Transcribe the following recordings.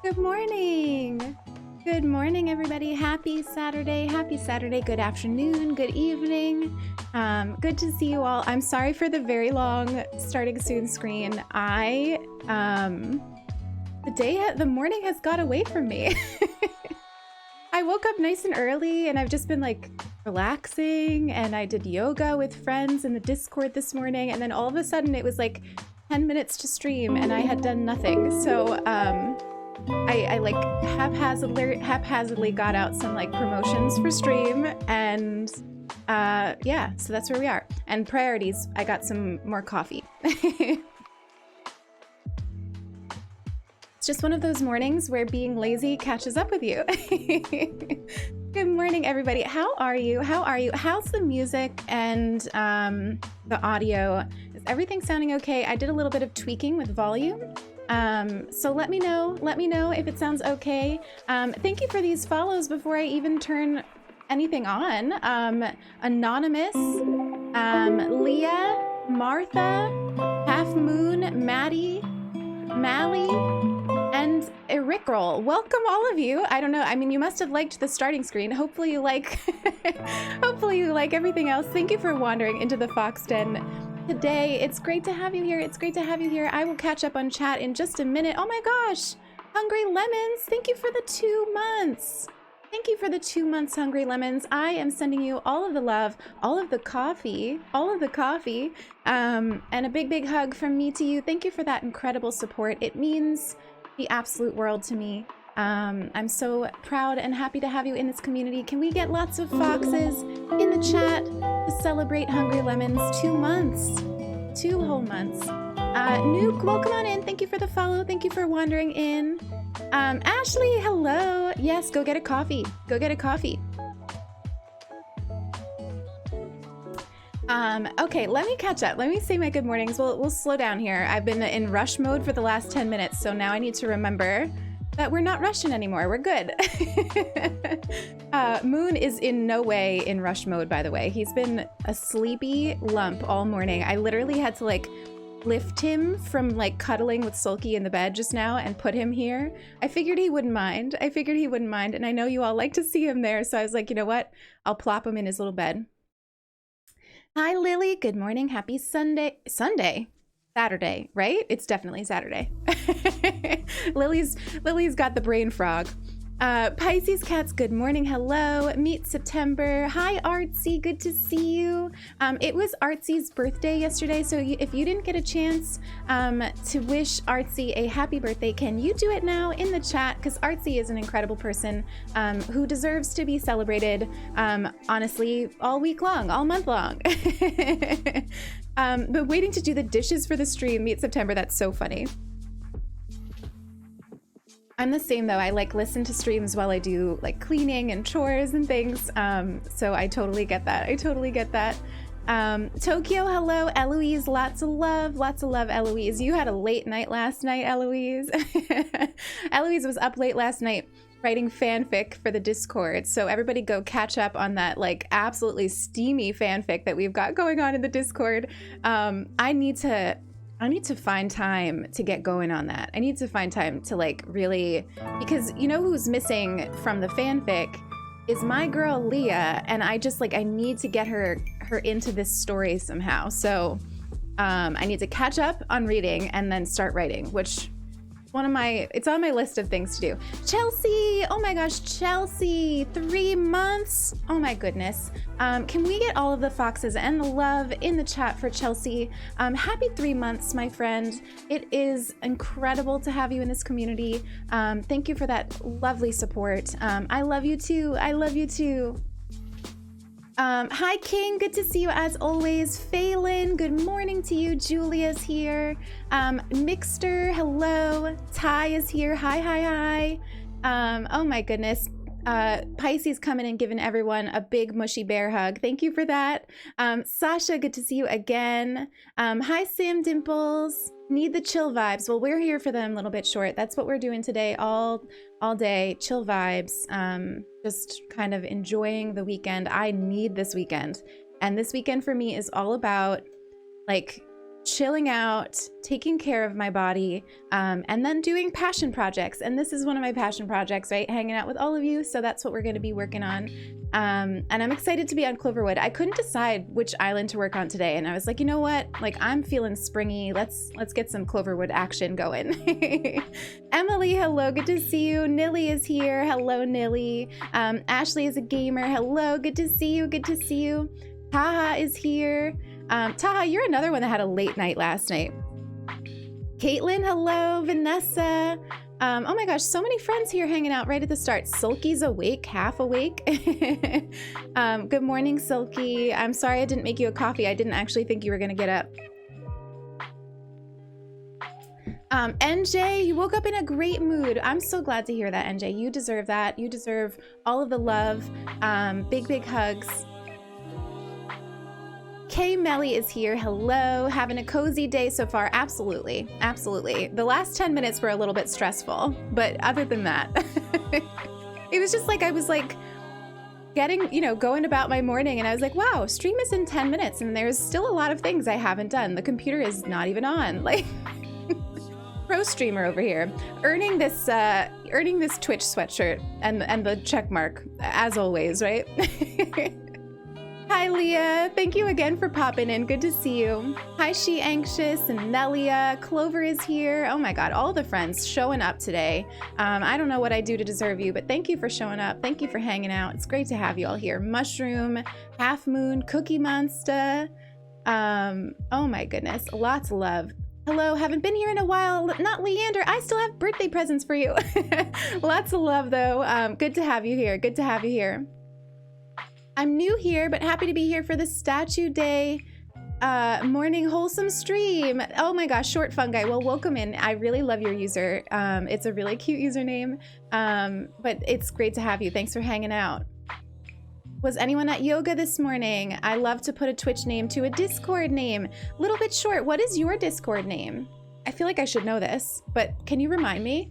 Good morning. Good morning, everybody. Happy Saturday. Happy Saturday. Good afternoon. Good evening. Good to see you all. I'm sorry for the very long starting soon screen. The morning has got away from me. I woke up nice and early and I've just been like relaxing, and I did yoga with friends in the Discord this morning, and then all of a sudden it was like 10 minutes to stream and I had done nothing. So I like haphazardly got out some like promotions for stream, and yeah, so that's where we are. And priorities, I got some more coffee. It's just one of those mornings where being lazy catches up with you. Good morning, everybody. How are you? How are you? How's the music and the audio? Is everything sounding okay? I did a little bit of tweaking with volume. So let me know if it sounds okay. Thank you for these follows before I even turn anything on. Anonymous, Leah, Martha, Half Moon, Maddie, Mally, and Rickroll. Welcome all of you. I don't know. I mean, you must have liked the starting screen. Hopefully you like hopefully you like everything else. Thank you for wandering into the Fox Den today. It's great to have you here. It's great to have you here. I will catch up on chat in just a minute. Oh my gosh. Hungry Lemons, thank you for the 2 months. Thank you for the 2 months, Hungry Lemons. I am sending you all of the love, all of the coffee, and a big, big hug from me to you. Thank you for that incredible support. It means the absolute world to me. I'm so proud and happy to have you in this community. Can we get lots of foxes in the chat to celebrate Hungry Lemons? 2 months, 2 whole months. Nuke, welcome on in. Thank you for the follow. Thank you for wandering in. Ashley, hello. Yes, go get a coffee. Go get a coffee. Okay, let me catch up. Let me say my good mornings. We'll slow down here. I've been in rush mode for the last 10 minutes, so now I need to remember that we're not rushing anymore. We're good. Moon is in no way in rush mode, by the way. He's been a sleepy lump all morning. I literally had to like lift him from like cuddling with Sulky in the bed just now and put him here. I figured he wouldn't mind. And I know you all like to see him there, so I was like, you know what? I'll plop him in his little bed. Hi, Lily. Good morning. Happy Sunday. Saturday, right? It's definitely Saturday. Lily's got the brain frog. Pisces cats, good morning. Hello. Meet September. Hi, Artsy. Good to see you. It was Artsy's birthday yesterday, so if you didn't get a chance to wish Artsy a happy birthday, can you do it now in the chat? Because Artsy is an incredible person who deserves to be celebrated, honestly, all week long, all month long. But waiting to do the dishes for the stream. Meet September. That's so funny. I'm the same though. I like listen to streams while I do like cleaning and chores and things. So I totally get that. Tokyo, hello. Eloise, lots of love, Eloise. You had a late night last night, Eloise. Eloise was up late last night writing fanfic for the Discord. So everybody go catch up on that like absolutely steamy fanfic that we've got going on in the Discord. I need to find time to get going on that. I need to find time to like really, because you know who's missing from the fanfic is my girl Leah, and I need to get her into this story somehow. So I need to catch up on reading and then start writing, which it's on my list of things to do. Chelsea, oh my gosh, Chelsea, 3 months. Oh my goodness. Can we get all of the foxes and the love in the chat for Chelsea? Happy 3 months, my friend. It is incredible to have you in this community. Thank you for that lovely support. I love you too. Hi King, good to see you as always. Phelan, good morning to you. Julia's here. Mixter, hello. Ty is here. Hi. Oh my goodness. Pisces coming and giving everyone a big mushy bear hug. Thank you for that. Sasha, good to see you again. Hi Sam Dimples. Need the chill vibes. Well, we're here for them a little bit short. That's what we're doing today, all day, chill vibes. Just kind of enjoying the weekend. I need this weekend. And this weekend for me is all about like chilling out, taking care of my body, and then doing passion projects. And this is one of my passion projects, right? Hanging out with all of you. So that's what we're going to be working on. And I'm excited to be on Cloverwood. I couldn't decide which island to work on today. And I was like, you know what? Like, I'm feeling springy. Let's get some Cloverwood action going. Emily, hello. Good to see you. Nilly is here. Hello, Nilly. Ashley is a gamer. Hello. Good to see you. Taha is here. Taha, you're another one that had a late night last night. Caitlin, hello. Vanessa. Oh my gosh, so many friends here hanging out right at the start. Sulky's awake, half awake. Good morning, Sulky. I'm sorry I didn't make you a coffee. I didn't actually think you were gonna get up. NJ, you woke up in a great mood. I'm so glad to hear that, NJ. You deserve that. You deserve all of the love. Big hugs. Kay Melly is here. Hello. Having a cozy day so far. Absolutely. The last 10 minutes were a little bit stressful, but other than that, it was just like, I was like getting, going about my morning, and I was like, wow, stream is in 10 minutes and there's still a lot of things I haven't done. The computer is not even on. Like, Pro streamer over here, earning this Twitch sweatshirt and the check mark as always, right? Hi Leah, thank you again for popping in. Good to see you. Hi She Anxious and Nelia. Clover is here. Oh my god, all the friends showing up today. I don't know what I do to deserve you, but thank you for showing up. Thank you for hanging out. It's great to have you all here. Mushroom, Half Moon, Cookie Monster. Oh my goodness, lots of love. Hello, haven't been here in a while. Not Leander, I still have birthday presents for you. Lots of love though. Good to have you here. Good to have you here. I'm new here, but happy to be here for the Statue Day morning wholesome stream. Oh my gosh, Short Fungi. Well, welcome in. I really love your user. It's a really cute username, but it's great to have you. Thanks for hanging out. Was anyone at yoga this morning? I love to put a Twitch name to a Discord name. Little bit short. What is your Discord name? I feel like I should know this, but can you remind me?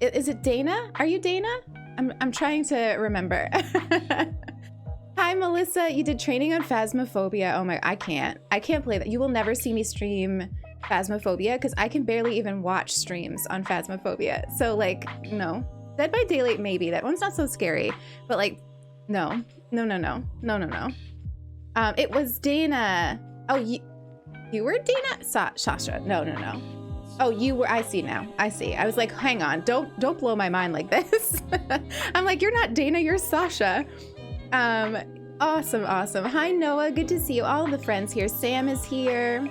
Is it Dana? Are you Dana? I'm trying to remember. Hi Melissa, you did training on Phasmophobia. Oh my, I can't play that. You will never see me stream Phasmophobia because I can barely even watch streams on Phasmophobia. So like, no. Dead by Daylight maybe. That one's not so scary, but like, no. It was Dana. Oh, you were Dana? Sasha. No. Oh, you were. I see now. I see. I was like, hang on. Don't blow my mind like this. I'm like, you're not Dana. You're Sasha. Awesome. Hi, Noah. Good to see you. All the friends here. Sam is here.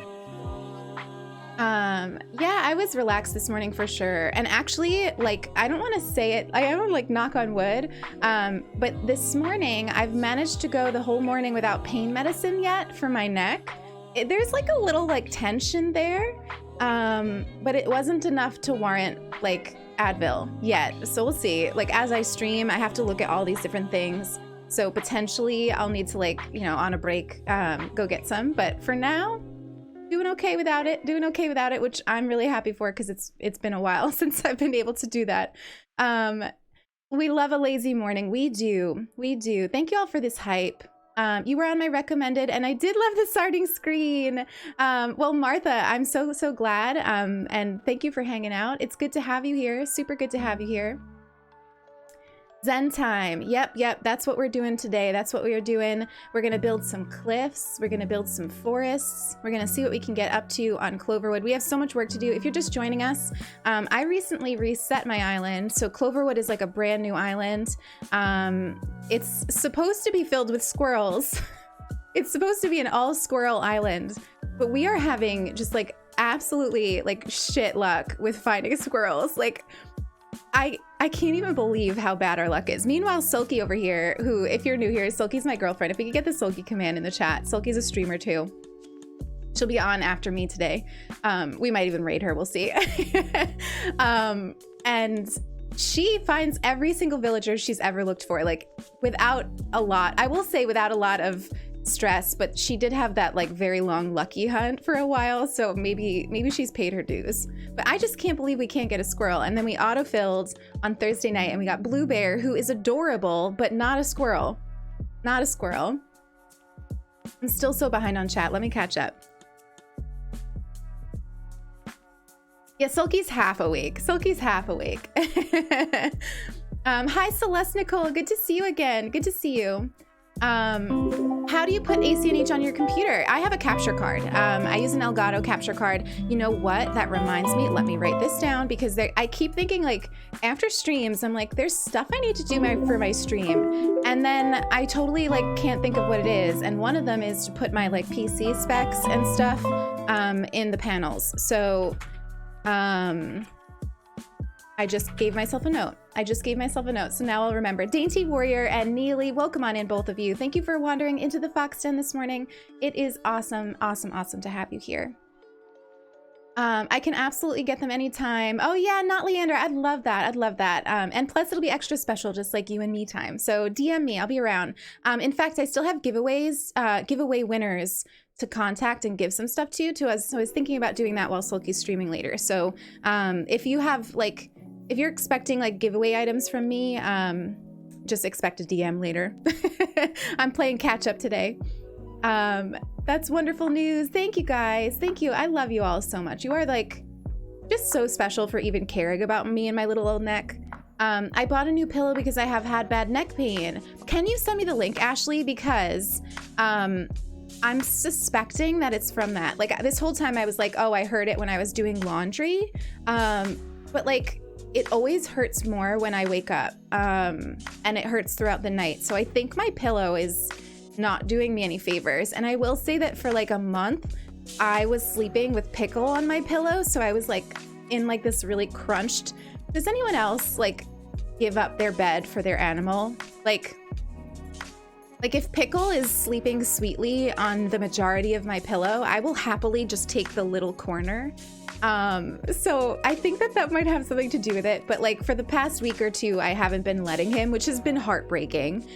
Yeah, I was relaxed this morning for sure. And actually, like, I don't want to say it. I don't like knock on wood. But this morning, I've managed to go the whole morning without pain medicine yet for my neck. There's like a little like tension there. But it wasn't enough to warrant like Advil yet. So we'll see. Like as I stream, I have to look at all these different things. So potentially I'll need to like, you know, on a break, go get some. But for now, doing okay without it, which I'm really happy for because it's been a while since I've been able to do that. We love a lazy morning. We do. Thank you all for this hype. You were on my recommended and I did love the starting screen. Well, Martha, I'm so glad. And thank you for hanging out. It's good to have you here. Super good to have you here. Zen time. Yep. That's what we're doing today. That's what we are doing. We're going to build some cliffs. We're going to build some forests. We're going to see what we can get up to on Cloverwood. We have so much work to do. If you're just joining us, I recently reset my island. So Cloverwood is like a brand new island. It's supposed to be filled with squirrels. It's supposed to be an all squirrel island, but we are having just like absolutely like shit luck with finding squirrels. Like I can't even believe how bad our luck is. Meanwhile, Sulky over here, who, if you're new here, Sulky's my girlfriend. If we could get the Sulky command in the chat. Sulky's a streamer too. She'll be on after me today. We might even raid her, we'll see. And she finds every single villager she's ever looked for, like without a lot, I will say without a lot of stress, but she did have that like very long lucky hunt for a while, so maybe she's paid her dues. But I just can't believe we can't get a squirrel. And then we auto-filled on Thursday night and we got Blue Bear, who is adorable, but not a squirrel. Not a squirrel. I'm still so behind on chat. Let me catch up. Yeah, Sulky's half awake. Hi, Celeste Nicole. Good to see you again. Good to see you. How do you put ACNH on your computer? I have a capture card. I use an Elgato capture card. You know what? That reminds me. Let me write this down because I keep thinking like after streams, I'm like, there's stuff I need to do for my stream. And then I totally like can't think of what it is. And one of them is to put my like PC specs and stuff in the panels. So I just gave myself a note. So now I'll remember. Dainty Warrior and Neely, welcome on in, both of you. Thank you for wandering into the Fox Den this morning. It is awesome to have you here. I can absolutely get them anytime. Oh yeah, not Leander. I'd love that. And plus it'll be extra special, just like you and me time. So DM me, I'll be around. In fact, I still have giveaways, giveaway winners to contact and give some stuff to us. So I was thinking about doing that while Sulky's streaming later. So if you have like, if you're expecting like giveaway items from me, just expect a DM later. I'm playing catch up today. That's wonderful news. Thank you guys. Thank you. I love you all so much. You are like just so special for even caring about me and my little old neck. I bought a new pillow because I have had bad neck pain. Can you send me the link, Ashley? Because I'm suspecting that it's from that. Like this whole time I was like, oh, I heard it when I was doing laundry. But like it always hurts more when I wake up, and it hurts throughout the night. So I think my pillow is not doing me any favors. And I will say that for like a month, I was sleeping with pickle on my pillow. So I was like in like this really crunched. Does anyone else like give up their bed for their animal? Like if Pickle is sleeping sweetly on the majority of my pillow, I will happily just take the little corner. So I think that might have something to do with it. But like for the past week or two, I haven't been letting him, which has been heartbreaking.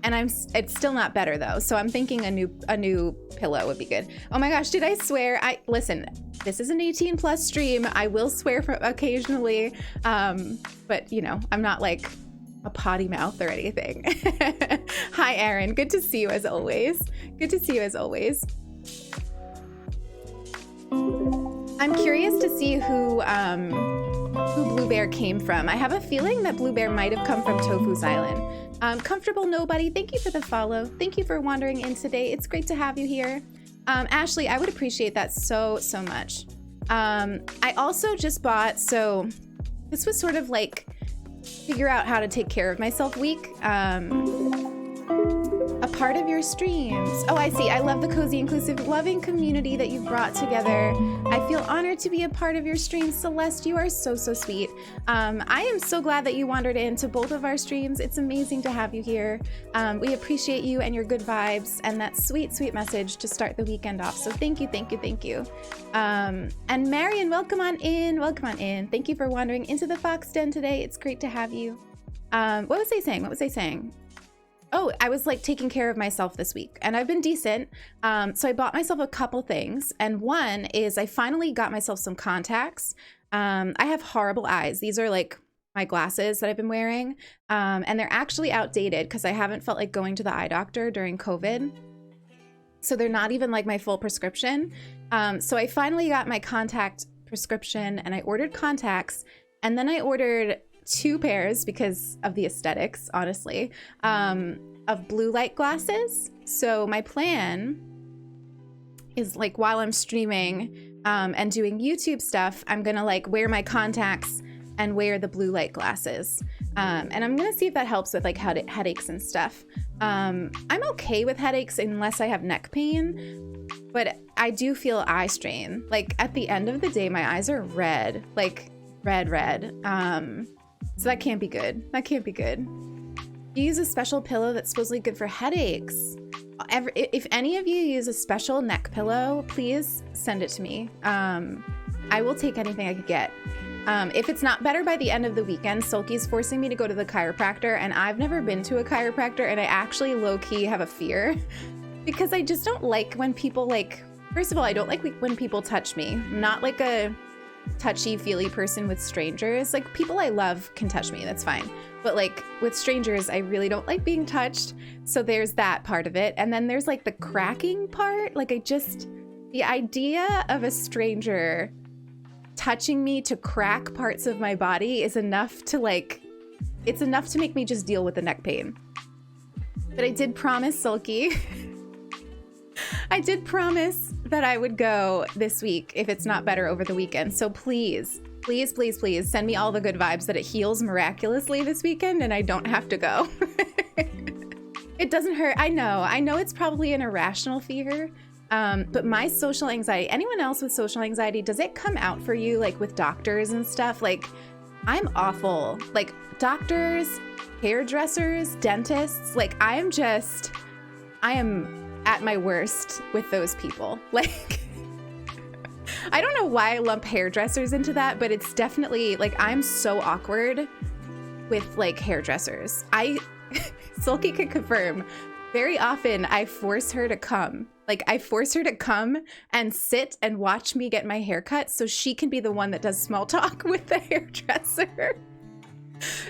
And it's still not better though. So I'm thinking a new pillow would be good. Oh my gosh, did I swear? Listen, this is an 18+ stream. I will swear occasionally. But you know, I'm not like a potty mouth or anything. Hi, Aaron. Good to see you as always. Good to see you as always. I'm curious to see who Blue Bear came from. I have a feeling that Blue Bear might have come from Tofu's Island. Comfortable Nobody, thank you for the follow. Thank you for wandering in today. It's great to have you here. Ashley, I would appreciate that so much. I also just bought, so this was sort of like figure out how to take care of myself week. A part of your streams. Oh, I see. I love the cozy, inclusive, loving community that you've brought together. I feel honored to be a part of your streams. Celeste, you are so sweet. I am so glad that you wandered into both of our streams. It's amazing to have you here. We appreciate you and your good vibes and that sweet message to start the weekend off. So thank you. And Marion, welcome on in. Thank you for wandering into the Fox Den today. It's great to have you. What was I saying? Oh, I was like taking care of myself this week and I've been decent. So I bought myself a couple things. And one is I finally got myself some contacts. I have horrible eyes. These are like my glasses that I've been wearing. And they're actually outdated because I haven't felt like going to the eye doctor during COVID. So they're not even like my full prescription. So I finally got my contact prescription and I ordered contacts. And then I ordered 2 pairs because of the aesthetics, honestly, of blue light glasses. So my plan is like while I'm streaming and doing YouTube stuff, I'm gonna like wear my contacts and wear the blue light glasses. And I'm gonna see if that helps with like headaches and stuff. I'm okay with headaches unless I have neck pain, but I do feel eye strain. Like at the end of the day, my eyes are red, like red. So that can't be good. You use a special pillow that's supposedly good for headaches. If any of you use a special neck pillow, please send it to me. I will take anything I could get. If it's not better by the end of the weekend, Sulky's forcing me to go to the chiropractor, and I've never been to a chiropractor, and I actually low-key have a fear because I just don't like when people like, first of all, I don't like when people touch me. I'm not like a touchy-feely person with strangers. Like people I love can touch me, that's fine. But like with strangers, I really don't like being touched. So there's that part of it. And then there's like the cracking part. Like the idea of a stranger touching me to crack parts of my body is enough to like, it's enough to make me just deal with the neck pain. But I did promise Sulky, I did promise that I would go this week if it's not better over the weekend. So please send me all the good vibes that it heals miraculously this weekend and I don't have to go. It doesn't hurt. I know it's probably an irrational fear. But my social anxiety, anyone else with social anxiety, does it come out for you like with doctors and stuff? Like I'm awful. Like doctors, hairdressers, dentists, like I am at my worst with those people. Like, I don't know why I lump hairdressers into that, but it's definitely like, I'm so awkward with like hairdressers. Sulky could confirm, very often I force her to come. Like I force her to come and sit and watch me get my hair cut so she can be the one that does small talk with the hairdresser.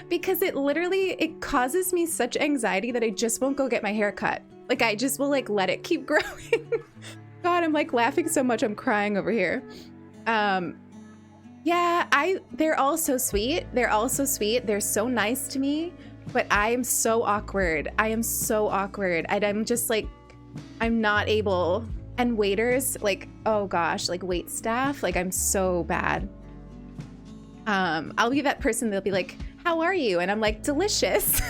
Because it causes me such anxiety that I just won't go get my hair cut. Like I just will like let it keep growing. God, I'm like laughing so much I'm crying over here. Yeah, they're all so sweet. They're all so sweet. They're so nice to me, but I am so awkward. I am so awkward. And I'm just like, I'm not able. And waiters, like, oh gosh, like wait staff, like I'm so bad. I'll be that person, they'll be like, how are you? And I'm like, delicious.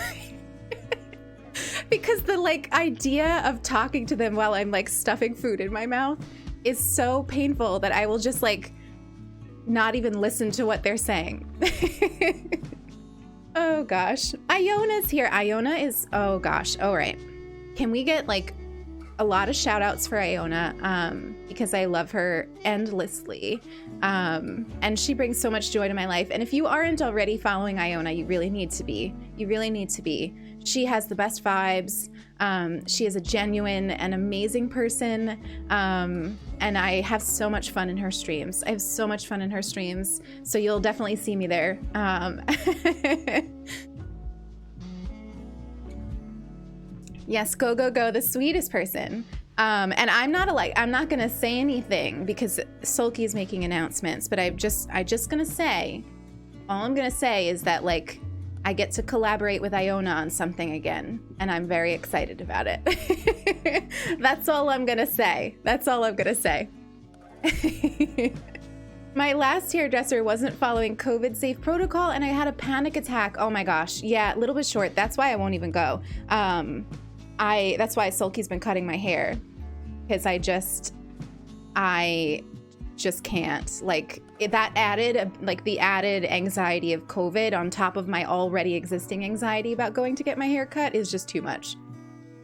Because the like idea of talking to them while I'm like stuffing food in my mouth is so painful that I will just like not even listen to what they're saying. Oh gosh. Iona's here. Iona is, oh gosh. All right. Can we get like a lot of shout outs for Iona, because I love her endlessly. And she brings so much joy to my life. And if you aren't already following Iona, you really need to be. You really need to be. She has the best vibes. She is a genuine and amazing person. And I have so much fun in her streams. I have so much fun in her streams. So you'll definitely see me there. Yes, go, go, go, the sweetest person. And I'm not gonna say anything because Sulky is making announcements, but I just gonna say, all I'm gonna say is that like, I get to collaborate with Iona on something again, and I'm very excited about it. That's all I'm gonna say. That's all I'm gonna say. My last hairdresser wasn't following COVID safe protocol and I had a panic attack. Oh my gosh. Yeah, a little bit short. That's why I won't even go. That's why Sulky's been cutting my hair, because I just can't. Like that added, like the added anxiety of COVID on top of my already existing anxiety about going to get my hair cut is just too much.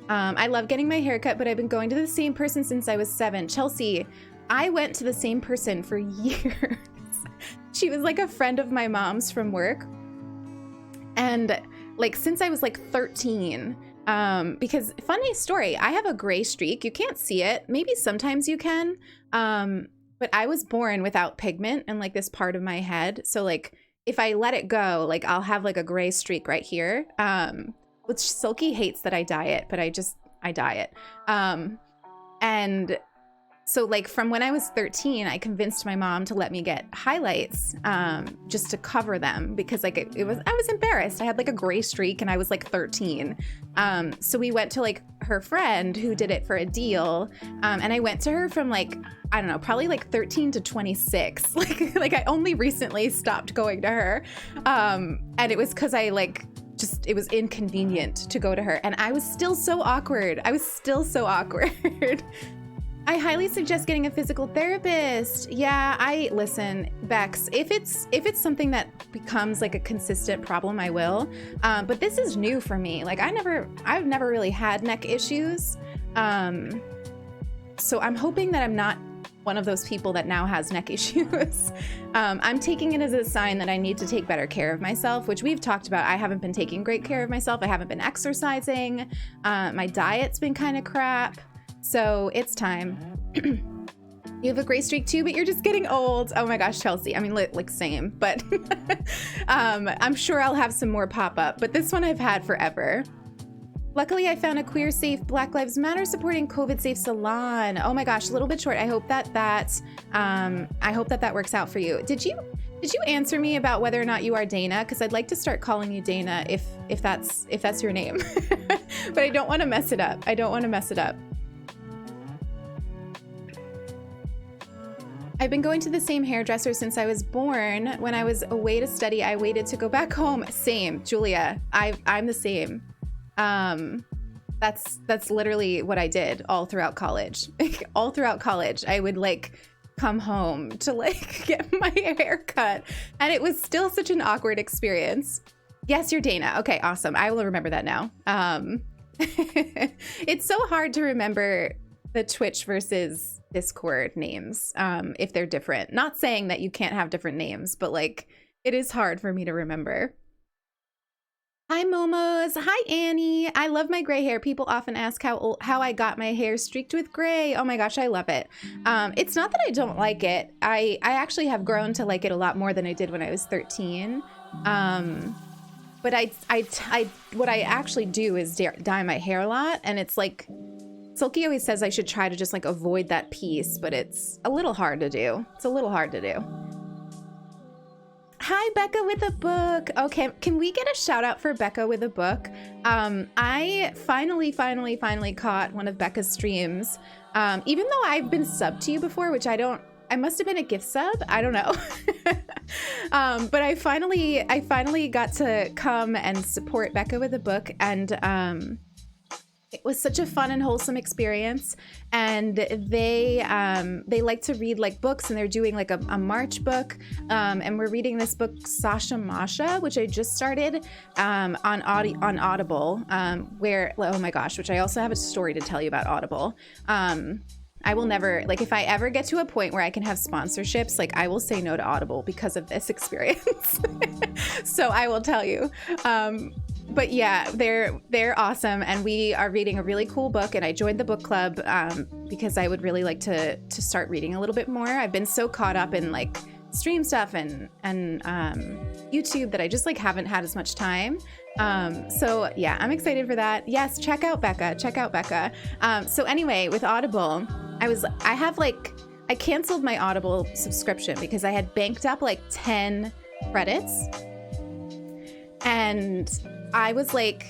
I love getting my hair cut, but I've been going to the same person since I was 7. Chelsea, I went to the same person for years. She was like a friend of my mom's from work. And like since I was like 13, because funny story, I have a gray streak. You can't see it. Maybe sometimes you can. But I was born without pigment in like this part of my head. So like if I let it go, like I'll have like a gray streak right here. Which Sulky hates that I dye it, but I dye it. And so like from when I was 13, I convinced my mom to let me get highlights, just to cover them, because like I was embarrassed. I had like a gray streak and I was like 13. So we went to like her friend who did it for a deal. And I went to her from like, I don't know, probably like 13 to 26. Like I only recently stopped going to her. And it was because I like, it was inconvenient to go to her. And I was still so awkward. I highly suggest getting a physical therapist. Yeah, listen, Bex, if it's something that becomes like a consistent problem, I will. But this is new for me. Like I've never really had neck issues. So I'm hoping that I'm not one of those people that now has neck issues. I'm taking it as a sign that I need to take better care of myself, which we've talked about. I haven't been taking great care of myself. I haven't been exercising. My diet's been kind of crap. So it's time. You have a gray streak too, but you're just getting old. Oh my gosh, Chelsea. I mean, like same, but I'm sure I'll have some more pop up, but this one I've had forever. Luckily, I found a queer safe Black Lives Matter supporting COVID safe salon. Oh my gosh, a little bit short. I hope that works out for you. Did you answer me about whether or not you are Dana? Because I'd like to start calling you Dana if that's your name. But I don't want to mess it up. I've been going to the same hairdresser since I was born. When I was away to study, I waited to go back home. Same, Julia. I'm the same. That's literally what I did all throughout college. All throughout college, I would like come home to like get my hair cut, and it was still such an awkward experience. Yes, you're Dana. Okay, awesome. I will remember that now. It's so hard to remember the Twitch versus Discord names, if they're different. Not saying that you can't have different names, but like it is hard for me to remember. Hi Momos. Hi Annie. I love my gray hair. People often ask how I got my hair streaked with gray. Oh my gosh, I love it. It's not that I don't like it. I actually have grown to like it a lot more than I did when I was 13. But what I actually do is dye my hair a lot, and it's like Sulky always says I should try to just like avoid that piece, but it's a little hard to do. It's a little hard to do. Hi, Becca with a book. Okay, can we get a shout out for Becca with a book? I finally caught one of Becca's streams. Even though I've been subbed to you before, which I must have been a gift sub. I don't know. But I finally got to come and support Becca with a book, and it was such a fun and wholesome experience. And they like to read like books, and they're doing like a March book. And we're reading this book, Sasha Masha, which I just started on Audible, where, oh my gosh, which I also have a story to tell you about Audible. I will never, like, if I ever get to a point where I can have sponsorships, like, I will say no to Audible because of this experience. So I will tell you. But yeah, they're awesome, and we are reading a really cool book, and I joined the book club because I would really like to start reading a little bit more. I've been so caught up in like stream stuff and YouTube that I just like haven't had as much time. So yeah, I'm excited for that. Yes, check out Becca. So anyway, with Audible, I canceled my Audible subscription because I had banked up like 10 credits, and I was like,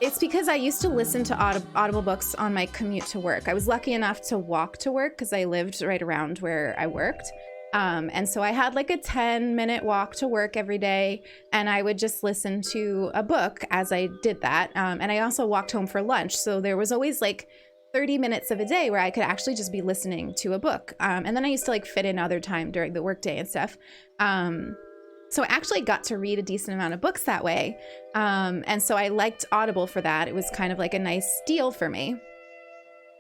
it's because I used to listen to Audible books on my commute to work. I was lucky enough to walk to work because I lived right around where I worked. And so I had like a 10-minute walk to work every day, and I would just listen to a book as I did that. And I also walked home for lunch. So there was always like 30 minutes of a day where I could actually just be listening to a book. And then I used to like fit in other time during the workday and stuff. So I actually got to read a decent amount of books that way. And so I liked Audible for that. It was kind of like a nice deal for me.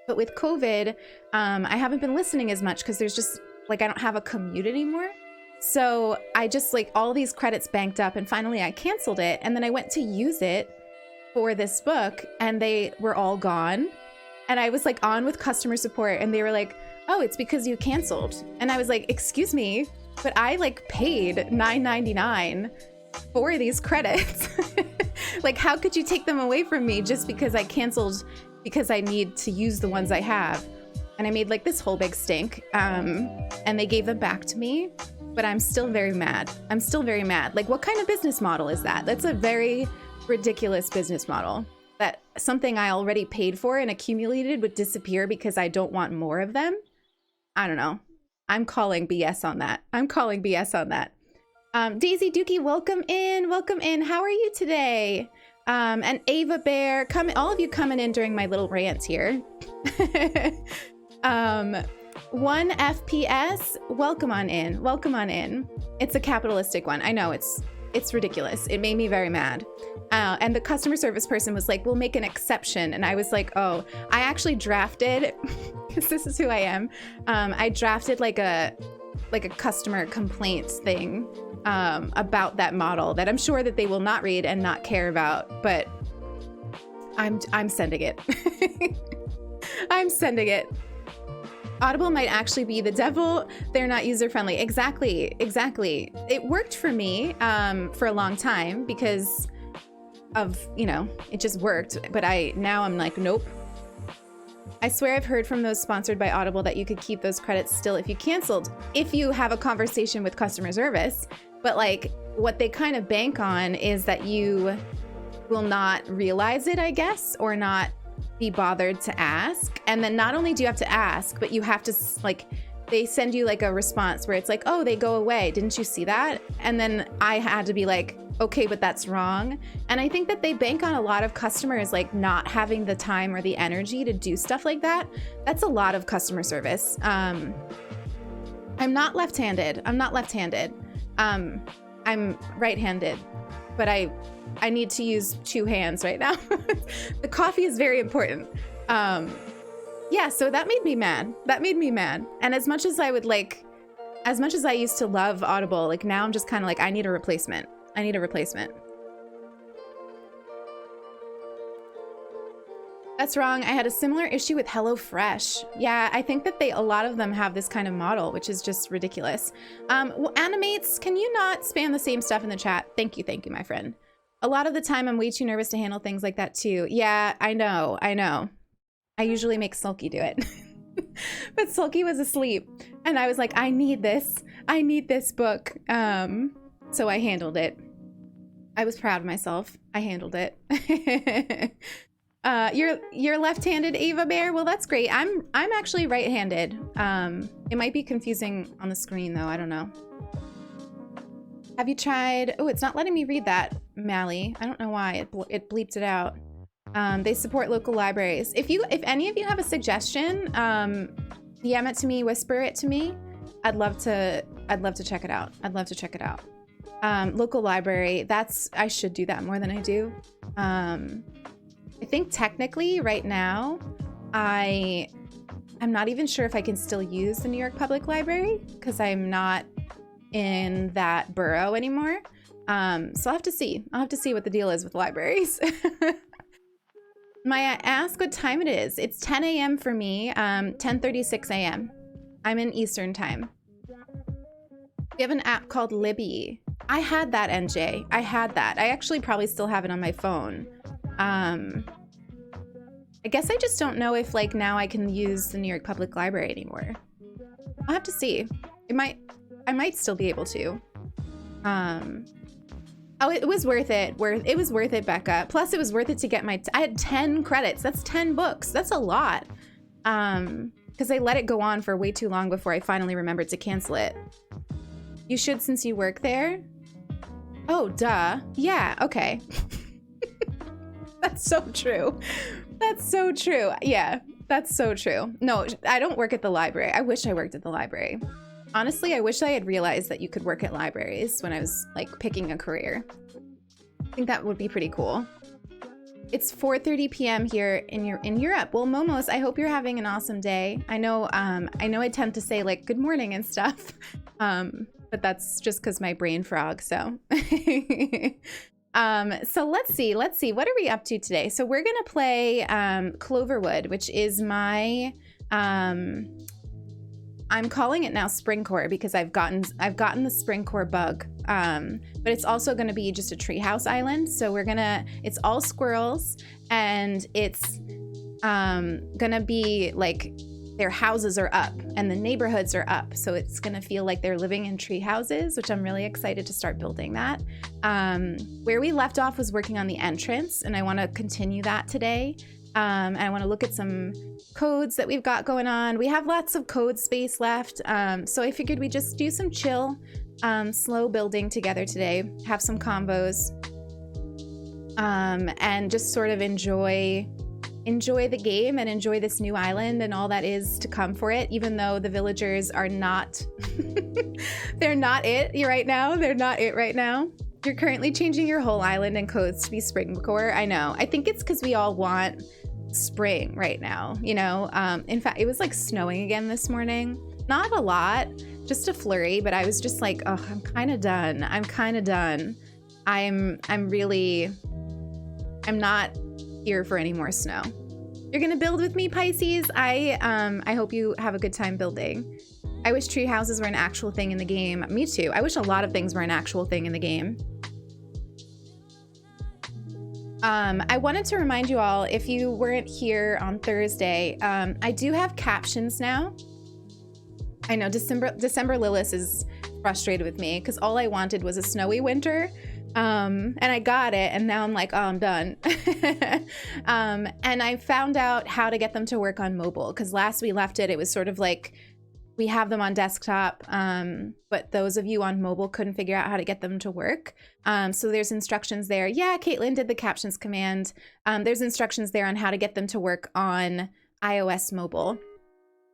But with COVID, I haven't been listening as much because there's just like, I don't have a commute anymore. So I just like all these credits banked up, and finally I canceled it. And then I went to use it for this book, and they were all gone. And I was like on with customer support, and they were like, oh, it's because you canceled. And I was like, excuse me, but I like paid $9.99 for these credits. Like, how could you take them away from me just because I canceled because I need to use the ones I have? And I made like this whole big stink. And they gave them back to me, but I'm still very mad. Like, what kind of business model is that? That's a very ridiculous business model, that something I already paid for and accumulated would disappear because I don't want more of them. I don't know. I'm calling BS on that. Daisy Dookie, welcome in. How are you today? And Ava Bear, all of you coming in during my little rants here. 1 FPS, welcome on in. It's a capitalistic one. I know, it's ridiculous. It made me very mad. And the customer service person was like, we'll make an exception. And I was like, oh, I actually drafted, because this is who I am. I drafted like a customer complaints thing about that model that I'm sure that they will not read and not care about, but I'm sending it. I'm sending it. Audible might actually be the devil. They're not user-friendly. Exactly. It worked for me for a long time because of, it just worked. But now I'm like, nope. I swear I've heard from those sponsored by Audible that you could keep those credits still if you canceled, if you have a conversation with customer service. But like, what they kind of bank on is that you will not realize it, I guess, or not be bothered to ask. And then not only do you have to ask, but you have to like, they send you like a response where it's like, oh, they go away. Didn't you see that? And then I had to be like, okay, but that's wrong. And I think that they bank on a lot of customers like not having the time or the energy to do stuff like that. That's a lot of customer service. I'm not left-handed. I'm right-handed, but I need to use 2 hands right now. The coffee is very important. Yeah, so that made me mad. And as much as I used to love Audible, like now I'm just kind of like, I need a replacement. That's wrong. I had a similar issue with HelloFresh. Yeah, I think that a lot of them have this kind of model, which is just ridiculous. Well, Animates, can you not spam the same stuff in the chat? Thank you, my friend. A lot of the time I'm way too nervous to handle things like that too. Yeah, I know. I usually make Sulky do it. But Sulky was asleep and I was like, I need this book. So I handled it. I was proud of myself. I handled it. You're left-handed, Ava Bear? Well, that's great. I'm actually right-handed. It might be confusing on the screen though, I don't know. Have you tried, oh, it's not letting me read that, Mally. I don't know why, it bleeped it out. They support local libraries. If any of you have a suggestion, DM it to me, whisper it to me. I'd love to check it out. I'd love to check it out. Local library, I should do that more than I do. I think technically right now, I'm not even sure if I can still use the New York Public Library because I'm not in that borough anymore. So I'll have to see. I'll have to see what the deal is with libraries. Maya asked what time it is. It's 10 a.m. for me, 10:36 a.m. I'm in Eastern time. We have an app called Libby. I had that, NJ. I had that. I actually probably still have it on my phone. I guess I just don't know if like now I can use the New York Public Library anymore. I'll have to see. I might still be able to. Oh, it was worth it. It was worth it, Becca. Plus, it was worth it to get I had 10 credits. That's 10 books. That's a lot. Because I let it go on for way too long before I finally remembered to cancel it. You should since you work there. Oh, duh. Yeah, okay. That's so true. That's so true. Yeah, that's so true. No, I don't work at the library. I wish I worked at the library. Honestly, I wish I had realized that you could work at libraries when I was like picking a career. I think that would be pretty cool. It's 4:30 p.m. here in Europe. Well, Momos, I hope you're having an awesome day. I know I tend to say like good morning and stuff, but that's just because my brain frog. So, so let's see. What are we up to today? So we're gonna play Cloverwood, which is my I'm calling it now Springcore because I've gotten the Springcore bug. But it's also going to be just a treehouse island. So it's all squirrels and it's going to be like their houses are up and the neighborhoods are up. So it's going to feel like they're living in tree houses, which I'm really excited to start building that. Where we left off was working on the entrance and I want to continue that today. And I want to look at some codes that we've got going on. We have lots of code space left. So I figured we'd just do some chill, slow building together today, have some combos, and just sort of enjoy the game and enjoy this new island and all that is to come for it, even though the villagers are not, they're not it right now. They're not it right now. You're currently changing your whole island and codes to be Springcore. I know. I think it's because we all want spring right now, you know? In fact, it was like snowing again this morning. Not a lot, just a flurry, but I was just like, oh, I'm kind of done. I'm not here for any more snow. You're gonna build with me, Pisces? I hope you have a good time building. I wish tree houses were an actual thing in the game. Me too. I wish a lot of things were an actual thing in the game. I wanted to remind you all, if you weren't here on Thursday, I do have captions now. I know December Lilith is frustrated with me because all I wanted was a snowy winter. And I got it, and now I'm like, oh, I'm done. And I found out how to get them to work on mobile because last we left it was sort of like, we have them on desktop, but those of you on mobile couldn't figure out how to get them to work. So there's instructions there. Yeah, Caitlin did the captions command. There's instructions there on how to get them to work on iOS mobile.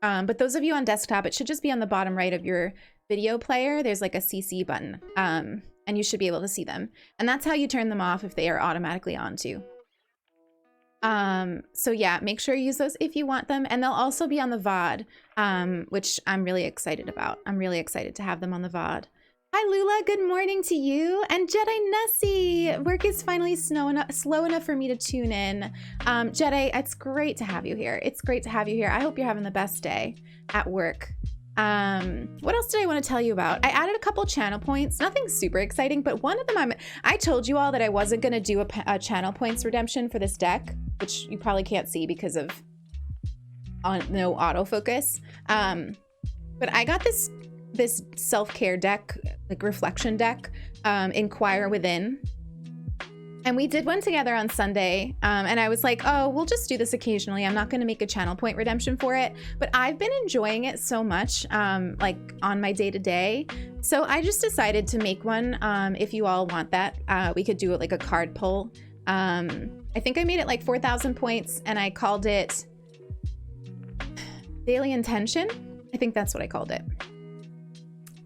But those of you on desktop, it should just be on the bottom right of your video player. There's like a CC button, and you should be able to see them. And that's how you turn them off if they are automatically on too. So yeah, make sure you use those if you want them, and they'll also be on the VOD, which I'm really excited about. I'm really excited to have them on the VOD. Hi Lula, good morning to you. And Jedi Nessie, work is finally slow enough for me to tune in. Jedi, it's great to have you here. It's great to have you here. I hope you're having the best day at work. What else did I want to tell you about? I added a couple channel points, nothing super exciting, but one of them I told you all that I wasn't going to do a channel points redemption for this deck, which you probably can't see because of no autofocus. But I got this self-care deck, like reflection deck, Inquire Within. And we did one together on Sunday, and I was like, oh, we'll just do this occasionally. I'm not going to make a channel point redemption for it, but I've been enjoying it so much, like on my day-to-day. So I just decided to make one. If you all want that, we could do it like a card pull. I think I made it like 4,000 points, and I called it Daily Intention. I think that's what I called it.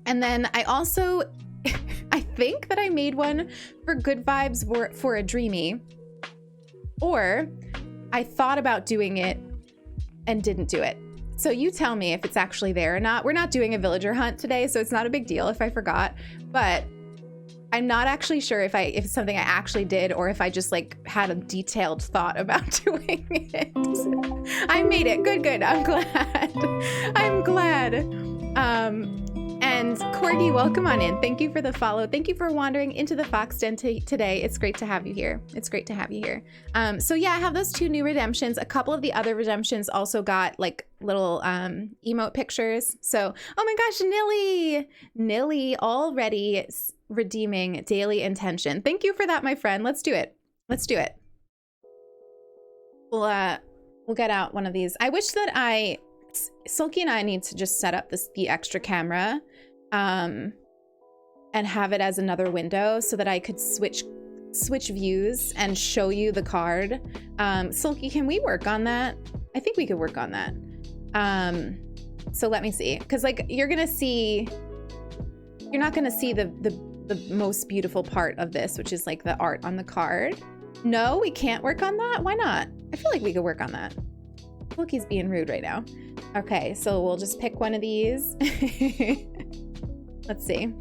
And then I also... I think that I made one for Good Vibes for a Dreamy, or I thought about doing it and didn't do it. So you tell me if it's actually there or not. We're not doing a villager hunt today, so it's not a big deal if I forgot, but I'm not actually sure if it's something I actually did or if I just like had a detailed thought about doing it. I made it. Good. I'm glad. And Corgi, welcome on in. Thank you for the follow. Thank you for wandering into the Fox Den today. It's great to have you here. So yeah, I have those 2 new redemptions. A couple of the other redemptions also got like little emote pictures. So, oh my gosh, Nilly already redeeming Daily Intention. Thank you for that, my friend. Let's do it. We'll get out one of these. I wish that Sulky and I need to just set up the extra camera and have it as another window so that I could switch views and show you the card. Sulky, can we work on that? I think we could work on that. So let me see, because like you're not gonna see the most beautiful part of this, which is like the art on the card. No, we can't work on that. Why not? I feel like we could work on that. Sulky's being rude right now. Okay, so we'll just pick one of these. Let's see.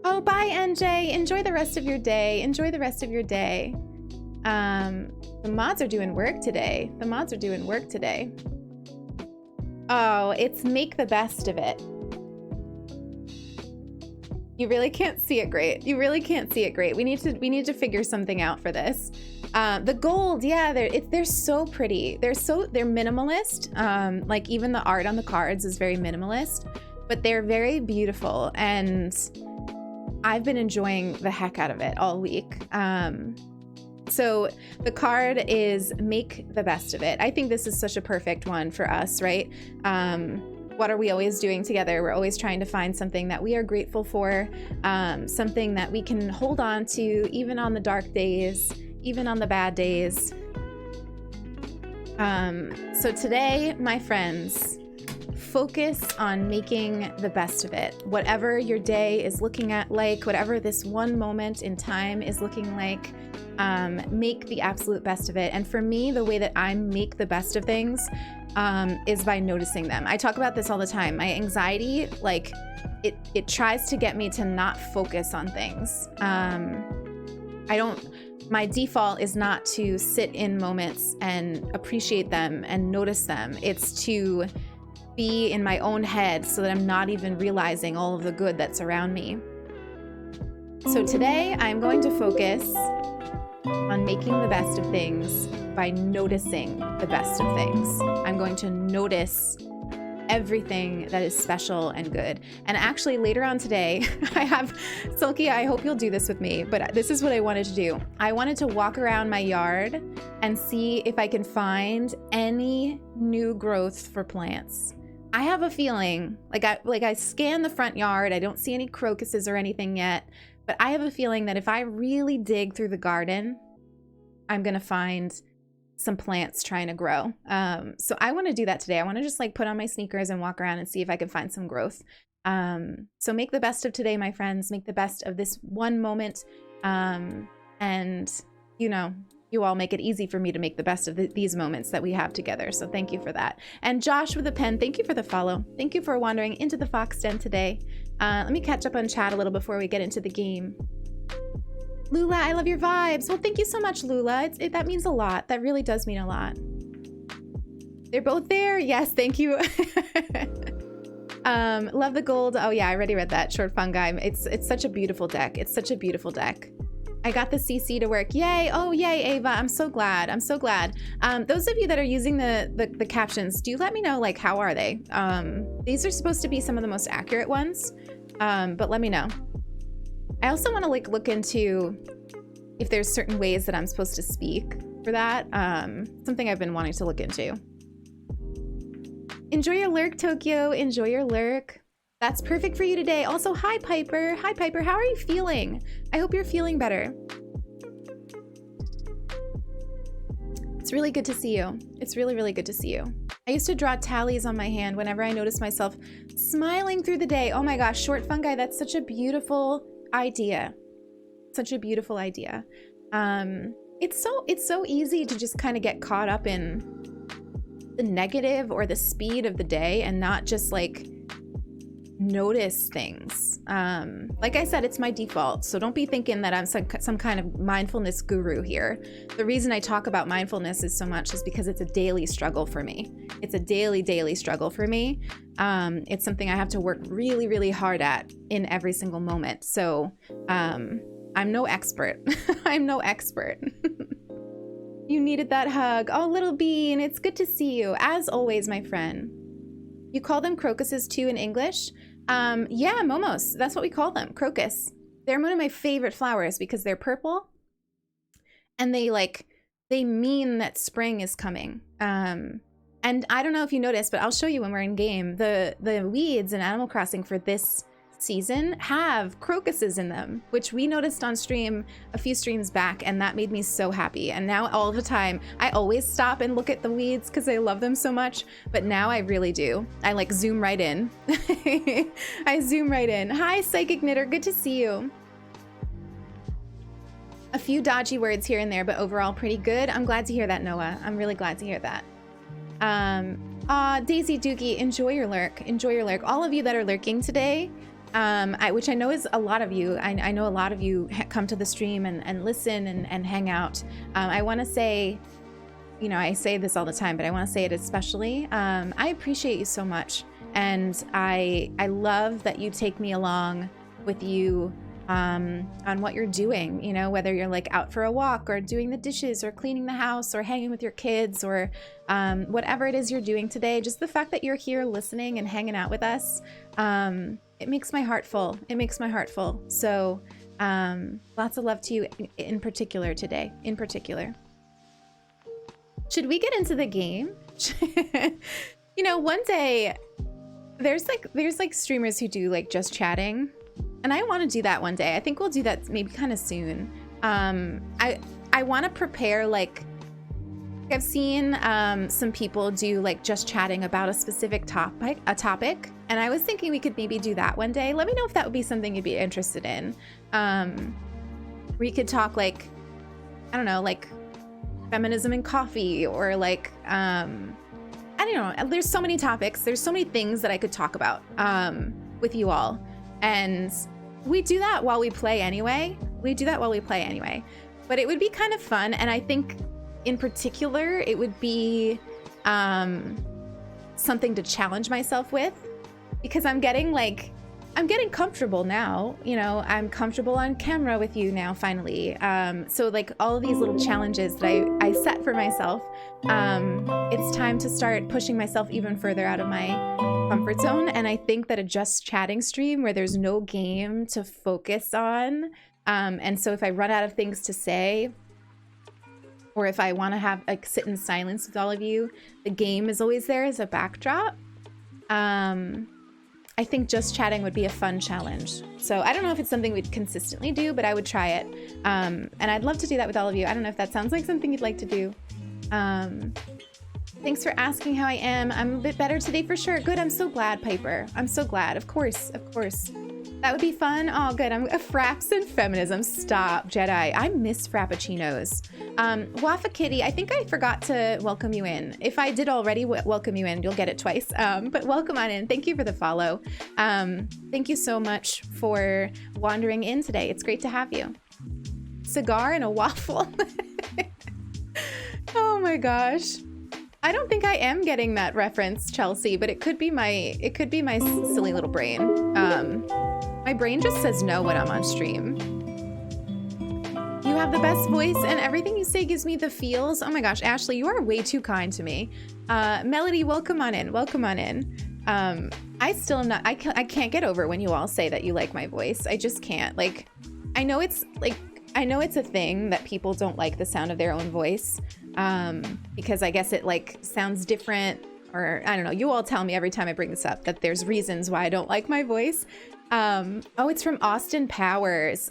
Oh, bye, NJ. Enjoy the rest of your day. The mods are doing work today. Oh, it's make the best of it. You really can't see it great. We need to figure something out for this. The gold, yeah, they're so pretty. They're minimalist. Like even the art on the cards is very minimalist, but they're very beautiful, and I've been enjoying the heck out of it all week. So the card is make the best of it. I think this is such a perfect one for us, right? What are we always doing together? We're always trying to find something that we are grateful for, something that we can hold on to even on the dark days, even on the bad days. So today, my friends, focus on making the best of it. Whatever your day is looking at like, whatever this one moment in time is looking like, make the absolute best of it. And for me, the way that I make the best of things is by noticing them. I talk about this all the time. My anxiety, like it tries to get me to not focus on things. My default is not to sit in moments and appreciate them and notice them. It's to be in my own head so that I'm not even realizing all of the good that's around me. So today I'm going to focus on making the best of things by noticing the best of things. I'm going to notice everything that is special and good. And actually later on today, I have, Silky, I hope you'll do this with me, but this is what I wanted to do. I wanted to walk around my yard and see if I can find any new growth for plants. I have a feeling, like I scan the front yard, I don't see any crocuses or anything yet, but I have a feeling that if I really dig through the garden, I'm gonna find some plants trying to grow. So I want to do that today. I want to just like put on my sneakers and walk around and see if I can find some growth. So make the best of today, my friends. Make the best of this one moment. And you know, you all make it easy for me to make the best of these moments that we have together. So thank you for that. And Josh with a pen, thank you for the follow. Thank you for wandering into the Fox Den today. Let me catch up on chat a little before we get into the game. Lula, I love your vibes. Well, thank you so much, Lula. That means a lot. That really does mean a lot. They're both there. Yes, thank you. Love the gold. Oh yeah, I already read that. Short fungi. It's such a beautiful deck. It's such a beautiful deck. I got the CC to work. Yay. Oh, yay, Ava. I'm so glad. I'm so glad. Those of you that are using the captions, do let me know, like, how are they? These are supposed to be some of the most accurate ones, but let me know. I also want to like look into if there's certain ways that I'm supposed to speak for that. Something I've been wanting to look into. Enjoy your lurk, Tokyo. Enjoy your lurk. That's perfect for you today. Also, hi, Piper. Hi, Piper. How are you feeling? I hope you're feeling better. It's really good to see you. It's really, really good to see you. I used to draw tallies on my hand whenever I noticed myself smiling through the day. Oh my gosh, short fungi, that's such a beautiful idea. Such a beautiful idea. It's so easy to just kind of get caught up in the negative or the speed of the day and not just like notice things. Like I said, it's my default, so don't be thinking that I'm some kind of mindfulness guru here. The reason I talk about mindfulness is so much is because it's a daily struggle for me. It's a daily struggle for me. It's something I have to work really, really hard at in every single moment. So I'm no expert. I'm no expert. You needed that hug. Oh, little bean, it's good to see you. As always, my friend. You call them crocuses too in English? Yeah, momos. That's what we call them, crocus. They're one of my favorite flowers because they're purple and they mean that spring is coming. And I don't know if you noticed, but I'll show you when we're in game. The weeds in Animal Crossing for this season have crocuses in them, which we noticed on stream a few streams back, and that made me so happy. And now all the time I always stop and look at the weeds because I love them so much, but now I really do. I like zoom right in. I zoom right in. Hi, Psychic Knitter, good to see you. A few dodgy words here and there, but overall pretty good. I'm glad to hear that, Noah. I'm really glad to hear that. Daisy Doogie, enjoy your lurk. Enjoy your lurk. All of you that are lurking today, which I know is a lot of you. I know a lot of you come to the stream and listen and hang out. I want to say, you know, I say this all the time, but I want to say it especially. I appreciate you so much. And I love that you take me along with you on what you're doing, you know, whether you're like out for a walk or doing the dishes or cleaning the house or hanging with your kids or whatever it is you're doing today. Just the fact that you're here listening and hanging out with us, it makes my heart full. It makes my heart full. So lots of love to you in particular today, in particular. Should we get into the game? You know, one day there's like streamers who do like just chatting, and I want to do that one day. I think we'll do that maybe kind of soon. I want to prepare, like I've seen some people do like just chatting about a specific topic, and I was thinking we could maybe do that one day. Let me know if that would be something you'd be interested in. We could talk like, I don't know, like feminism and coffee, or like I don't know. There's so many topics. There's so many things that I could talk about with you all, and we do that while we play anyway. But it would be kind of fun, and I think in particular it would be something to challenge myself with, because I'm getting comfortable now. You know, I'm comfortable on camera with you now finally. So like all of these little challenges that I set for myself, it's time to start pushing myself even further out of my comfort zone. And I think that a just chatting stream where there's no game to focus on, and so if I run out of things to say, or if I want to have like sit in silence with all of you, the game is always there as a backdrop. I think just chatting would be a fun challenge. So I don't know if it's something we'd consistently do, but I would try it. And I'd love to do that with all of you. I don't know if that sounds like something you'd like to do. Thanks for asking how I am. I'm a bit better today for sure. Good, I'm so glad, Piper. I'm so glad, of course. That would be fun. Oh, good. I'm fraps and feminism. Stop, Jedi. I miss frappuccinos. Wafa Kitty, I think I forgot to welcome you in. If I did already welcome you in, you'll get it twice. But welcome on in. Thank you for the follow. Thank you so much for wandering in today. It's great to have you. Cigar and a waffle. Oh my gosh. I don't think I am getting that reference, Chelsea, but it could be my silly little brain. My brain just says no when I'm on stream. You have the best voice and everything you say gives me the feels. Oh my gosh, Ashley, you are way too kind to me. Melody, welcome on in. Welcome on in. I still am not, I can't get over when you all say that you like my voice. I just can't. Like, I know it's a thing that people don't like the sound of their own voice, because I guess it like sounds different, or I don't know. You all tell me every time I bring this up that there's reasons why I don't like my voice. Oh, it's from Austin Powers.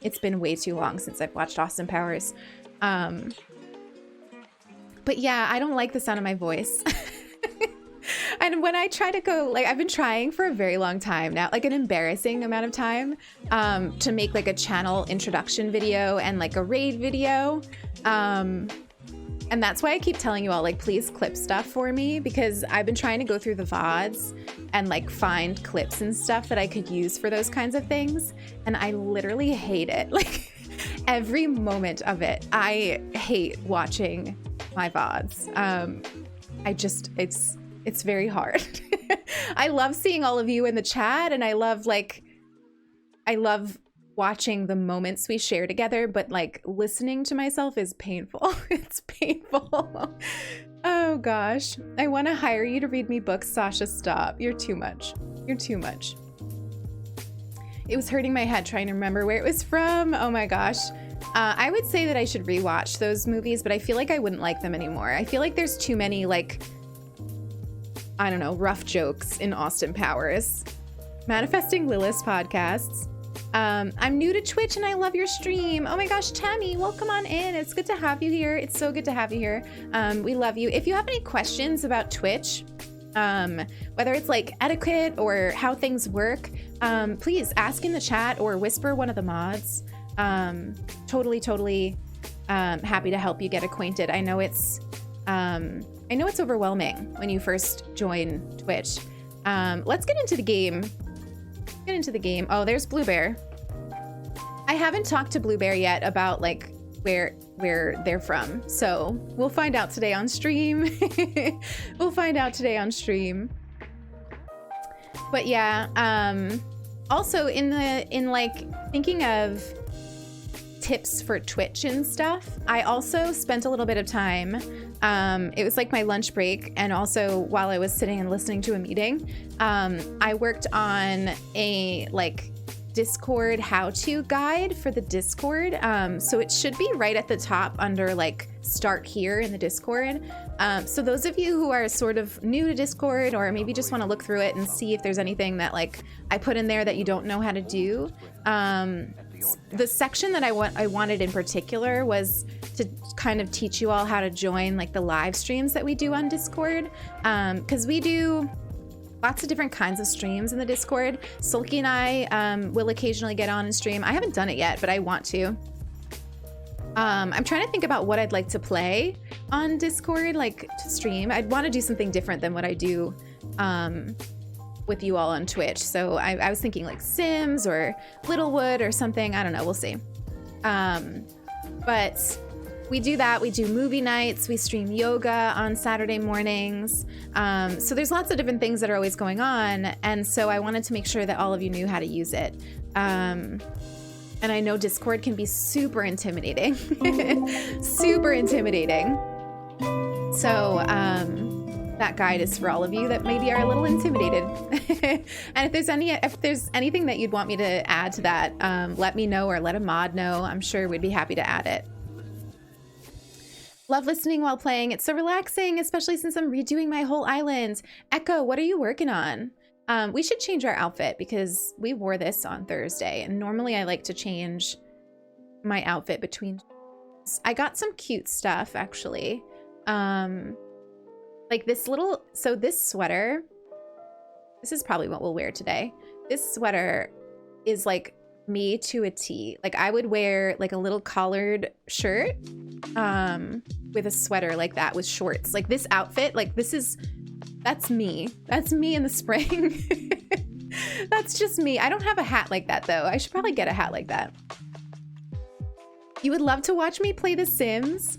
It's been way too long since I've watched Austin Powers. But yeah, I don't like the sound of my voice. And when I try to go, like, I've been trying for a very long time now, like an embarrassing amount of time, to make like a channel introduction video and like a raid video. And that's why I keep telling you all, like, please clip stuff for me, because I've been trying to go through the VODs and like find clips and stuff that I could use for those kinds of things. And I literally hate it. Like every moment of it. I hate watching my VODs. It's very hard. I love seeing all of you in the chat, and I love watching the moments we share together, but like listening to myself is painful. It's painful. Oh gosh. I want to hire you to read me books, Sasha. Stop. You're too much. You're too much. It was hurting my head trying to remember where it was from. Oh my gosh. I would say that I should rewatch those movies, but I feel like I wouldn't like them anymore. I feel like there's too many, like, I don't know, rough jokes in Austin Powers. Manifesting Lilith's podcasts. I'm new to Twitch and I love your stream. Oh my gosh, Tammy, welcome on in. It's good to have you here. It's so good to have you here. We love you. If you have any questions about Twitch, whether it's like etiquette or how things work, please ask in the chat or whisper one of the mods. Totally happy to help you get acquainted. I know it's overwhelming when you first join Twitch. Let's get into the game. Oh, there's Blue Bear. I haven't talked to Blue Bear yet about like where they're from, so we'll find out today on stream. But yeah, also in like thinking of tips for Twitch and stuff, I also spent a little bit of time, it was like my lunch break, and also while I was sitting and listening to a meeting, I worked on a like Discord how-to guide for the Discord. So it should be right at the top under like start here in the Discord. So those of you who are sort of new to Discord, or maybe just want to look through it and see if there's anything that like I put in there that you don't know how to do, the section that I wanted in particular was to kind of teach you all how to join like the live streams that we do on Discord, because we do lots of different kinds of streams in the Discord. Sulky and I will occasionally get on and stream. I haven't done it yet, but I want to. I'm trying to think about what I'd like to play on Discord, like to stream. I'd want to do something different than what I do with you all on Twitch. So I was thinking like Sims or Littlewood or something. I don't know. We'll see. But we do that. We do movie nights. We stream yoga on Saturday mornings. So there's lots of different things that are always going on. And so I wanted to make sure that all of you knew how to use it. And I know Discord can be super intimidating. Super intimidating. So that guide is for all of you that maybe are a little intimidated. And if there's anything that you'd want me to add to that, let me know, or let a mod know. I'm sure we'd be happy to add it. Love listening while playing. It's so relaxing, especially since I'm redoing my whole island. Echo, what are you working on? We should change our outfit because we wore this on Thursday, and normally I like to change my outfit between. I got some cute stuff actually. Like this sweater, this is probably what we'll wear today. This sweater is like me to a T. Like I would wear like a little collared shirt with a sweater like that with shorts. Like this outfit, like that's me. That's me in the spring. That's just me. I don't have a hat like that though. I should probably get a hat like that. You would love to watch me play The Sims.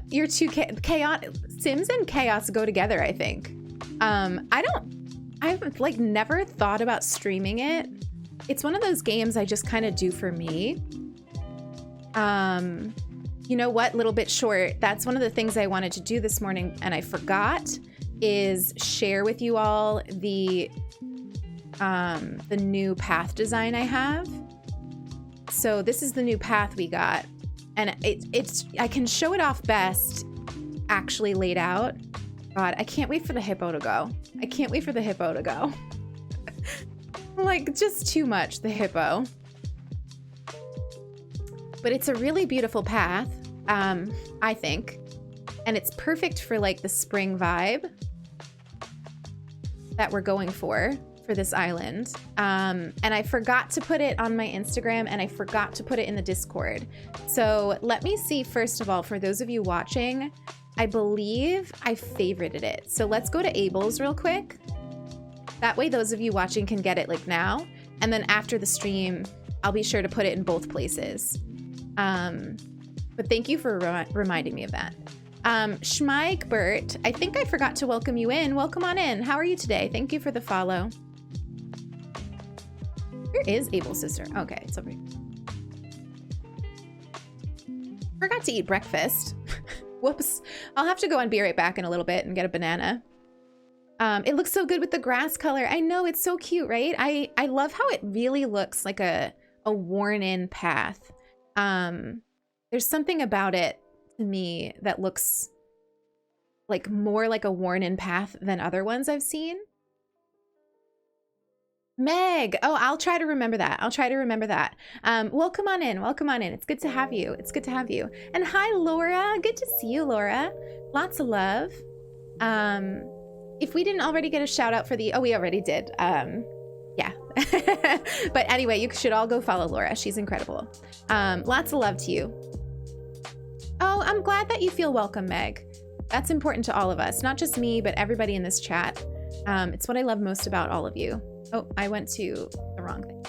You're too chaotic. Sims and chaos go together, I think. I've like never thought about streaming it. It's one of those games I just kind of do for me. You know what? Little bit short. That's one of the things I wanted to do this morning and I forgot, is share with you all the new path design I have. So this is the new path we got, and it's I can show it off best actually laid out. God, I can't wait for the hippo to go. I can't wait for the hippo to go. Like, just too much, the hippo. But it's a really beautiful path, I think. And it's perfect for like the spring vibe that we're going for this island. And I forgot to put it on my Instagram, and I forgot to put it in the Discord. So let me see, first of all, for those of you watching, I believe I favorited it. So let's go to Abel's real quick. That way those of you watching can get it like now. And then after the stream, I'll be sure to put it in both places. But thank you for reminding me of that. Schmeigbert, I think I forgot to welcome you in. Welcome on in. How are you today? Thank you for the follow. Where is Abel's sister? Okay, it's over here. Forgot to eat breakfast. Whoops. I'll have to go and be right back in a little bit and get a banana. It looks so good with the grass color. I know, it's so cute, right? I love how it really looks like a worn-in path. There's something about it to me that looks like more like a worn-in path than other ones I've seen. Meg, oh, I'll try to remember that. I'll try to remember that. Welcome on in. Welcome on in. It's good to have you. It's good to have you. And hi, Laura. Good to see you, Laura. Lots of love. If we didn't already get a shout out for the, oh, we already did. Yeah. But anyway, you should all go follow Laura. She's incredible. Lots of love to you. Oh, I'm glad that you feel welcome, Meg. That's important to all of us, not just me, but everybody in this chat. It's what I love most about all of you. Oh, I went to the wrong thing.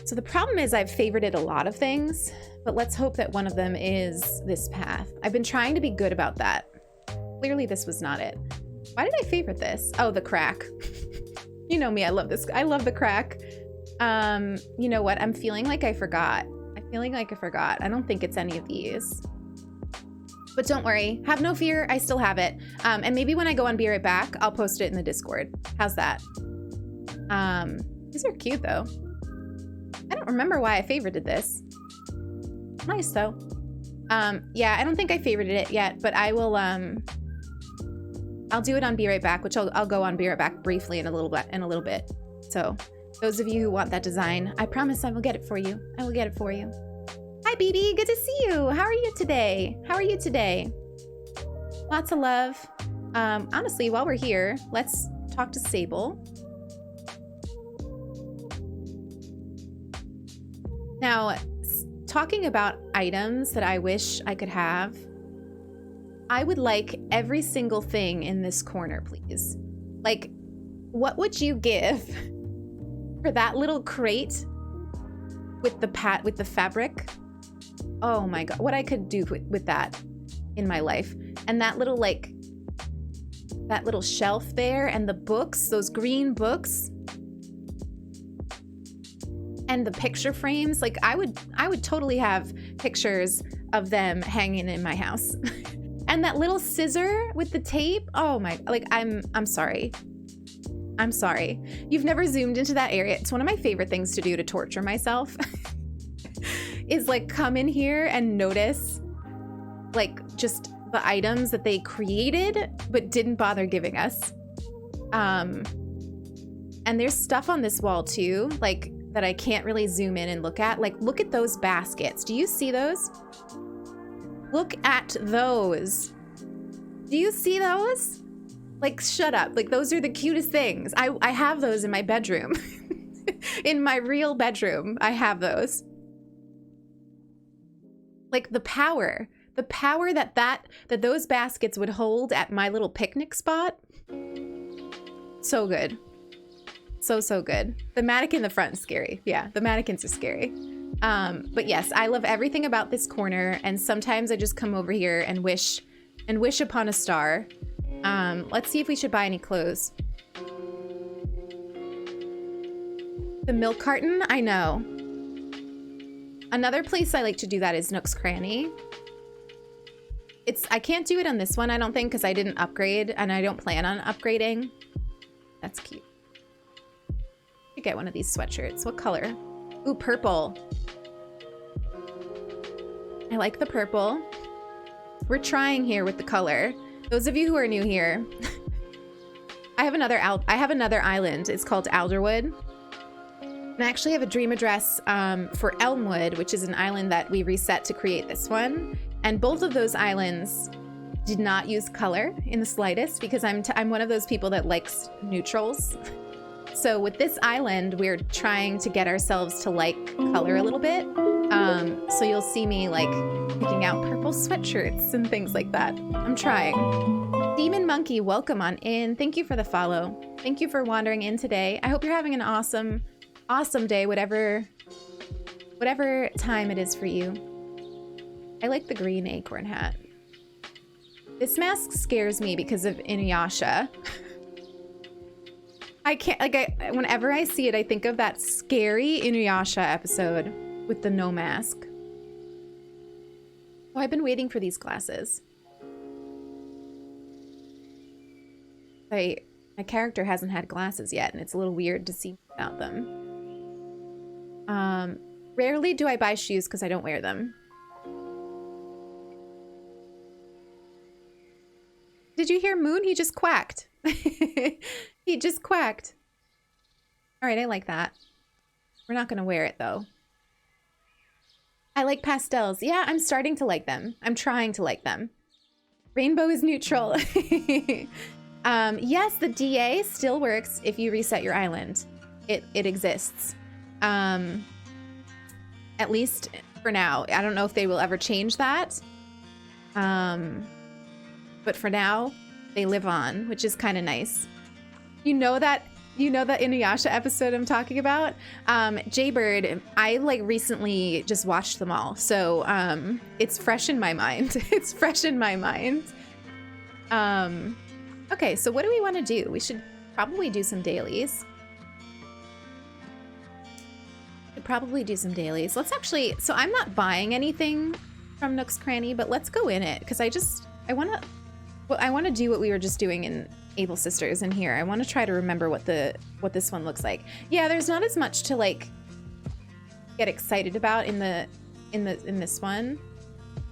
So the problem is I've favorited a lot of things, but let's hope that one of them is this path. I've been trying to be good about that. Clearly this was not it. Why did I favorite this? Oh, the crack. You know me, I love this. I love the crack. You know what? I'm feeling like I forgot. I'm feeling like I forgot. I don't think it's any of these. But don't worry, have no fear, I still have it. And maybe when I go on Be Right Back, I'll post it in the Discord. How's that? These are cute though. I don't remember why I favorited this. Nice though. Yeah, I don't think I favorited it yet, but I will, I'll do it on Be Right Back, which I'll go on Be Right Back briefly in a little bit. So those of you who want that design, I promise I will get it for you. I will get it for you. Hi, BB. Good to see you. How are you today? How are you today? Lots of love. Honestly, while we're here, let's talk to Sable. Now, talking about items that I wish I could have, I would like every single thing in this corner, please. Like, what would you give for that little crate with the fabric? Oh my God, what I could do with that in my life. And that little, like, that little shelf there, and the books, those green books. And the picture frames, like I would totally have pictures of them hanging in my house. And that little scissor with the tape. Oh my, like I'm sorry. I'm sorry. You've never zoomed into that area. It's one of my favorite things to do to torture myself. Is like come in here and notice like just the items that they created but didn't bother giving us. And there's stuff on this wall too, like that I can't really zoom in and look at. Like, look at those baskets. Do you see those? Look at those. Do you see those? Like, shut up. Like, those are the cutest things. I have those in my bedroom. In my real bedroom, I have those. Like, the power that those baskets would hold at my little picnic spot. So good. So good. The mannequin in the front is scary. Yeah, the mannequins are scary. But yes, I love everything about this corner, and sometimes I just come over here and wish upon a star. Let's see if we should buy any clothes. The milk carton, I know. Another place I like to do that is Nook's Cranny. I can't do it on this one, I don't think, because I didn't upgrade, and I don't plan on upgrading. That's cute. You get one of these sweatshirts. What color? Ooh, purple. I like the purple. We're trying here with the color. Those of you who are new here, I have another island. It's called Alderwood. And I actually have a dream address for Elmwood, which is an island that we reset to create this one. And both of those islands did not use color in the slightest because I'm one of those people that likes neutrals. So with this island, we're trying to get ourselves to like color a little bit. So you'll see me like picking out purple sweatshirts and things like that. I'm trying. Demon Monkey, welcome on in. Thank you for the follow. Thank you for wandering in today. I hope you're having an awesome day, whatever time it is for you. I like the green acorn hat. This mask scares me because of Inuyasha. I can't, whenever I see it, I think of that scary Inuyasha episode with the no mask. Oh, I've been waiting for these glasses. My character hasn't had glasses yet, and it's a little weird to see without them. Rarely do I buy shoes because I don't wear them. Did you hear Moon? He just quacked. He just quacked. All right, I like that. We're not going to wear it, though. I like pastels. Yeah, I'm starting to like them. I'm trying to like them. Rainbow is neutral. Yes, the DA still works if you reset your island. It exists. At least for now. I don't know if they will ever change that. But for now, they live on, which is kind of nice. You know that Inuyasha episode I'm talking about? Jaybird, I like recently just watched them all. So it's fresh in my mind. It's fresh in my mind. Okay, so what do we want to do? We should probably do some dailies. Let's actually, so I'm not buying anything from Nook's Cranny, but let's go in it because I want to do what we were just doing in Able Sisters in here. I want to try to remember what this one looks like. Yeah, there's not as much to like get excited about in this one,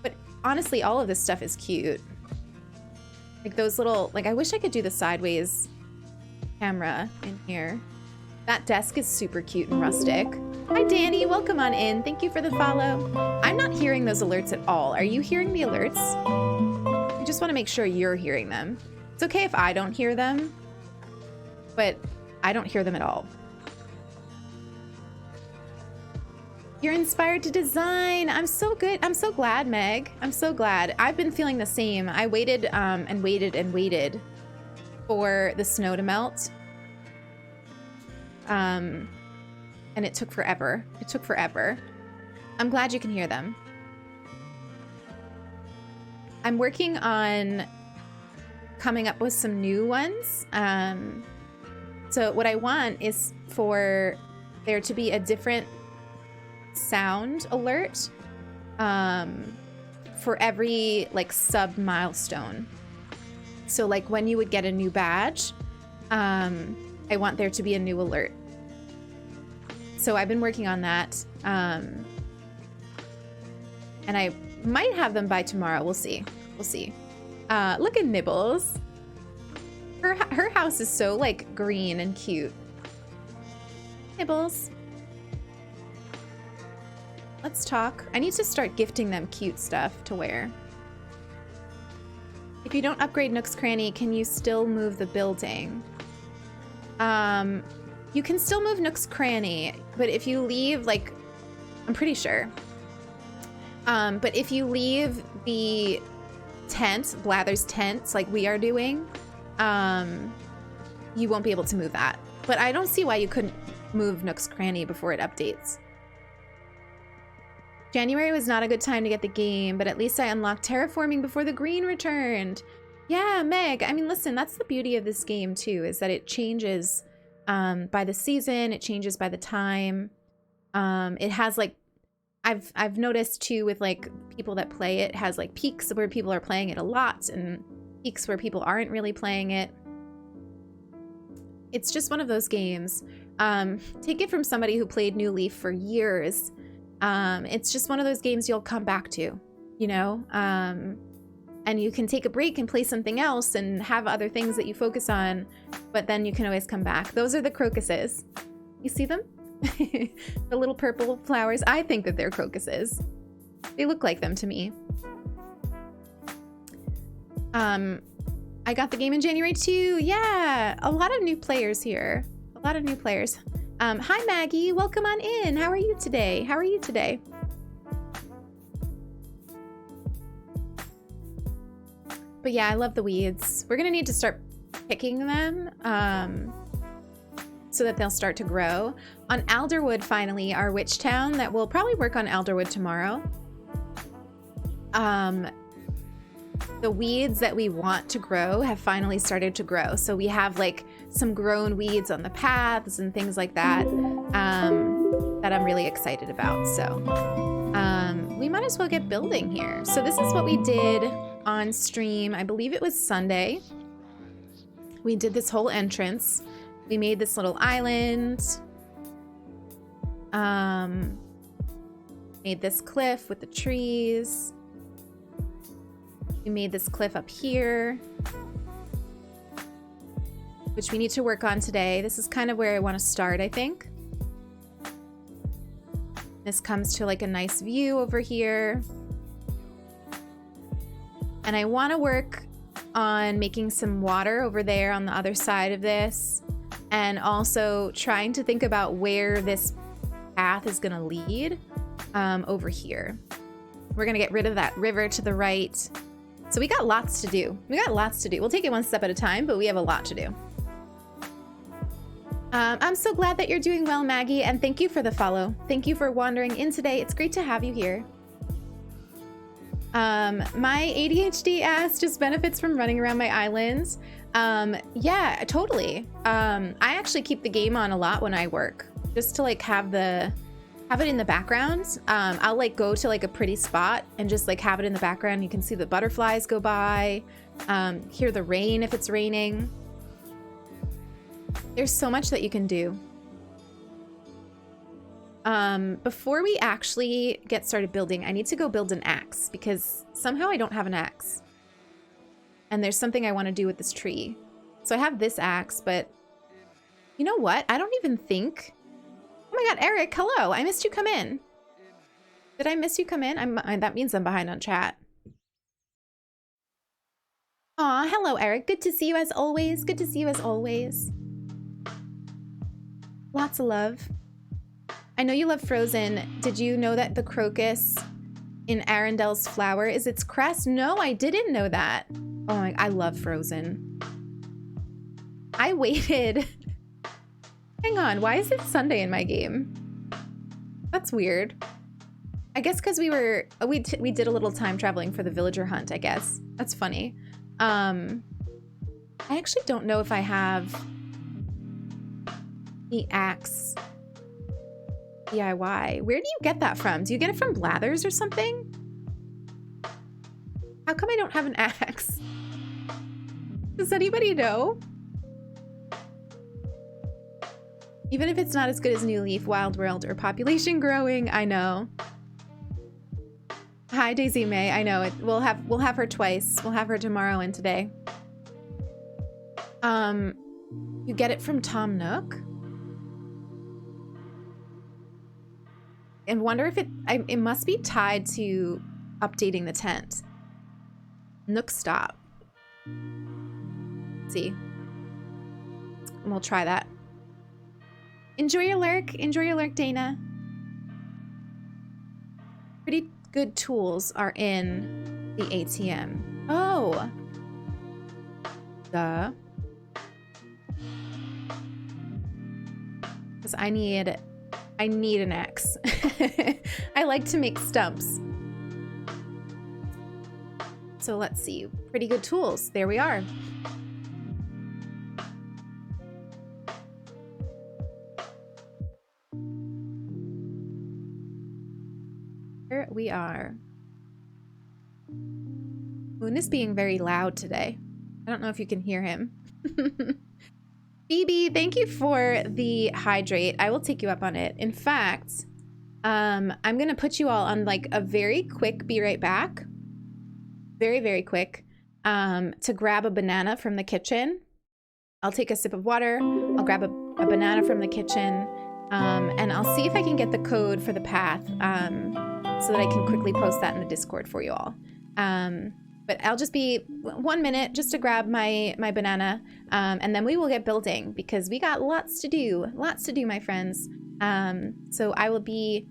but honestly, all of this stuff is cute. Like those little, like I wish I could do the sideways camera in here. That desk is super cute and rustic. Hi, Danny. Welcome on in. Thank you for the follow. I'm not hearing those alerts at all. Are you hearing the alerts? I just want to make sure you're hearing them. It's okay if I don't hear them, but I don't hear them at all. You're inspired to design. I'm so good. I'm so glad, Meg. I'm so glad. I've been feeling the same. I waited and waited for the snow to melt. And it took forever. I'm glad you can hear them. I'm working on coming up with some new ones. So what I want is for there to be a different sound alert for every like sub milestone. So like when you would get a new badge, I want there to be a new alert. So I've been working on that. And I might have them by tomorrow. We'll see. Look at Nibbles. Her house is so like green and cute. Nibbles. Let's talk. I need to start gifting them cute stuff to wear. If you don't upgrade Nook's Cranny, can you still move the building? You can still move Nook's Cranny, but if you leave, like, I'm pretty sure. But if you leave the tent, Blather's tent, like we are doing, you won't be able to move that. But I don't see why you couldn't move Nook's Cranny before it updates. January was not a good time to get the game, but at least I unlocked terraforming before the green returned. Yeah, Meg, I mean, listen, that's the beauty of this game too, is that it changes by the season, it changes by the time. It has like I've noticed too with like people that play it has like peaks where people are playing it a lot and peaks where people aren't really playing it. It's just one of those games. Take it from somebody who played New Leaf for years. It's just one of those games you'll come back to, you know? And you can take a break and play something else and have other things that you focus on, but then you can always come back. Those are the crocuses. You see them? The little purple flowers. I think that they're crocuses. They look like them to me. I got the game in January too. Yeah, a lot of new players here. A lot of new players. Hi Maggie, welcome on in. How are you today? How are you today? But yeah, I love the weeds. We're gonna need to start picking them so that they'll start to grow. On Alderwood, finally, our witch town, that we'll probably work on Alderwood tomorrow. The weeds that we want to grow have finally started to grow. So we have like some grown weeds on the paths and things like that that I'm really excited about. So we might as well get building here. So this is what we did on stream. I believe it was Sunday. We did this whole entrance. We made this little island. Made this cliff with the trees. We made this cliff up here, which we need to work on today. This is kind of where I want to start, I think. This comes to like a nice view over here. And I want to work on making some water over there on the other side of this. And also trying to think about where this path is going to lead over here. We're going to get rid of that river to the right. So we got lots to do. We got lots to do. We'll take it one step at a time, but we have a lot to do. I'm so glad that you're doing well, Maggie, and thank you for the follow. Thank you for wandering in today. It's great to have you here. My ADHD ass just benefits from running around my islands. Yeah, totally. I actually keep the game on a lot when I work, just to like have it in the background. I'll like go to like a pretty spot and just like have it in the background. You can see the butterflies go by, hear the rain if it's raining. There's so much that you can do. Before we actually get started building, I need to go build an axe because somehow I don't have an axe. And there's something I want to do with this tree. So I have this axe, but you know what? I don't even think... Oh my god, Eric, hello. I missed you come in. Did I miss you come in? That means I'm behind on chat. Aw, hello, Eric. Good to see you as always. Good to see you as always. Lots of love. I know you love Frozen. Did you know that the crocus in Arendelle's flower is its crest? No, I didn't know that. Oh my, I love Frozen. I waited... Hang on, why is it Sunday in my game? That's weird. I guess because we did a little time traveling for the villager hunt, I guess. That's funny. I actually don't know if I have the axe DIY. Where do you get that from? Do you get it from Blathers or something? How come I don't have an axe? Does anybody know? Even if it's not as good as New Leaf, Wild World, or Population Growing, I know. Hi, Daisy May. I know it. We'll have her twice. We'll have her tomorrow and today. You get it from Tom Nook? And wonder if it must be tied to updating the tent. Nook stop. Let's see. We'll try that. Enjoy your lurk. Enjoy your lurk, Dana. Pretty good tools are in the ATM. Oh. Duh. Because I need an axe. I like to make stumps. So let's see. Pretty good tools. There we are. Here we are. Moon is being very loud today. I don't know if you can hear him. Phoebe, thank you for the hydrate. I will take you up on it. In fact, I'm gonna put you all on like a very quick be right back. Very, very quick. To grab a banana from the kitchen. I'll take a sip of water. I'll grab a banana from the kitchen. And I'll see if I can get the code for the path so that I can quickly post that in the Discord for you all. But I'll just be 1 minute just to grab my banana, and then we will get building because we got lots to do, my friends. So I will be...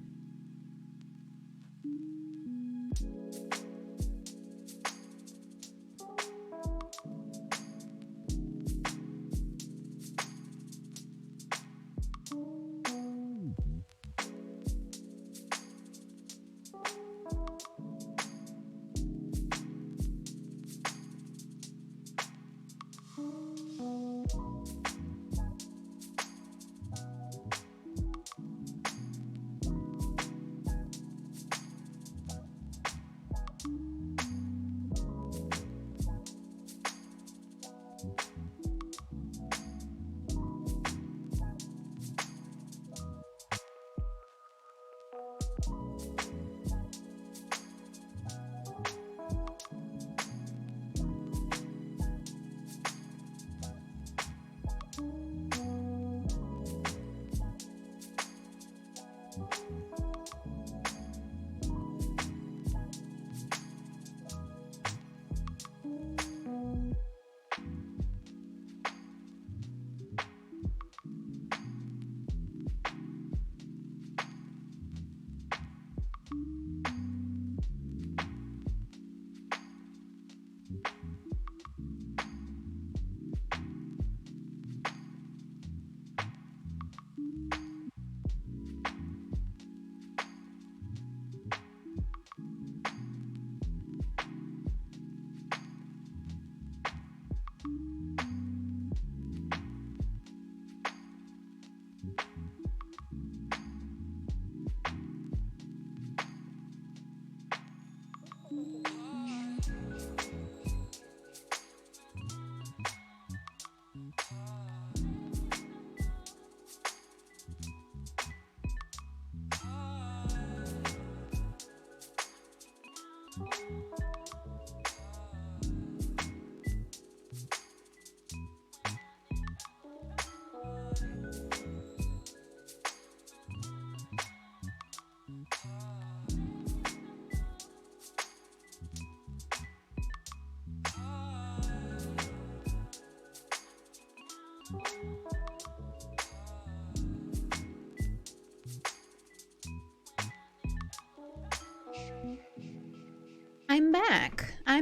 I'm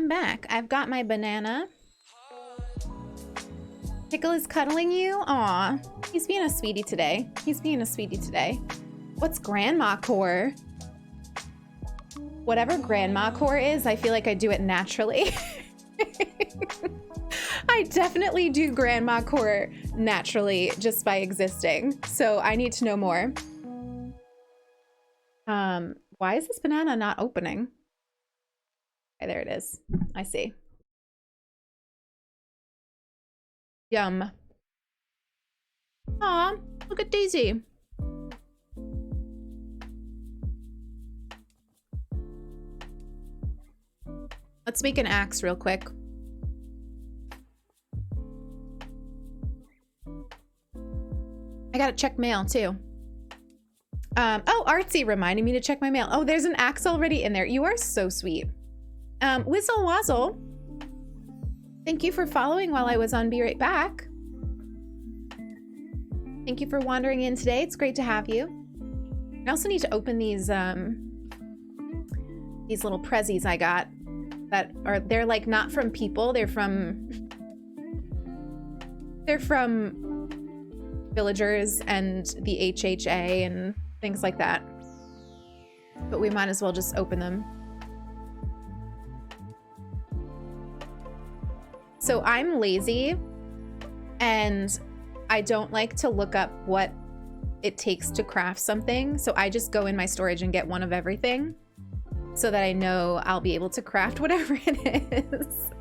back. I've got my banana. Pickle is cuddling you? Aw, he's being a sweetie today. What's grandma core? Whatever grandma core is, I feel like I do it naturally. I definitely do grandma core naturally just by existing. So I need to know more. Why is this banana not opening? Okay, there it is. I see. Yum. Aw, look at Daisy. Let's make an axe real quick. I gotta check mail too. Oh, Artsy reminding me to check my mail. Oh, there's an axe already in there. You are so sweet. Whizzle Wazzle, thank you for following while I was on Be Right Back. Thank you for wandering in today. It's great to have you. I also need to open these little prezzies I got that are, they're like not from people, they're from villagers and the HHA and things like that. But we might as well just open them. So I'm lazy and I don't like to look up what it takes to craft something. So I just go in my storage and get one of everything. so that I know I'll be able to craft whatever it is.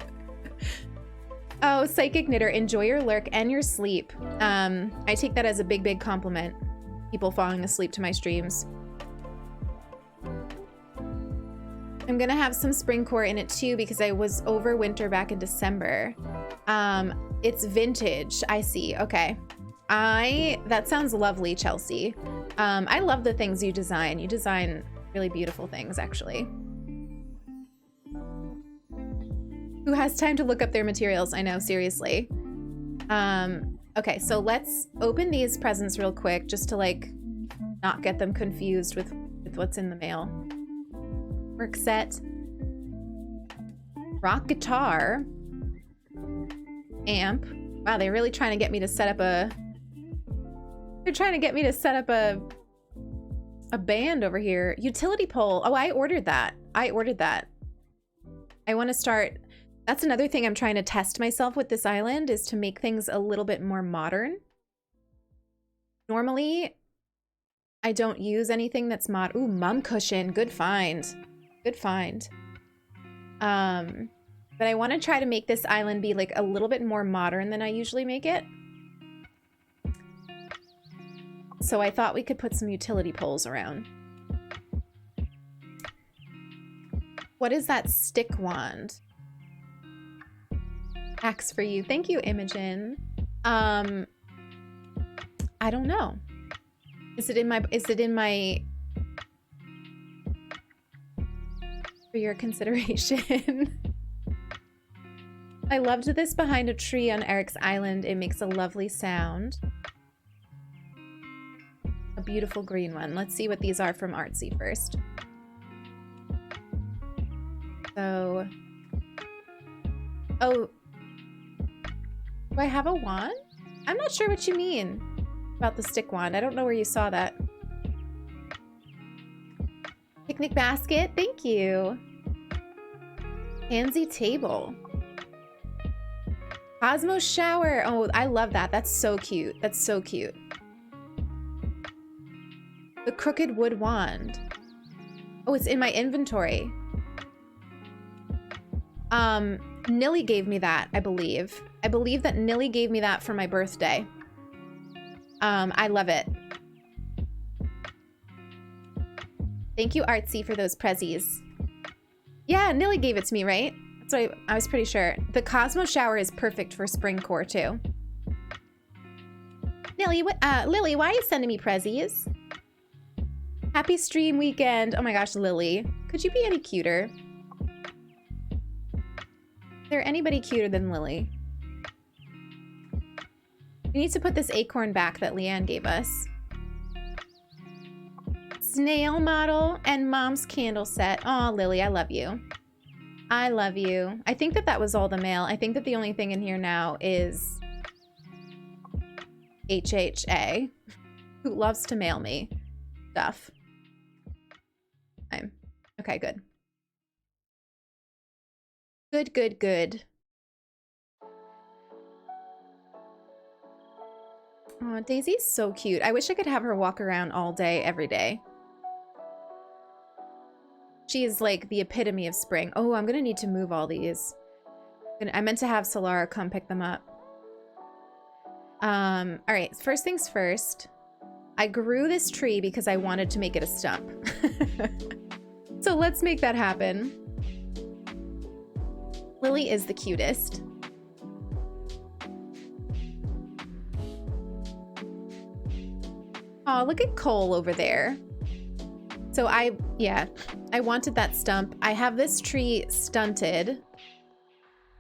Oh, Psychic Knitter, enjoy your lurk and your sleep. I take that as a big, big compliment. People falling asleep to my streams. I'm gonna have some Springcore in it too because I was over winter back in December. It's vintage, I see, okay. That sounds lovely, Chelsea. I love the things you design. You design really beautiful things, actually. Who has time to look up their materials? I know, seriously. Okay, so let's open these presents real quick just to like not get them confused with what's in the mail. Work set. Rock guitar. Amp. Wow, they're really trying to get me to set up a... They're trying to get me to set up a band over here. Utility pole. Oh, I ordered that. I want to start... That's another thing I'm trying to test myself with this island, is to make things a little bit more modern. Normally, I don't use anything that's mod. Ooh, mum cushion. Good find. Good find. But I want to try to make this island be like a little bit more modern than I usually make it. So I thought we could put some utility poles around. What is that stick wand? Axe for you. Thank you, Imogen. I don't know. Is it in my for your consideration? I loved this behind a tree on Eric's island. It makes a lovely sound. A beautiful green one. Let's see what these are from Artsy first. So, oh, do I have a wand? I'm not sure what you mean about the stick wand. I don't know where you saw that. Picnic basket, thank you. Pansy table. Cosmo shower. Oh, I love that. That's so cute. That's so cute. The crooked wood wand. Oh, it's in my inventory. Nilly gave me that, I believe. I believe that Nilly gave me that for my birthday. I love it. Thank you, Artsy, for those prezzies. Yeah, Nilly gave it to me, right? That's what I was pretty sure. The Cosmo shower is perfect for Springcore, too. Lily, why are you sending me prezzies? Happy stream weekend. Oh my gosh, Lily. Could you be any cuter? Is there anybody cuter than Lily? We need to put this acorn back that Leanne gave us. Snail model and mom's candle set. Aw, Lily, I love you. I love you. I think that was all the mail. I think that the only thing in here now is HHA, who loves to mail me stuff. Okay, good. Good, good, good. Oh, Daisy's so cute. I wish I could have her walk around all day, every day. She is like the epitome of spring. Oh, I'm gonna need to move all these. I meant to have Solara come pick them up. All right, first things first. I grew this tree because I wanted to make it a stump. So let's make that happen. Lily is the cutest. Oh, look at Cole over there. So I wanted that stump. I have this tree stunted.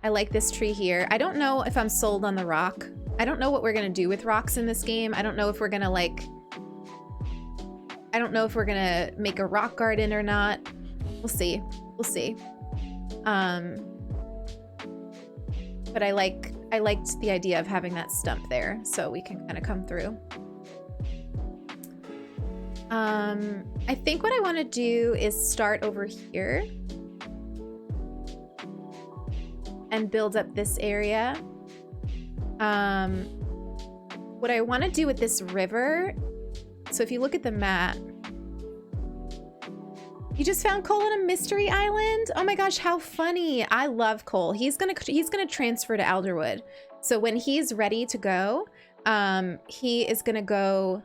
I like this tree here. I don't know if I'm sold on the rock. I don't know what we're gonna do with rocks in this game. I don't know if we're gonna make a rock garden or not. We'll see. We'll see. But I liked the idea of having that stump there so we can kind of come through. I think what I want to do is start over here and build up this area. What I want to do with this river, so if you look at the map, You just found Cole on a mystery island? Oh my gosh, how funny. I love Cole. He's gonna transfer to Alderwood. So when he's ready to go, he is gonna go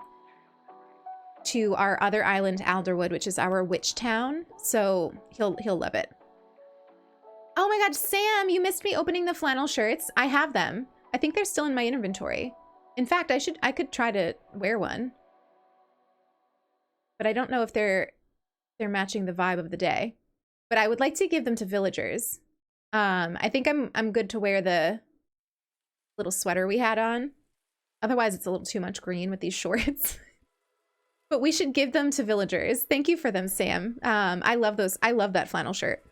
to our other island, Alderwood, which is our witch town. So he'll love it. Oh my god, Sam, you missed me opening the flannel shirts. I have them. I think they're still in my inventory. In fact, I could try to wear one. But I don't know if they're matching the vibe of the day. But I would like to give them to villagers. I think I'm good to wear the little sweater we had on. Otherwise, it's a little too much green with these shorts. But we should give them to villagers. Thank you for them, Sam. I love those. I love that flannel shirt.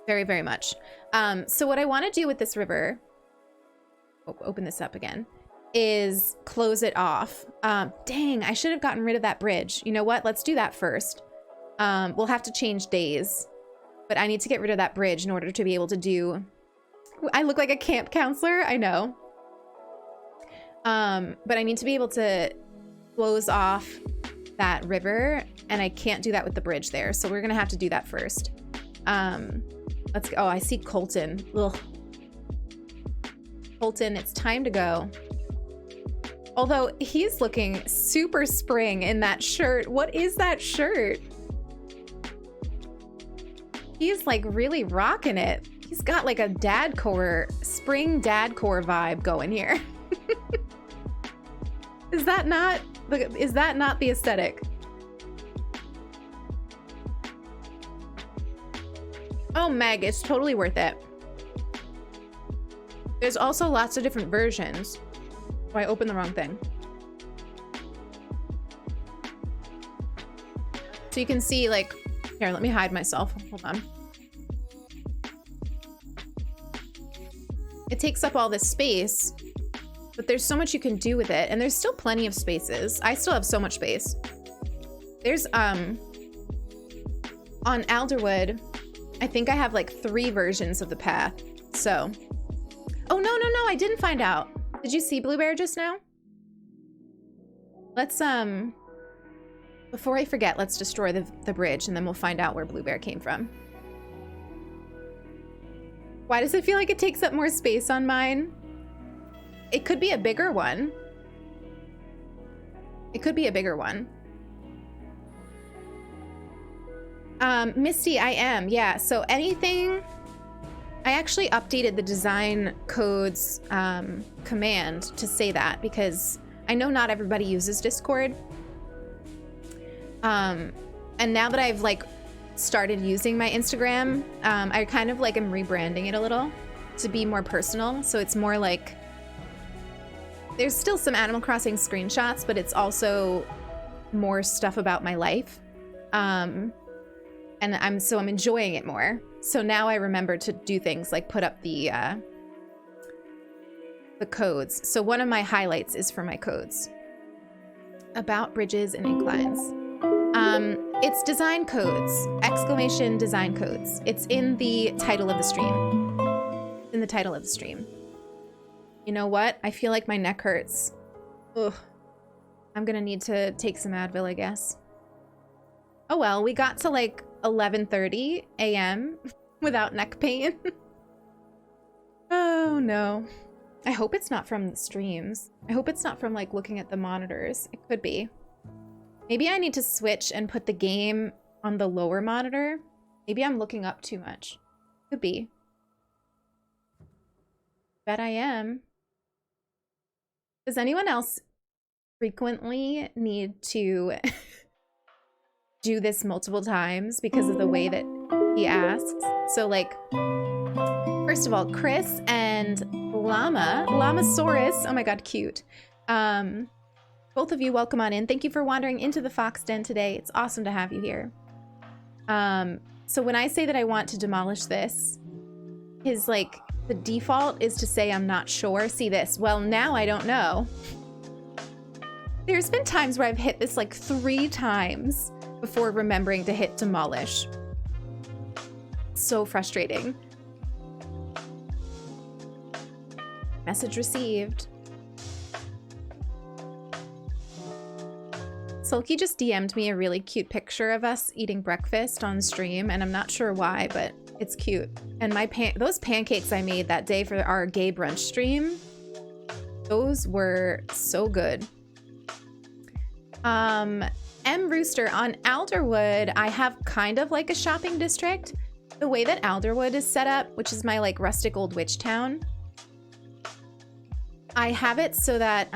Very, very much. So what I want to do with this river, open this up again, is close it off. Dang, I should have gotten rid of that bridge. You know what? Let's do that first. We'll have to change days, but I need to get rid of that bridge in order to be able to do... I look like a camp counselor, I know. But I need to be able to close off that river, and I can't do that with the bridge there, so we're gonna have to do that first. Let's go. Oh, I see Colton. Ugh. Colton, it's time to go. Although he's looking super spring in that shirt. What is that shirt? He's like really rocking it. He's got like a dadcore, spring dadcore vibe going here. Is that not the aesthetic? Oh, Meg, it's totally worth it. There's also lots of different versions. Oh, I opened the wrong thing. So you can see, like, here, let me hide myself. Hold on. It takes up all this space, but there's so much you can do with it, and there's still plenty of spaces. I still have so much space. There's, on Alderwood, I think I have like 3 versions of the path, so. Oh, no, I didn't find out. Did you see Blue Bear just now? Let's, before I forget, let's destroy the bridge, and then we'll find out where Blue Bear came from. Why does it feel like it takes up more space on mine? It could be a bigger one. It could be a bigger one. Misty, I am, yeah. So anything, I actually updated the design codes command to say that, because I know not everybody uses Discord. And now that I've like started using my Instagram, I kind of like am rebranding it a little to be more personal. So it's more like, there's still some Animal Crossing screenshots, but it's also more stuff about my life. And I'm enjoying it more. So now I remember to do things like put up the codes. So one of my highlights is for my codes. About bridges and inclines. It's design codes, exclamation design codes. It's in the title of the stream. In the title of the stream. You know what? I feel like my neck hurts. Ugh. I'm gonna need to take some Advil, I guess. Oh well, we got to like 11:30 a.m. without neck pain. Oh no. I hope it's not from the streams. I hope it's not from like looking at the monitors. It could be. Maybe I need to switch and put the game on the lower monitor. Maybe I'm looking up too much. Could be. Bet I am. Does anyone else frequently need to do this multiple times because of the way that he asks? So like, first of all, Chris and Llamasaurus, oh my god, cute. Both of you, welcome on in. Thank you for wandering into the Fox Den today. It's awesome to have you here. So when I say that I want to demolish this, his like, the default is to say I'm not sure. See this? Well, now I don't know. There's been times where I've hit this like 3 times before remembering to hit demolish. So frustrating. Message received. Sulky just DM'd me a really cute picture of us eating breakfast on stream, and I'm not sure why, but it's cute. And those pancakes I made that day for our gay brunch stream, those were so good. M Rooster, on Alderwood, I have kind of like a shopping district. The way that Alderwood is set up, which is my like rustic old witch town, I have it so that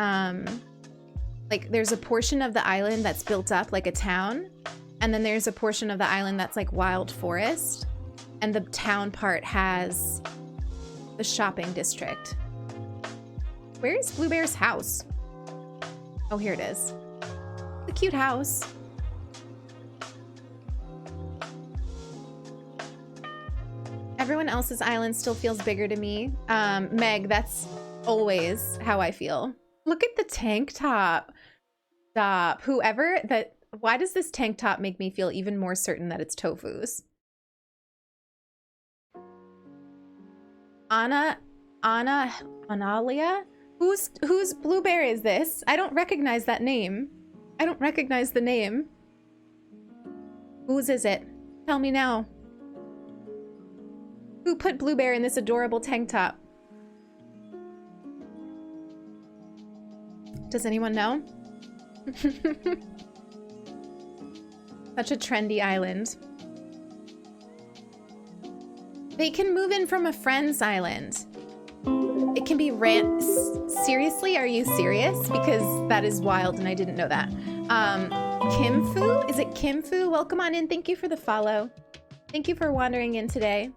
like there's a portion of the island that's built up like a town, and then there's a portion of the island that's like wild forest, and the town part has the shopping district. Where is Blue Bear's house? Oh, here it is. The cute house. Everyone else's island still feels bigger to me. Meg, that's always how I feel. Look at the tank top. Stop. Whoever that, why does this tank top make me feel even more certain that it's Tofu's? Analia? Whose Blue Bear is this? I don't recognize that name. I don't recognize the name. Whose is it? Tell me now. Who put Blue Bear in this adorable tank top? Does anyone know? Such a trendy island. They can move in from a friend's island. It can be seriously? Are you serious? Because that is wild and I didn't know that. Kim Fu? Is it Kim Fu? Welcome on in. Thank you for the follow. Thank you for wandering in today.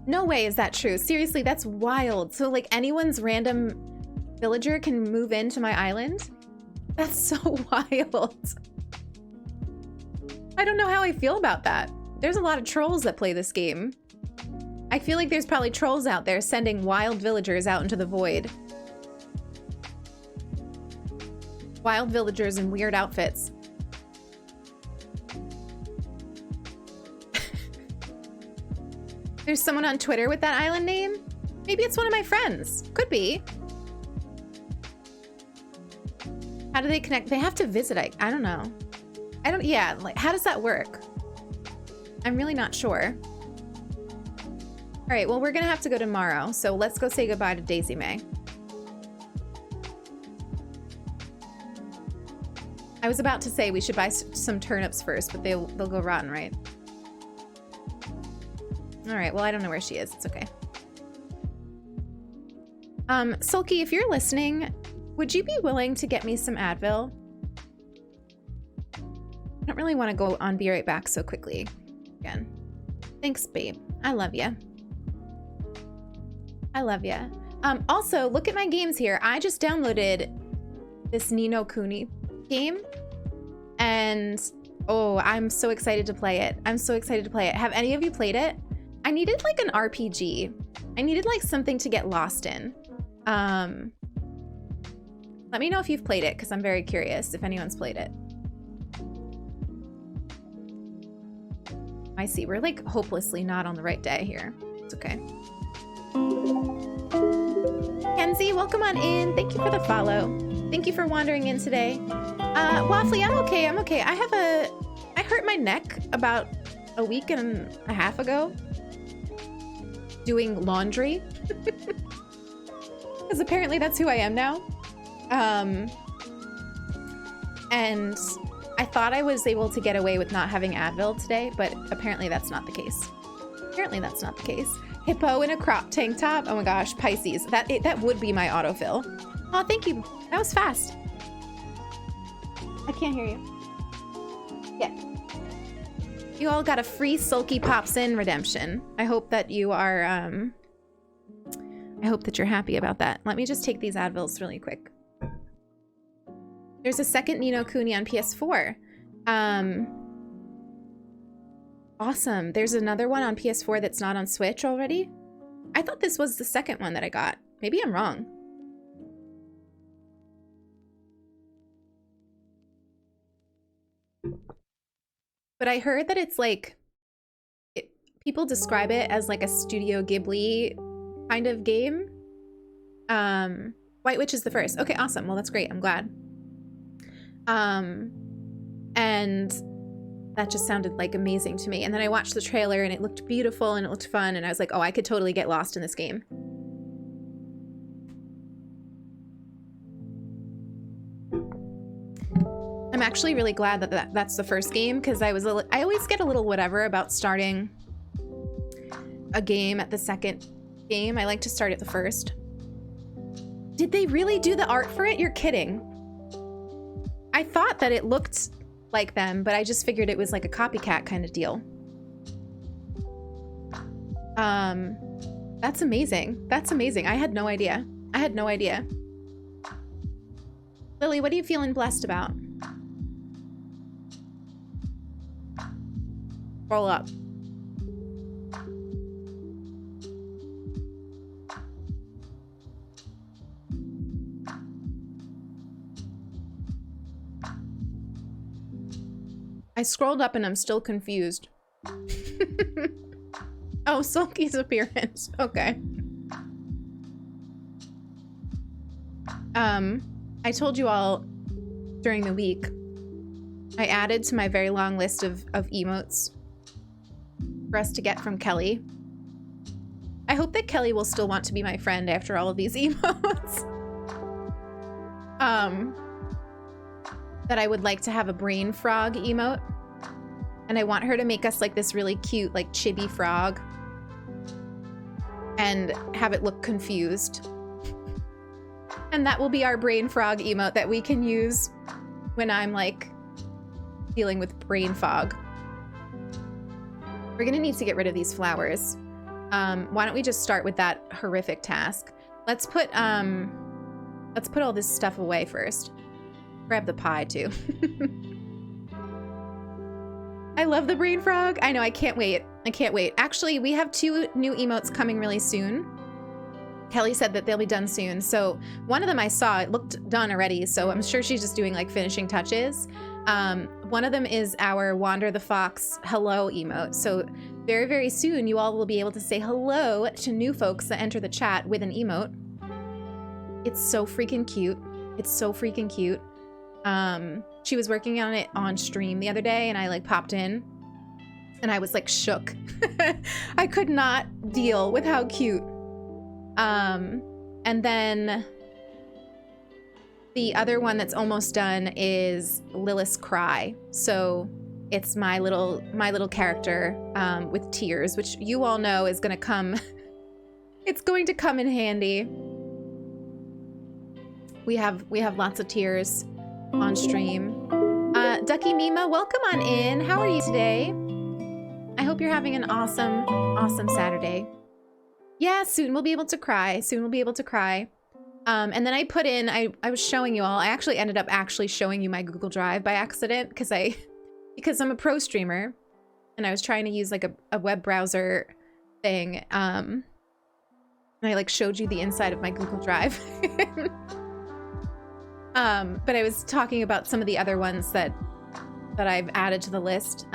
No way is that true. Seriously, that's wild. So like anyone's random villager can move into my island? That's so wild. I don't know how I feel about that. There's a lot of trolls that play this game. I feel like there's probably trolls out there sending wild villagers out into the void. Wild villagers in weird outfits. There's someone on Twitter with that island name? Maybe it's one of my friends. Could be. How do they connect? They have to visit. I don't know. Yeah, like, how does that work? I'm really not sure. All right, well, we're gonna have to go tomorrow, so let's go say goodbye to Daisy May. I was about to say we should buy some turnips first, but they'll go rotten, right? All right, well, I don't know where she is. It's okay. Sulky, if you're listening, would you be willing to get me some Advil? I don't really want to go on Be Right Back so quickly again. Thanks, babe. I love ya. I love ya. Also, look at my games here. I just downloaded this Ni no Kuni game, and oh, I'm so excited to play it. I'm so excited to play it. Have any of you played it? I needed like an RPG. I needed like something to get lost in. Let me know if you've played it, because I'm very curious if anyone's played it. I see, we're like hopelessly not on the right day here. It's okay. Kenzie, welcome on in. Thank you for the follow. Thank you for wandering in today. Waffly, I'm okay, I'm okay. I hurt my neck about a week and a half ago doing laundry. Because apparently that's who I am now. And I thought I was able to get away with not having Advil today, but apparently that's not the case. Apparently that's not the case. Hippo in a crop tank top. Oh my gosh, Pisces. That would be my autofill. Oh, thank you. That was fast. I can't hear you. Yeah. You all got a free Sulky Pops In redemption. I hope that you are, I hope that you're happy about that. Let me just take these Advils really quick. There's a second Ni no Kuni on PS4. Awesome. There's another one on PS4 that's not on Switch already. I thought this was the second one that I got. Maybe I'm wrong. But I heard that it's like, people describe it as like a Studio Ghibli kind of game. White Witch is the first. Okay, awesome. Well, that's great. I'm glad. And that just sounded like amazing to me. And then I watched the trailer and it looked beautiful and it looked fun. And I was like, oh, I could totally get lost in this game. I'm actually really glad that that's the first game, because I always get a little whatever about starting a game at the second game. I like to start at the first. Did they really do the art for it? You're kidding. I thought that it looked like them, but I just figured it was like a copycat kind of deal. That's amazing. That's amazing. I had no idea. I had no idea. Lily, what are you feeling blessed about? Roll up. I scrolled up and I'm still confused. Oh, Sulky's appearance. Okay. I told you all during the week, I added to my very long list of emotes for us to get from Kelly. I hope that Kelly will still want to be my friend after all of these emotes. That I would like to have a brain frog emote. And I want her to make us like this really cute, like chibi frog. And have it look confused. And that will be our brain frog emote that we can use when I'm like dealing with brain fog. We're gonna need to get rid of these flowers. Why don't we just start with that horrific task? Let's put all this stuff away first. Grab the pie too. I love the brain frog. I know, I can't wait. I can't wait. Actually, we have 2 new emotes coming really soon. Kelly said that they'll be done soon. So one of them I saw, it looked done already. So I'm sure she's just doing like finishing touches. One of them is our Wander the Fox hello emote. So very, very soon you all will be able to say hello to new folks that enter the chat with an emote. It's so freaking cute. It's so freaking cute. She was working on it on stream the other day and I like popped in and I was like shook. I could not deal with how cute. And then the other one that's almost done is Lilith's Cry. So it's my little character with tears, which you all know is gonna come. It's going to come in handy. We have lots of tears on stream. Ducky Mima, welcome on in. How are you today? I hope you're having an awesome, awesome Saturday. Yeah, soon we'll be able to cry. Soon we'll be able to cry. And then I put in, I was showing you all, I actually ended up showing you my Google Drive by accident because I'm a pro streamer and I was trying to use like a web browser thing. And I like showed you the inside of my Google Drive. But I was talking about some of the other ones that I've added to the list.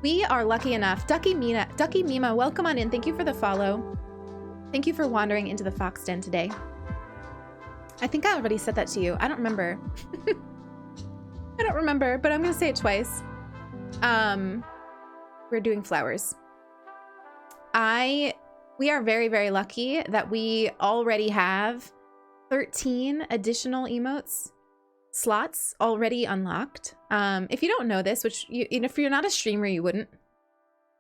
We are lucky enough. Ducky Mima, welcome on in. Thank you for the follow. Thank you for wandering into the Fox Den today. I think I already said that to you. I don't remember. I don't remember, but I'm gonna say it twice. We're doing flowers. We are very, very lucky that we already have 13 additional emotes slots already unlocked. If you don't know this, which if you're not a streamer, you wouldn't,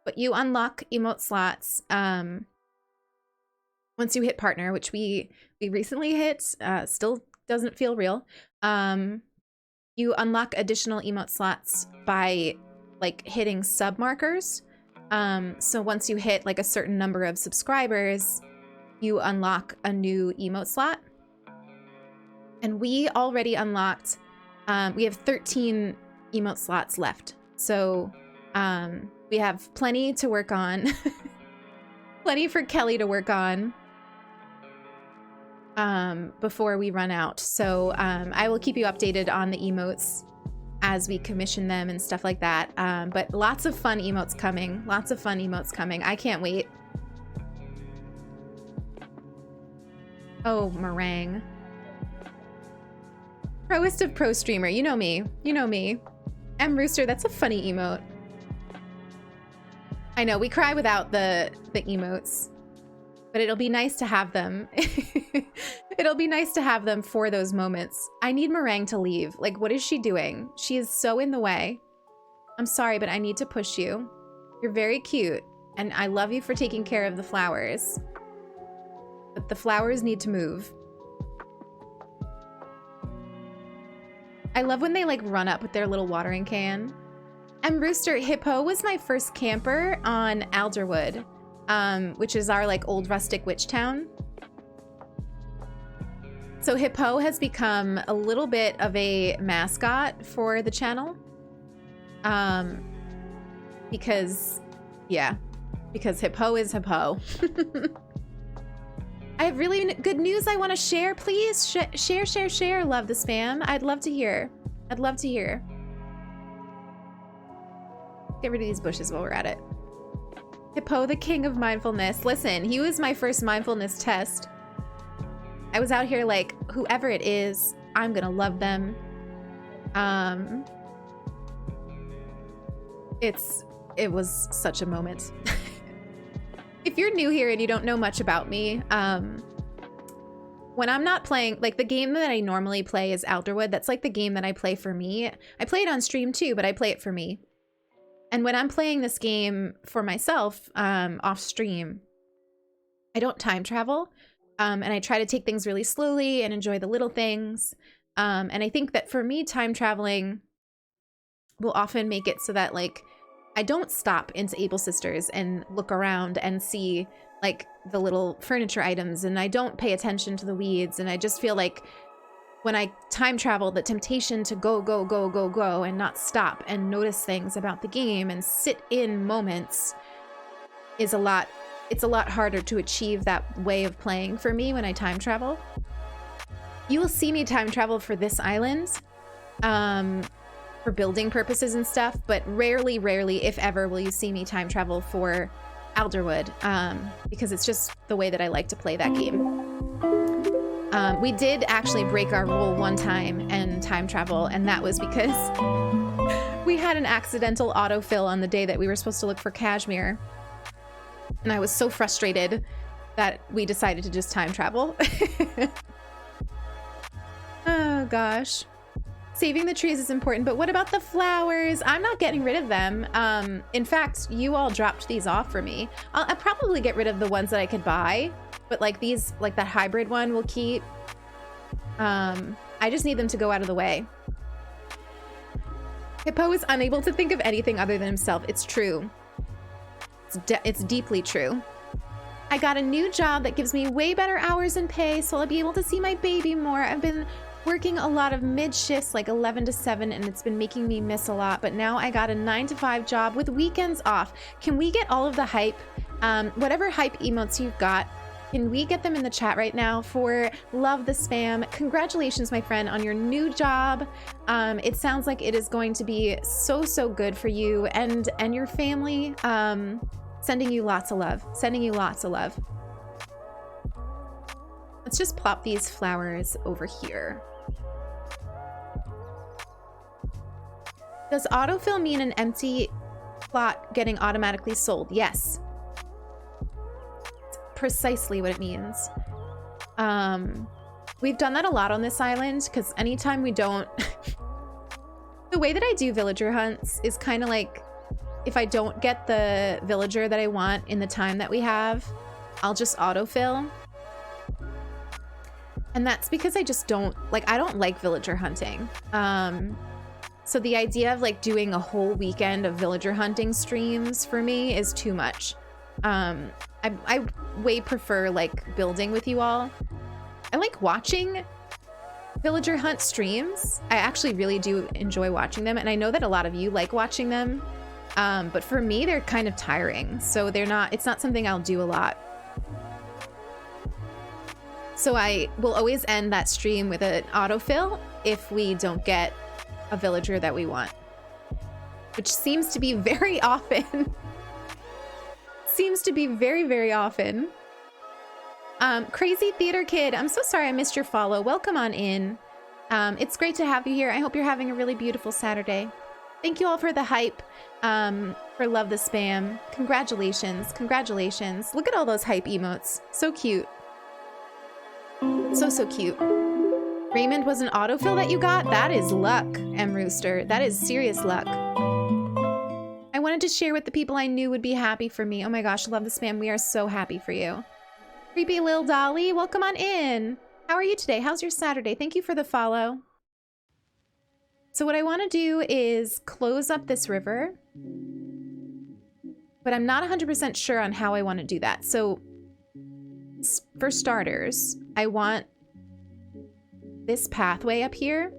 but you unlock emote slots once you hit partner, which we recently hit. Still doesn't feel real. You unlock additional emote slots by like hitting sub markers. So once you hit like a certain number of subscribers, you unlock a new emote slot. And we already unlocked, we have 13 emote slots left. So we have plenty to work on. Plenty for Kelly to work on before we run out. So I will keep you updated on the emotes as we commission them and stuff like that. But lots of fun emotes coming. Lots of fun emotes coming. I can't wait. Oh, meringue. Proest of pro streamer. You know me. You know me. M Rooster, that's a funny emote. I know, we cry without the emotes. But it'll be nice to have them. It'll be nice to have them for those moments. I need Meringue to leave. Like, what is she doing? She is so in the way. I'm sorry, but I need to push you. You're very cute. And I love you for taking care of the flowers. But the flowers need to move. I love when they like run up with their little watering can. And Rooster, Hippo was my first camper on Alderwood, which is our like old rustic witch town. So Hippo has become a little bit of a mascot for the channel. Because Hippo is Hippo. I have really good news I want to share. Please share. Love the spam. I'd love to hear. I'd love to hear. Get rid of these bushes while we're at it. Hippo, the king of mindfulness. Listen, he was my first mindfulness test. I was out here like, whoever it is, I'm gonna love them. It was such a moment. If you're new here and you don't know much about me, when I'm not playing, like the game that I normally play is Alderwood. That's like the game that I play for me. I play it on stream too, but I play it for me. And when I'm playing this game for myself, off stream, I don't time travel. And I try to take things really slowly and enjoy the little things. And I think that for me, time traveling will often make it so that like, I don't stop into Able Sisters and look around and see like the little furniture items, and I don't pay attention to the weeds. And I just feel like when I time travel, the temptation to go and not stop and notice things about the game and sit in moments is it's a lot harder to achieve that way of playing for me when I time travel. You will see me time travel for this island, for building purposes and stuff, but rarely, if ever, will you see me time travel for Alderwood, because it's just the way that I like to play that game. We did actually break our rule one time and time travel, and that was because we had an accidental autofill on the day that we were supposed to look for cashmere. And I was so frustrated that we decided to just time travel. Oh gosh. Saving the trees is important, but what about the flowers? I'm not getting rid of them. In fact, you all dropped these off for me. I'll probably get rid of the ones that I could buy, but like these, like that hybrid one will keep. I just need them to go out of the way. Hippo is unable to think of anything other than himself. It's true. It's deeply true. I got a new job that gives me way better hours and pay, so I'll be able to see my baby more. I've been working a lot of mid shifts, like 11 to 7, and it's been making me miss a lot, but now I got a 9 to 5 job with weekends off. Can we get all of the hype, whatever hype emotes you've got, can we get them in the chat right now for Love the Spam? Congratulations, my friend, on your new job. It sounds like it is going to be so good for you and your family. Sending you lots of love. Sending you lots of love. Let's just plop these flowers over here. Does autofill mean an empty plot getting automatically sold? Yes. It's precisely what it means. We've done that a lot on this island because anytime we don't... The way that I do villager hunts is kind of like, if I don't get the villager that I want in the time that we have, I'll just autofill. And that's because I just don't, like, I don't like villager hunting. So the idea of like doing a whole weekend of villager hunting streams for me is too much. I way prefer like building with you all. I like watching villager hunt streams. I actually really do enjoy watching them. And I know that a lot of you like watching them. But for me, they're kind of tiring. So it's not something I'll do a lot. So I will always end that stream with an autofill if we don't get a villager that we want, which seems to be very often. Seems to be very often. Crazy Theater Kid, I'm so sorry I missed your follow. Welcome on in. It's great to have you here. I hope you're having a really beautiful Saturday. Thank you all for the hype, for Love the Spam. Congratulations, congratulations. Look at all those hype emotes. So cute. So, so cute. Raymond was an autofill that you got? That is luck, M. Rooster. That is serious luck. I wanted to share with the people I knew would be happy for me. Oh my gosh, Love the Spam. We are so happy for you. Creepy Lil Dolly, welcome on in. How are you today? How's your Saturday? Thank you for the follow. So what I want to do is close up this river, but I'm not 100% sure on how I want to do that. So for starters, I want this pathway up here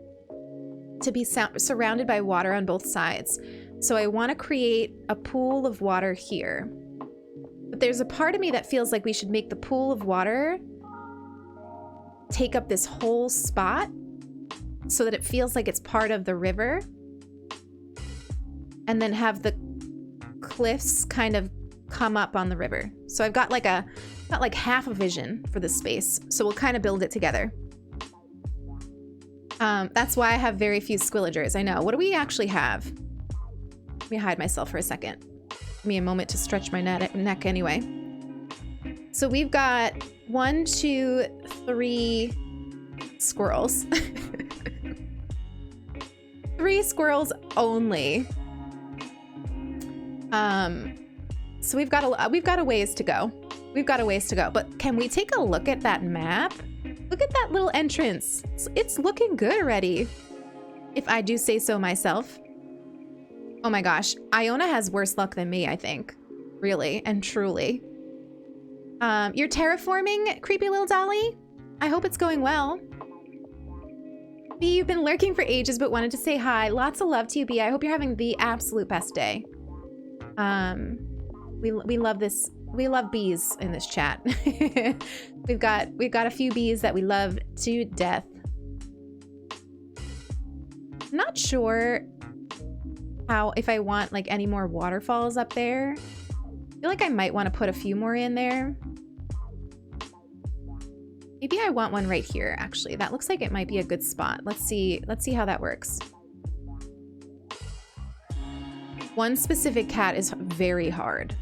to be surrounded by water on both sides. So I want to create a pool of water here. But there's a part of me that feels like we should make the pool of water take up this whole spot so that it feels like it's part of the river. And then have the cliffs kind of come up on the river. So I've got like half a vision for this space. So we'll kind of build it together. That's why I have very few squillagers. I know. What do we actually have? Let me hide myself for a second. Give me a moment to stretch my neck anyway. So we've got 1, 2, 3 squirrels. 3 squirrels only. So we've got a ways to go. We've got a ways to go. But can we take a look at that map? Look at that little entrance. It's looking good already, if I do say so myself. Oh my gosh, Iona has worse luck than me, I think. Really and truly. You're terraforming, Creepy Little Dolly? I hope it's going well. B, you've been lurking for ages but wanted to say hi. Lots of love to you, B. I hope you're having the absolute best day. We love this. We love bees in this chat. We've got a few bees that we love to death. Not sure if I want like any more waterfalls up there. I feel like I might want to put a few more in there. Maybe I want one right here, actually. That looks like it might be a good spot. Let's see how that works. One specific cat is very hard.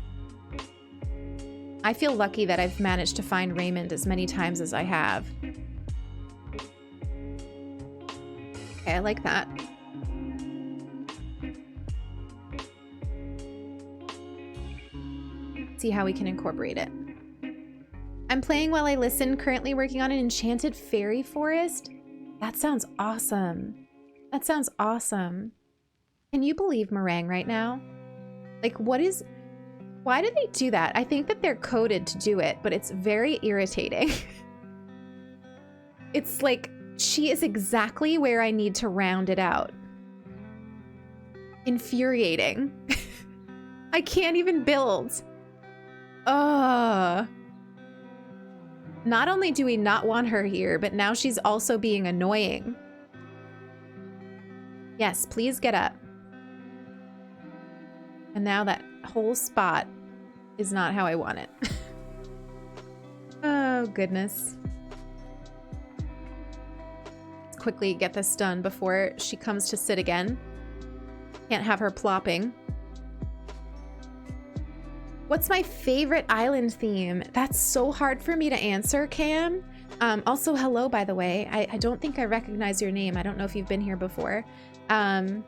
I feel lucky that I've managed to find Raymond as many times as I have. Okay, I like that. See how we can incorporate it. I'm playing while I listen, currently working on an enchanted fairy forest. That sounds awesome. That sounds awesome. Can you believe Meringue right now? Like, why do they do that? I think that they're coded to do it, but it's very irritating. It's like, she is exactly where I need to round it out. Infuriating. I can't even build. Ugh. Not only do we not want her here, but now she's also being annoying. Yes, please get up. And now that whole spot is not how I want it. Oh, goodness. Let's quickly get this done before she comes to sit again. Can't have her plopping. What's my favorite island theme? That's so hard for me to answer, Cam. Also, hello, by the way. I don't think I recognize your name. I don't know if you've been here before. So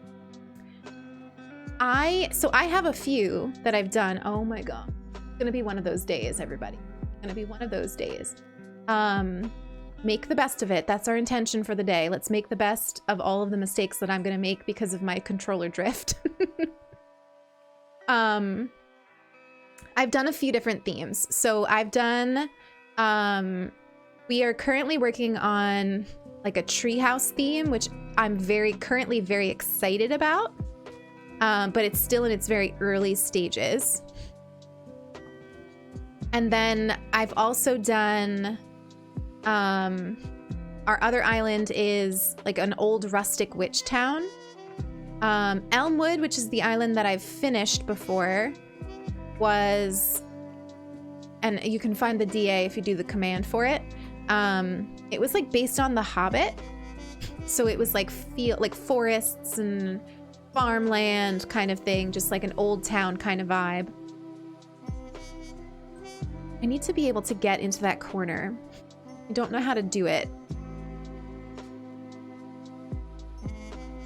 I have a few that I've done. Oh my God. It's gonna be one of those days, everybody. It's gonna be one of those days. Make the best of it. That's our intention for the day. Let's make the best of all of the mistakes that I'm gonna make because of my controller drift. I've done a few different themes. So I've done, we are currently working on like a treehouse theme, which I'm currently very excited about. But it's still in its very early stages. And then I've also done, our other island is like an old rustic witch town. Elmwood, which is the island that I've finished before, and you can find the DA if you do the command for it. It was like based on The Hobbit. So it was like like forests and farmland kind of thing, just like an old town kind of vibe. I need to be able to get into that corner. I don't know how to do it.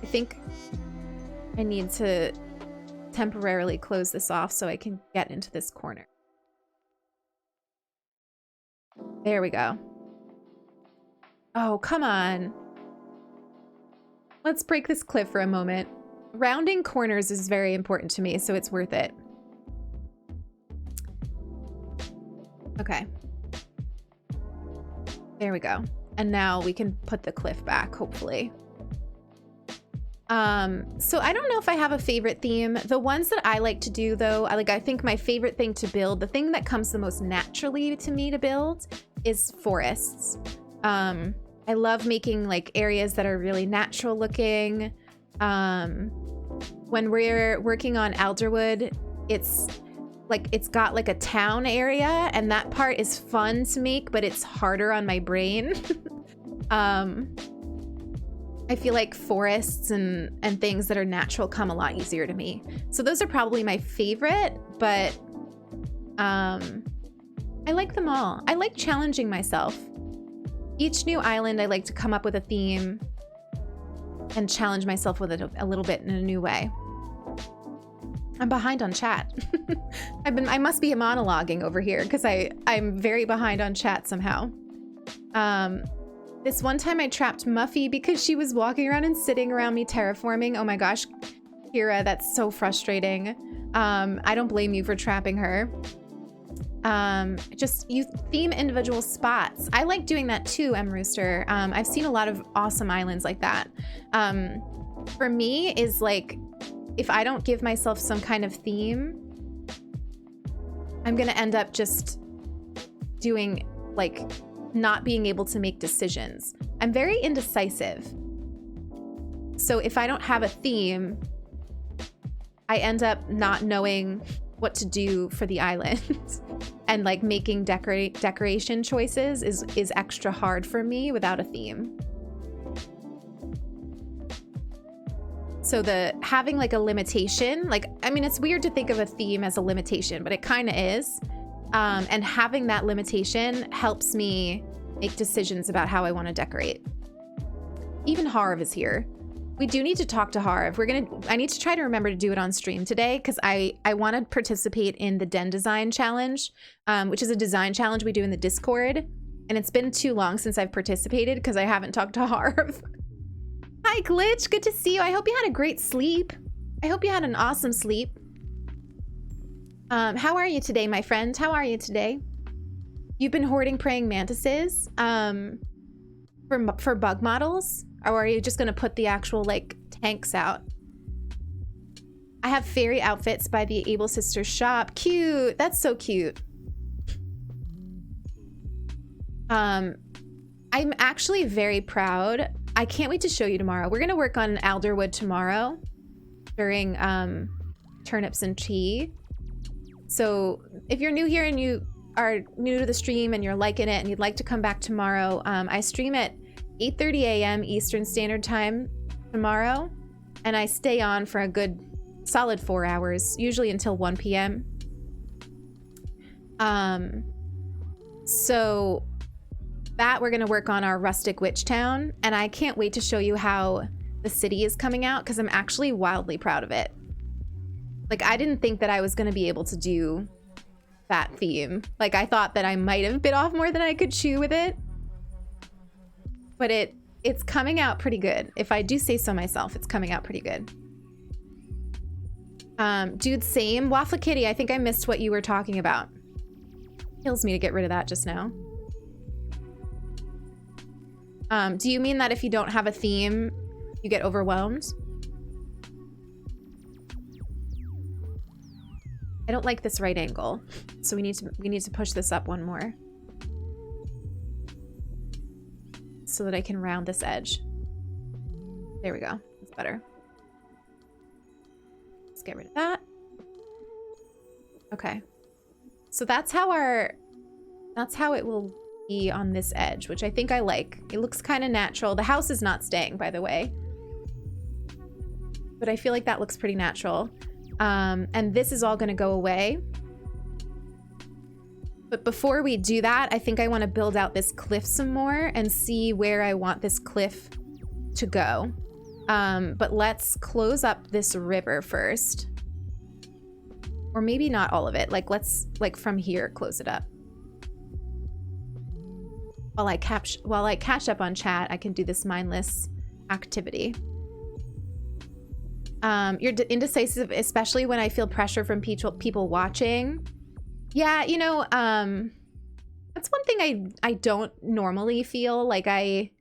I think I need to temporarily close this off so I can get into this corner. There we go. Oh, come on. Let's break this cliff for a moment. Rounding corners is very important to me, so it's worth it. Okay. There we go. And now we can put the cliff back, hopefully. So I don't know if I have a favorite theme. The ones that I like to do, though, I think my favorite thing to build, the thing that comes the most naturally to me to build, is forests. I love making like areas that are really natural looking. When we're working on Alderwood, it's got like a town area, and that part is fun to make, but it's harder on my brain. I feel like forests and things that are natural come a lot easier to me. So those are probably my favorite, but I like them all. I like challenging myself. Each new island, I like to come up with a theme and challenge myself with it a little bit in a new way. I'm behind on chat. I must be monologuing over here because I'm very behind on chat somehow. This one time I trapped Muffy because she was walking around and sitting around me terraforming. Oh my gosh, Kira, that's so frustrating. I don't blame you for trapping her. Just you theme individual spots. I like doing that too, M. Rooster. I've seen a lot of awesome islands like that. For me is like, if I don't give myself some kind of theme, I'm gonna end up just doing like not being able to make decisions. I'm very indecisive. So if I don't have a theme, I end up not knowing what to do for the island. And like making decoration choices is extra hard for me without a theme. So having like a limitation, like, I mean, it's weird to think of a theme as a limitation, but it kind of is. And having that limitation helps me make decisions about how I want to decorate. Even Harv is here. We do need to talk to Harv. I need to try to remember to do it on stream today because I want to participate in the Den Design Challenge, which is a design challenge we do in the Discord. And it's been too long since I've participated because I haven't talked to Harv. Hi, Glitch. Good to see you. I hope you had a great sleep. I hope you had an awesome sleep. How are you today, my friend? How are you today? You've been hoarding praying mantises for bug models? Or are you just going to put the actual, like, tanks out? I have fairy outfits by the Able Sisters shop. Cute. That's so cute. I'm actually very proud. I can't wait to show you tomorrow. We're going to work on Alderwood tomorrow during turnips and tea. So if you're new here and you are new to the stream and you're liking it and you'd like to come back tomorrow, I stream at 8:30 a.m. Eastern Standard Time tomorrow, and I stay on for a good solid 4 hours, usually until 1 p.m. So that we're gonna work on our rustic witch town, and I can't wait to show you how the city is coming out because I'm actually wildly proud of it. Like, I didn't think that I was gonna be able to do that theme. Like, I thought that I might have bit off more than I could chew with it. But it's coming out pretty good. If I do say so myself, it's coming out pretty good. Dude, same. Waffle Kitty, I think I missed what you were talking about. Kills me to get rid of that just now. Do you mean that if you don't have a theme, you get overwhelmed? I don't like this right angle, so we need to push this up one more. So that I can round this edge. There we go. That's better. Let's get rid of that. Okay. So that's how it will be on this edge, which I think I like. It looks kind of natural. The house is not staying, by the way, but I feel like that looks pretty natural. And this is all going to go away. But before we do that, I think I want to build out this cliff some more and see where I want this cliff to go. But let's close up this river first. Or maybe not all of it. Like, let's, like, from here, close it up. While I catch up on chat, I can do this mindless activity. You're indecisive, especially when I feel pressure from people watching. Yeah, you know, that's one thing I don't normally feel. Like, I'm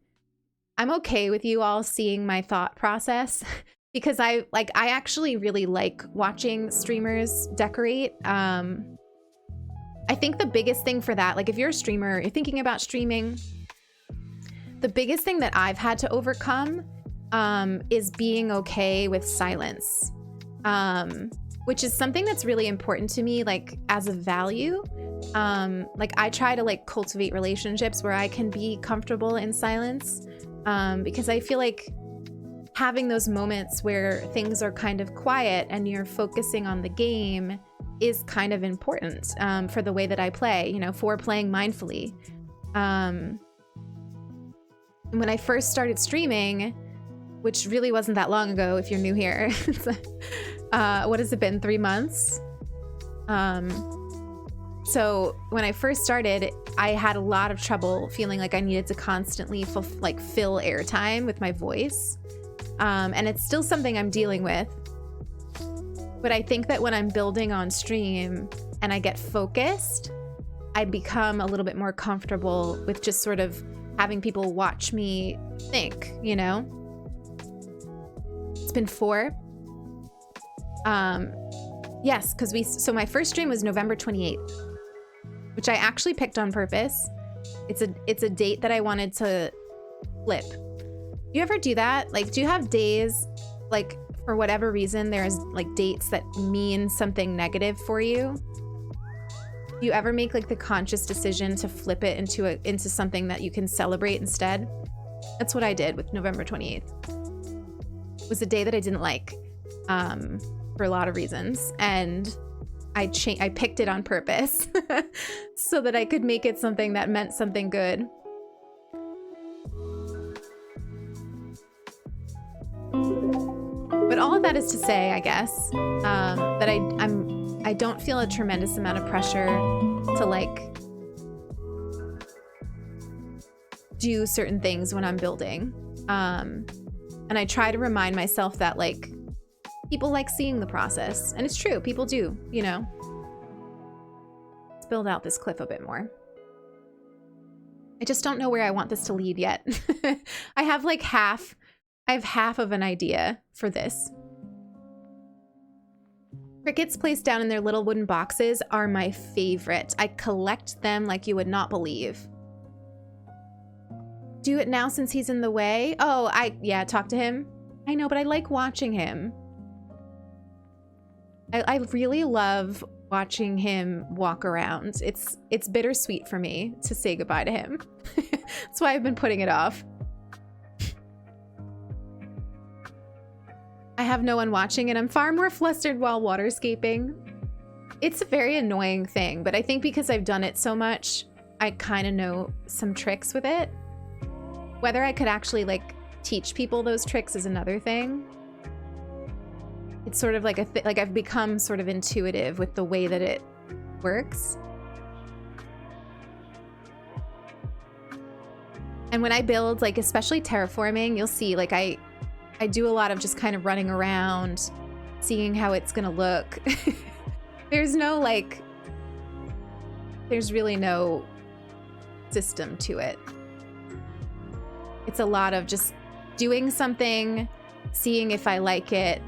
okay with you all seeing my thought process because I actually really like watching streamers decorate. I think the biggest thing for that, like if you're a streamer, you're thinking about streaming, the biggest thing that I've had to overcome is being okay with silence, which is something that's really important to me, like as a value. Like I try to like cultivate relationships where I can be comfortable in silence, because I feel like having those moments where things are kind of quiet and you're focusing on the game is kind of important for the way that I play, you know, for playing mindfully. When I first started streaming, which really wasn't that long ago if you're new here, what has it been, 3 months? So when I first started, I had a lot of trouble feeling like I needed to constantly fill airtime with my voice. And it's still something I'm dealing with. But I think that when I'm building on stream and I get focused, I become a little bit more comfortable with just sort of having people watch me think, you know? It's been 4. Yes, so my first stream was November 28th, which I actually picked on purpose. It's a date that I wanted to flip. Do you ever do that? Like, do you have days, like, for whatever reason, there's like dates that mean something negative for you? Do you ever make like the conscious decision to flip it into something that you can celebrate instead? That's what I did with November 28th. It was a day that I didn't like, for a lot of reasons, and I picked it on purpose so that I could make it something that meant something good. But all of that is to say, I guess, that I don't feel a tremendous amount of pressure to like do certain things when I'm building. And I try to remind myself that like people like seeing the process, and it's true, people do, you know. Let's build out this cliff a bit more. I just don't know where I want this to lead yet. I have half of an idea for this. Crickets placed down in their little wooden boxes are my favorite. I collect them like you would not believe. Do it now since he's in the way. Oh, yeah, talk to him. I know, but I like watching him. I really love watching him walk around. It's bittersweet for me to say goodbye to him. That's why I've been putting it off. I have no one watching, and I'm far more flustered while waterscaping. It's a very annoying thing, but I think because I've done it so much, I kind of know some tricks with it. Whether I could actually like teach people those tricks is another thing. It's sort of like like I've become sort of intuitive with the way that it works. And when I build, like especially terraforming, you'll see like I do a lot of just kind of running around, seeing how it's gonna look. There's really no system to it. It's a lot of just doing something, seeing if I like it,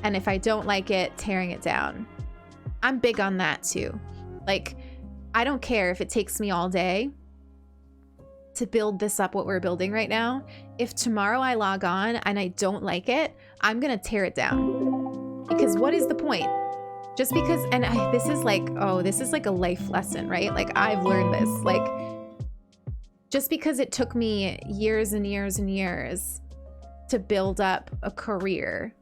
and if I don't like it, tearing it down. I'm big on that too. Like, I don't care if it takes me all day to build this up, what we're building right now. If tomorrow I log on and I don't like it, I'm gonna tear it down. Because what is the point? Just because, this is like a life lesson, right? Like I've learned this, like just because it took me years and years and years to build up a career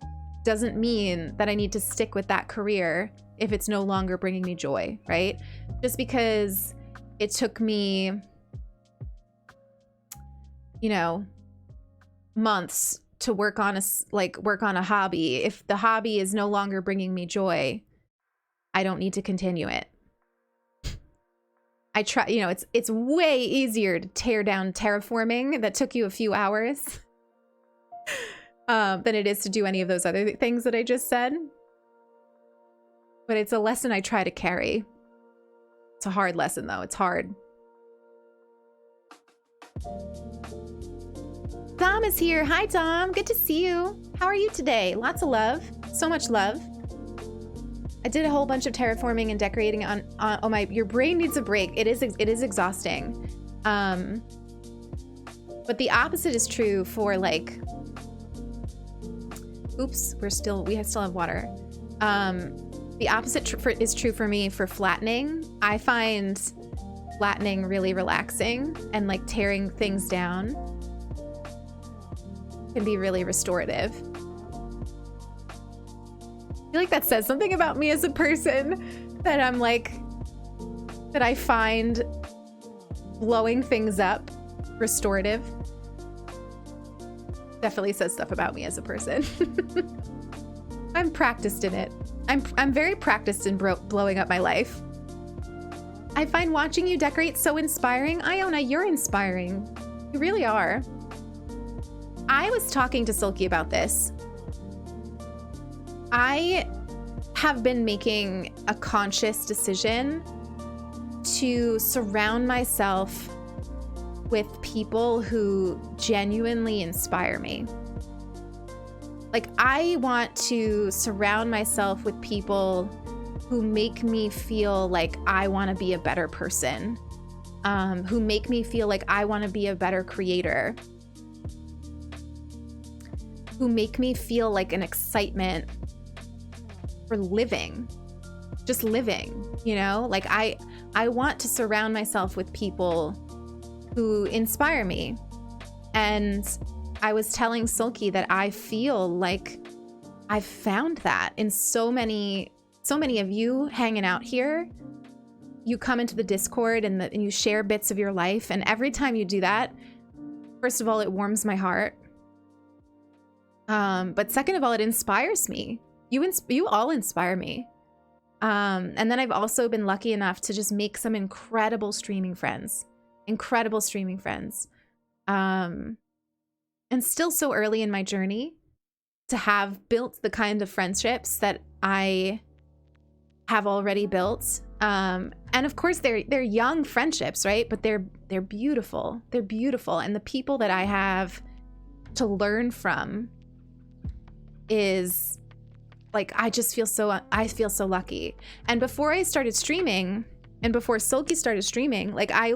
doesn't mean that I need to stick with that career if it's no longer bringing me joy, right? Just because it took me, you know, months to work on a hobby, if the hobby is no longer bringing me joy, I don't need to continue it. I try, you know, it's way easier to tear down terraforming that took you a few hours than it is to do any of those other things that I just said. But it's a lesson I try to carry. It's a hard lesson though. It's hard. Dom is here. Hi, Dom. Good to see you. How are you today? Lots of love. So much love. I did a whole bunch of terraforming and decorating on oh my, your brain needs a break. It is exhausting. But the opposite is true for like, oops, we still have water. The opposite is true for me for flattening. I find flattening really relaxing, and like tearing things down can be really restorative. I feel like that says something about me as a person, that I'm like, that I find blowing things up restorative. Definitely says stuff about me as a person. I'm practiced in it. I'm very practiced in blowing up my life. I find watching you decorate so inspiring. Iona, you're inspiring. You really are. I was talking to Silky about this. I have been making a conscious decision to surround myself with people who genuinely inspire me. Like, I want to surround myself with people who make me feel like I want to be a better person, who make me feel like I want to be a better creator, who make me feel like an excitement for living, just living, you know? Like, I want to surround myself with people who inspire me. And I was telling Silky that I feel like I've found that in so many of you hanging out here. You come into the Discord and you share bits of your life, and every time you do that, first of all, it warms my heart. But second of all, it inspires me. You all inspire me. And then I've also been lucky enough to just make some incredible streaming friends. And still so early in my journey to have built the kind of friendships that I have already built. And of course they're young friendships, right? But they're beautiful. They're beautiful. And the people that I have to learn from is like, I feel so lucky. And before I started streaming, and before Silky started streaming, like I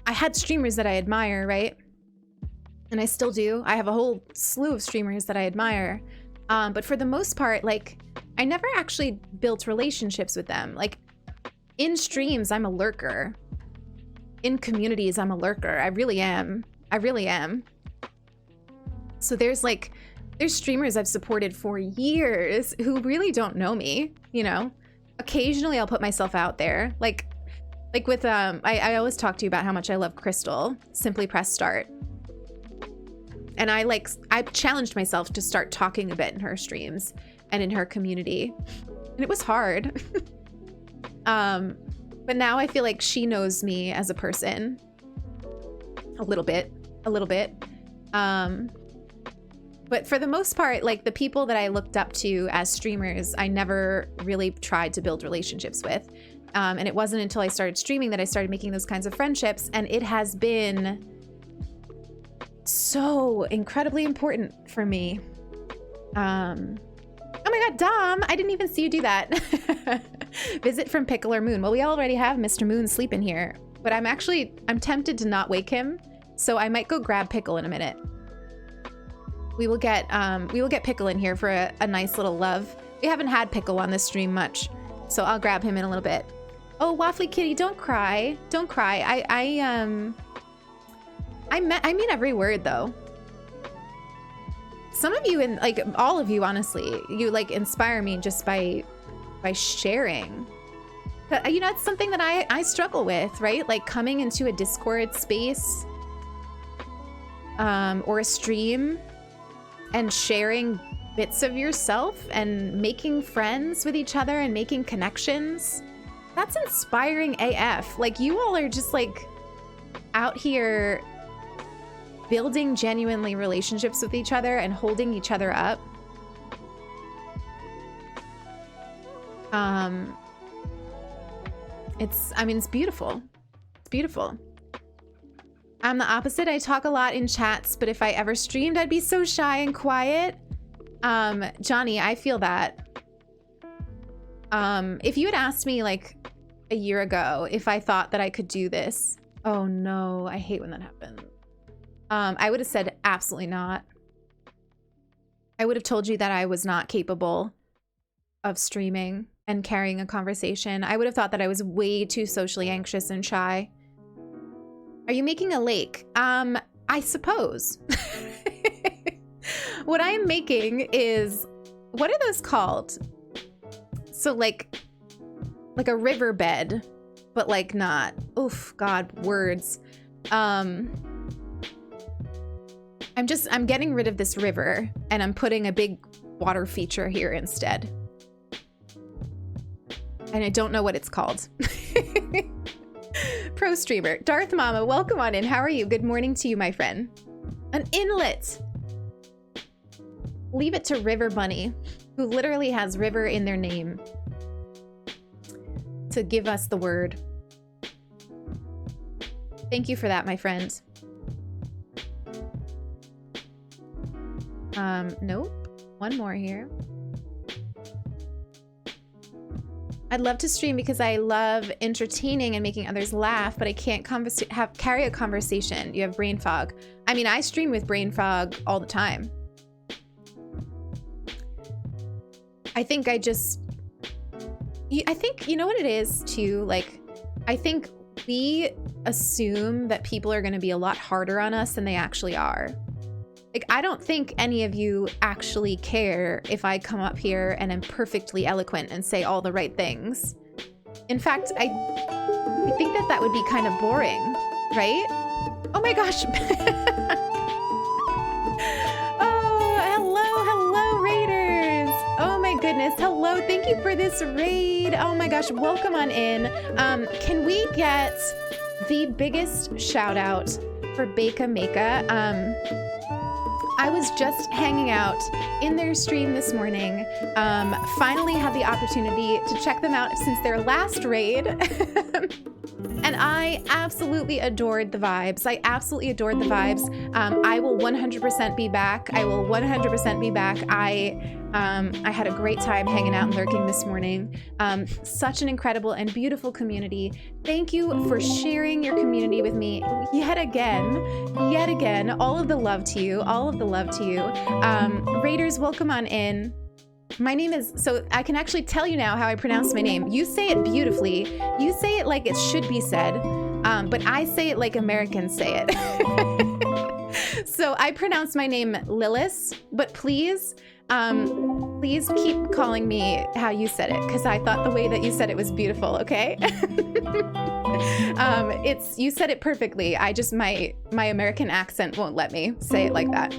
had streamers that I admire, right? And I still do. I have a whole slew of streamers that I admire. But for the most part, like, I never actually built relationships with them. Like, in streams, I'm a lurker. In communities, I'm a lurker. I really am. So there's streamers I've supported for years who really don't know me, you know? Occasionally I'll put myself out there. Like with, I always talk to you about how much I love Crystal, Simply Press Start. And I challenged myself to start talking a bit in her streams and in her community. And it was hard. But now I feel like she knows me as a person. A little bit. But for the most part, like, the people that I looked up to as streamers, I never really tried to build relationships with. And it wasn't until I started streaming that I started making those kinds of friendships. And it has been so incredibly important for me. Oh my God, Dom, I didn't even see you do that. Visit from Pickle or Moon. Well, we already have Mr. Moon sleeping here, but I'm tempted to not wake him. So I might go grab Pickle in a minute. We will get Pickle in here for a nice little love. We haven't had Pickle on this stream much, so I'll grab him in a little bit. Oh, Waffly Kitty, don't cry. Don't cry. I mean every word though. Some of you, and like all of you, honestly, you like inspire me just by sharing. You know, it's something that I struggle with, right? Like coming into a Discord space or a stream and sharing bits of yourself and making friends with each other and making connections. That's inspiring AF. Like, you all are just like out here building genuinely relationships with each other and holding each other up. It's beautiful. It's beautiful. I'm the opposite. I talk a lot in chats, but if I ever streamed, I'd be so shy and quiet. Johnny, I feel that. If you had asked me like a year ago if I thought that I could do this, oh no, I hate when that happens. I would have said absolutely not. I would have told you that I was not capable of streaming and carrying a conversation. I would have thought that I was way too socially anxious and shy. Are you making a lake? I suppose. What I am making is, what are those called? So like a riverbed, but like not. Oof, God, words. I'm getting rid of this river and I'm putting a big water feature here instead. And I don't know what it's called. Pro streamer. Darth Mama, welcome on in. How are you? Good morning to you, my friend. An inlet. Leave it to River Bunny, who literally has river in their name, to give us the word. Thank you for that, my friend. Nope. One more here. I'd love to stream because I love entertaining and making others laugh, but I can't carry a conversation. You have brain fog. I mean, I stream with brain fog all the time. I think you know what it is too? Like, I think we assume that people are going to be a lot harder on us than they actually are. Like, I don't think any of you actually care if I come up here and am perfectly eloquent and say all the right things. In fact, I think that would be kind of boring, right? Oh my gosh. Oh, hello, Raiders. Oh my goodness. Hello, thank you for this raid. Oh my gosh, welcome on in. Can we get the biggest shout out for Beka Meka? I was just hanging out in their stream this morning. Finally had the opportunity to check them out since their last raid. And I absolutely adored the vibes. I absolutely adored the vibes. I will 100% be back. I will 100% be back. I had a great time hanging out and lurking this morning. Such an incredible and beautiful community. Thank you for sharing your community with me yet again. All of the love to you. All of the love to you. Raiders, welcome on in. My name is, so I can actually tell you now how I pronounce my name. You say it beautifully. You say it like it should be said, but I say it like Americans say it. So I pronounce my name Lilith, but please keep calling me how you said it, because I thought the way that you said it was beautiful, okay? You said it perfectly. I just, my American accent won't let me say it like that.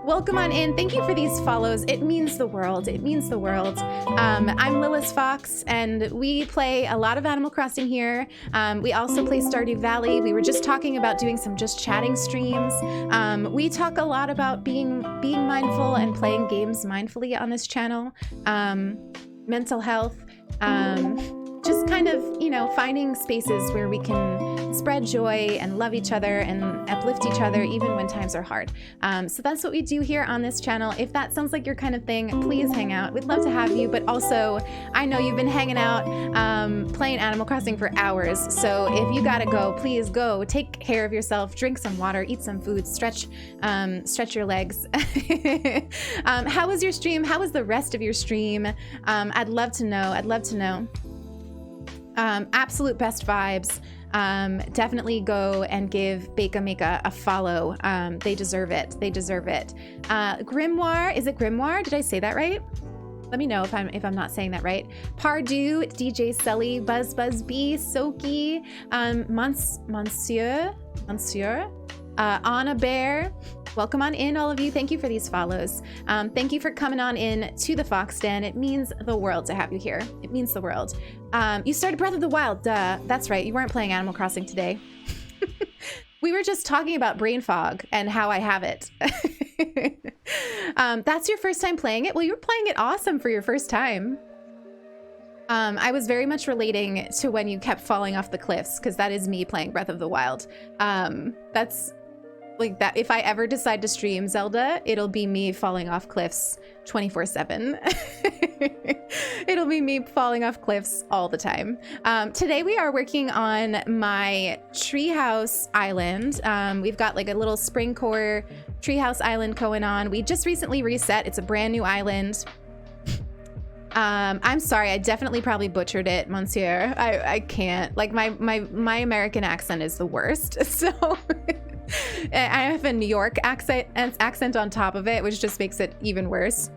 Welcome on in. Thank you for these follows. It means the world. It means the world. I'm Lilith Fox, and we play a lot of Animal Crossing here. We also play Stardew Valley. We were just talking about doing some just chatting streams. We talk a lot about being mindful and playing games mindfully on this channel. Mental health. Just kind of, you know, finding spaces where we can spread joy and love each other and uplift each other even when times are hard. So that's what we do here on this channel. If that sounds like your kind of thing, please hang out. We'd love to have you, but also I know you've been hanging out playing Animal Crossing for hours. So if you gotta go, please go. Take care of yourself, drink some water, eat some food, stretch your legs. How was your stream? How was the rest of your stream? I'd love to know. Absolute best vibes. Definitely go and give Beka Meka a follow. They deserve it. They deserve it. Grimoire, is it Grimoire? Did I say that right? Let me know if I'm not saying that right. Pardue, DJ Sully, Buzz Buzz B, Soki, Monsieur, Anna Bear. Welcome on in, all of you. Thank you for these follows. Thank you for coming on in to the Fox Den. It means the world to have you here. It means the world. You started Breath of the Wild. Duh. That's right. You weren't playing Animal Crossing today. We were just talking about brain fog and how I have it. That's your first time playing it? Well, you were playing it awesome for your first time. I was very much relating to when you kept falling off the cliffs, because that is me playing Breath of the Wild. That's like that. If I ever decide to stream Zelda, it'll be me falling off cliffs 24/7. It'll be me falling off cliffs all the time. Today we are working on my Treehouse island. We've got like a little Springcore Treehouse island going on. We just recently reset. It's a brand new island. I'm sorry, I definitely probably butchered it, Monsieur. I can't. Like my American accent is the worst. So I have a New York accent on top of it, which just makes it even worse.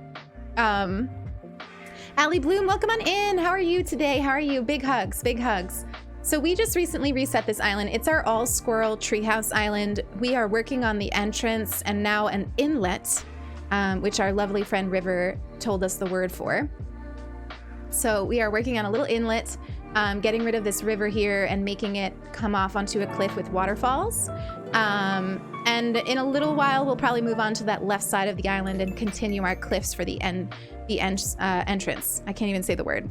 Allie Bloom, welcome on in. How are you today? How are you? Big hugs, big hugs. So we just recently reset this island. It's our all squirrel treehouse island. We are working on the entrance and now an inlet, which our lovely friend River told us the word for. So we are working on a little inlet, getting rid of this river here and making it come off onto a cliff with waterfalls. And in a little while, we'll probably move on to that left side of the island and continue our cliffs for the entrance. I can't even say the word.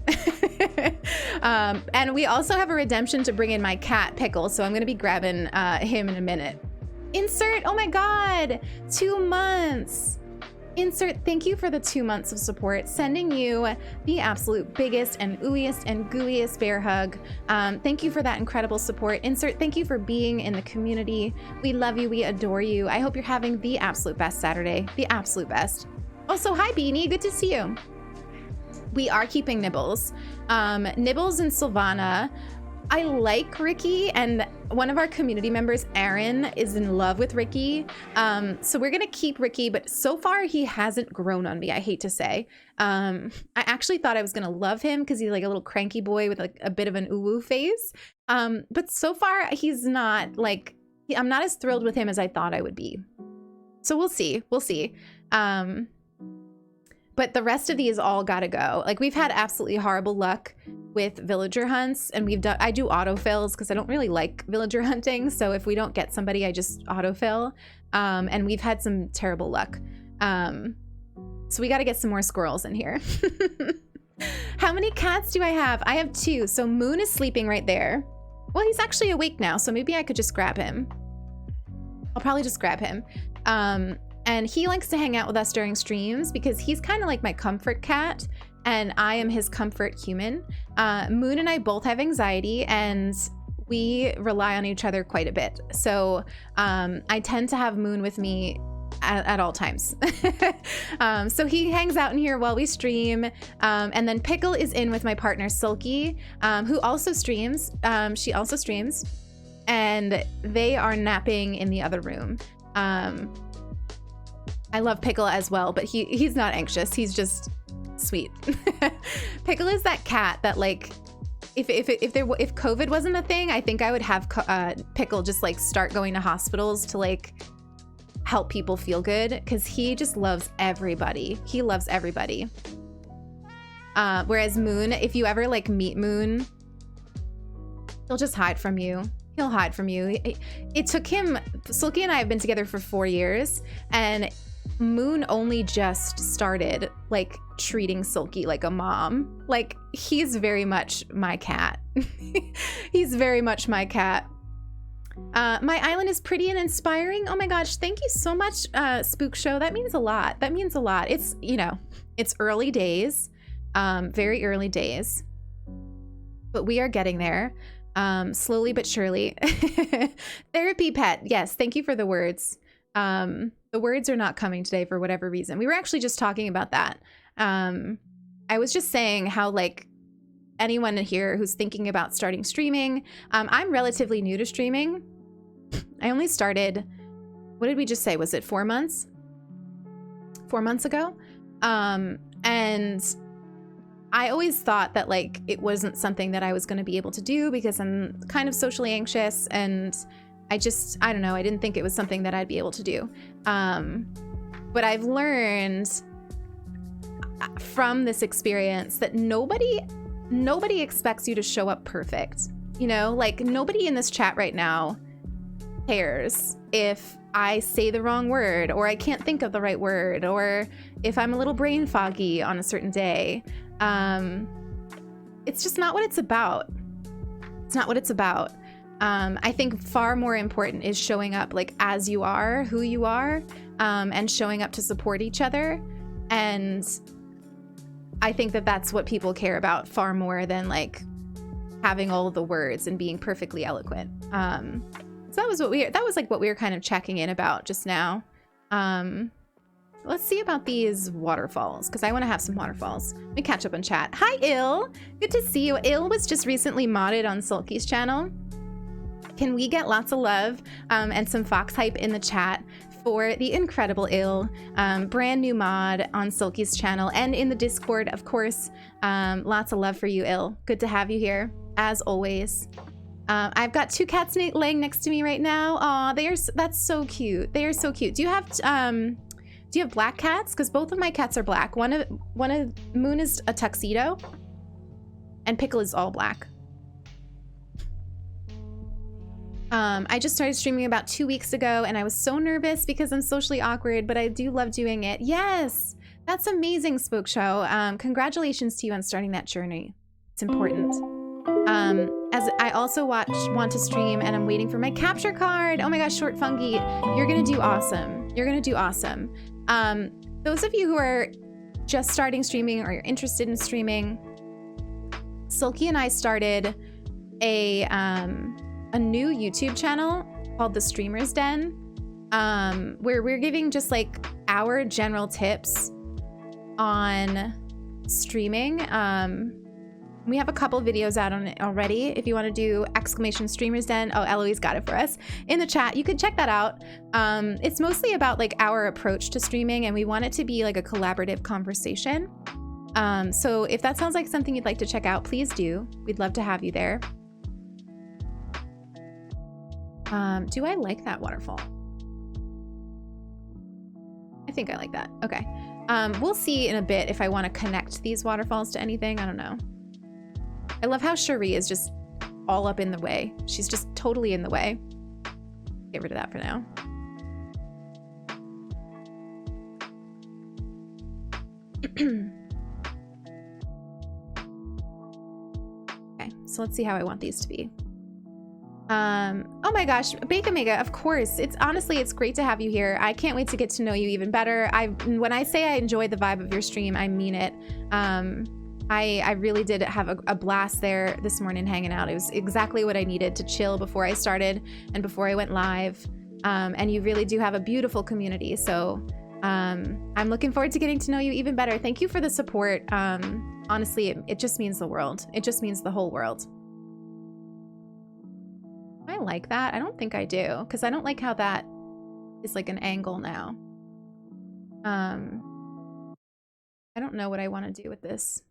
And we also have a redemption to bring in my cat, Pickle, so I'm going to be grabbing him in a minute. Insert, oh my god, 2 months. Insert, thank you for the 2 months of support. Sending you the absolute biggest and ooeyest and gooeyest bear hug. Thank you for that incredible support. Insert, thank you for being in the community. We love you, we adore you. I hope you're having the absolute best Saturday, the absolute best. Also, hi Beanie, good to see you. We are keeping Nibbles. Nibbles and Sylvana. I like Ricky, and one of our community members, Aaron, is in love with Ricky. So we're gonna keep Ricky, but so far he hasn't grown on me, I hate to say. I actually thought I was gonna love him because he's like a little cranky boy with like a bit of an ooh-woo face. But so far he's not like, I'm not as thrilled with him as I thought I would be. So we'll see, we'll see. But the rest of these all gotta go. Like we've had absolutely horrible luck with villager hunts, and I do autofills because I don't really like villager hunting. So if we don't get somebody, I just autofill. And we've had some terrible luck. So we gotta get some more squirrels in here. How many cats do I have? I have 2. So Moon is sleeping right there. Well, he's actually awake now, so maybe I could just grab him. I'll probably just grab him. And he likes to hang out with us during streams because he's kind of like my comfort cat and I am his comfort human. Moon and I both have anxiety and we rely on each other quite a bit. So I tend to have Moon with me at all times. So he hangs out in here while we stream. And then Pickle is in with my partner Sulky, who also streams. She also streams. And they are napping in the other room. I love Pickle as well, but he's not anxious. He's just sweet. Pickle is that cat that like, if COVID wasn't a thing, I think I would have Pickle just like start going to hospitals to like help people feel good because he just loves everybody. He loves everybody. Whereas Moon, if you ever like meet Moon, he'll just hide from you. He'll hide from you. It took him, Sulky and I have been together for 4 years, and Moon only just started like treating Sulky like a mom. Like he's very much my cat. He's very much my cat. My island is pretty and inspiring. Oh my gosh, thank you so much, Spook Show. That means a lot. That means a lot. It's, you know, it's early days, very early days, but we are getting there. Slowly but surely. Therapy pet. Yes, thank you for the words. The words are not coming today for whatever reason. We were actually just talking about that. I was just saying how like anyone here who's thinking about starting streaming. I'm relatively new to streaming. I only started, what did we just say? Was it 4 months? 4 months ago? And I always thought that like it wasn't something that I was going to be able to do because I'm kind of socially anxious, and I don't know, I didn't think it was something that I'd be able to do. But I've learned from this experience that nobody expects you to show up perfect. You know, like nobody in this chat right now cares if I say the wrong word, or I can't think of the right word, or if I'm a little brain foggy on a certain day. It's just not what it's about. It's not what it's about. I think far more important is showing up like as you are, who you are, and showing up to support each other. And I think that that's what people care about far more than like having all of the words and being perfectly eloquent. So that was like what we were kind of checking in about just now. Let's see about these waterfalls, because I want to have some waterfalls. Let me catch up on chat. Hi, Il. Good to see you. Il was just recently modded on Sulky's channel. Can we get lots of love and some Fox hype in the chat for the incredible Il, brand new mod on Sulky's channel and in the Discord, of course. Lots of love for you, Il. Good to have you here, as always. I've got 2 cats laying next to me right now. Aw, that's so cute. They are so cute. Do you have black cats? Because both of my cats are black. One of Moon is a tuxedo, and Pickle is all black. I just started streaming about 2 weeks ago, and I was so nervous because I'm socially awkward, but I do love doing it. Yes, that's amazing, Spoke Show. Congratulations to you on starting that journey. It's important. As I also want to stream, and I'm waiting for my capture card. Oh my gosh, Short Fungi, you're gonna do awesome. You're gonna do awesome. Those of you who are just starting streaming or you're interested in streaming, Sulky and I started a new YouTube channel called The Streamer's Den, where we're giving just like our general tips on streaming. We have a couple videos out on it already. If you want to do !Streamer's Den, oh, Eloise got it for us in the chat. You could check that out. It's mostly about like our approach to streaming, and we want it to be like a collaborative conversation. So if that sounds like something you'd like to check out, please do. We'd love to have you there. Do I like that waterfall? I think I like that. Okay. We'll see in a bit if I want to connect these waterfalls to anything. I don't know. I love how Cherie is just all up in the way. She's just totally in the way. Get rid of that for now. Okay, so let's see how I want these to be. Oh my gosh, Bacon Mega, of course. It's great to have you here. I can't wait to get to know you even better. When I say I enjoyed the vibe of your stream, I mean it. I really did have a blast there this morning hanging out. It was exactly what I needed to chill before I started and before I went live. And you really do have a beautiful community. So I'm looking forward to getting to know you even better. Thank you for the support. Honestly, it just means the world. It just means the whole world. I like that. I don't think I do, because I don't like how that is like an angle now. I don't know what I want to do with this.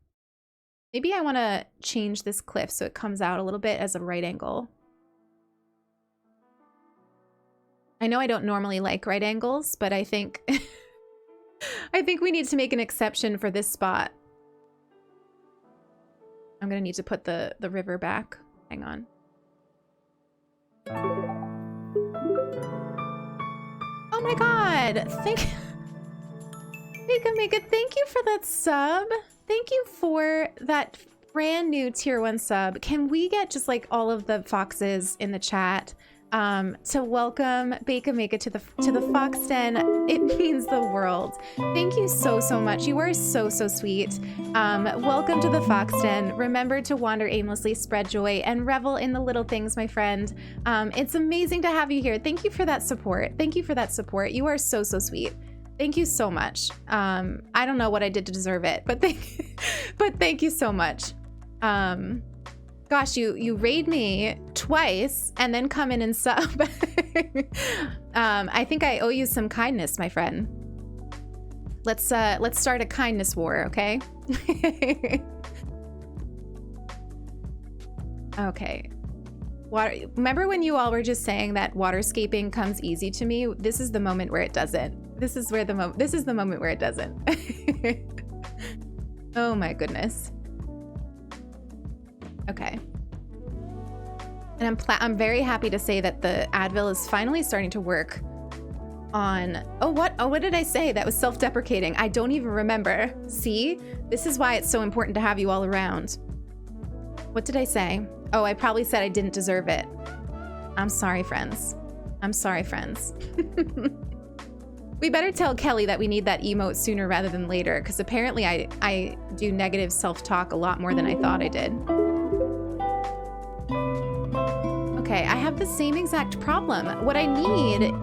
Maybe I want to change this cliff so it comes out a little bit as a right angle. I know I don't normally like right angles, but I think I think we need to make an exception for this spot. I'm gonna need to put the river back. Hang on. Oh my god! Thank you for that sub. Thank you for that brand new tier 1 sub. Can we get just like all of the foxes in the chat to welcome Bacon Mega to the Fox Den? It means the world. Thank you so much. You are so sweet. Welcome to the Fox Den. Remember to wander aimlessly, spread joy, and revel in the little things, my friend. It's amazing to have you here. Thank you for that support. Thank you for that support. You are so sweet. Thank you so much. I don't know what I did to deserve it, but thank you so much. Gosh, you raid me twice and then come in and sub. I think I owe you some kindness, my friend. Let's start a kindness war, okay? Okay. Remember when you all were just saying that waterscaping comes easy to me? This is the moment where it doesn't. This is the moment where it doesn't. Oh my goodness. Okay. And I'm very happy to say that the Advil is finally starting to work on... Oh, what did I say? That was self-deprecating. I don't even remember. See? This is why it's so important to have you all around. What did I say? Oh, I probably said I didn't deserve it. I'm sorry, friends. I'm sorry, friends. We better tell Kelly that we need that emote sooner rather than later, because apparently I do negative self-talk a lot more than I thought I did. Okay, I have the same exact problem. What I need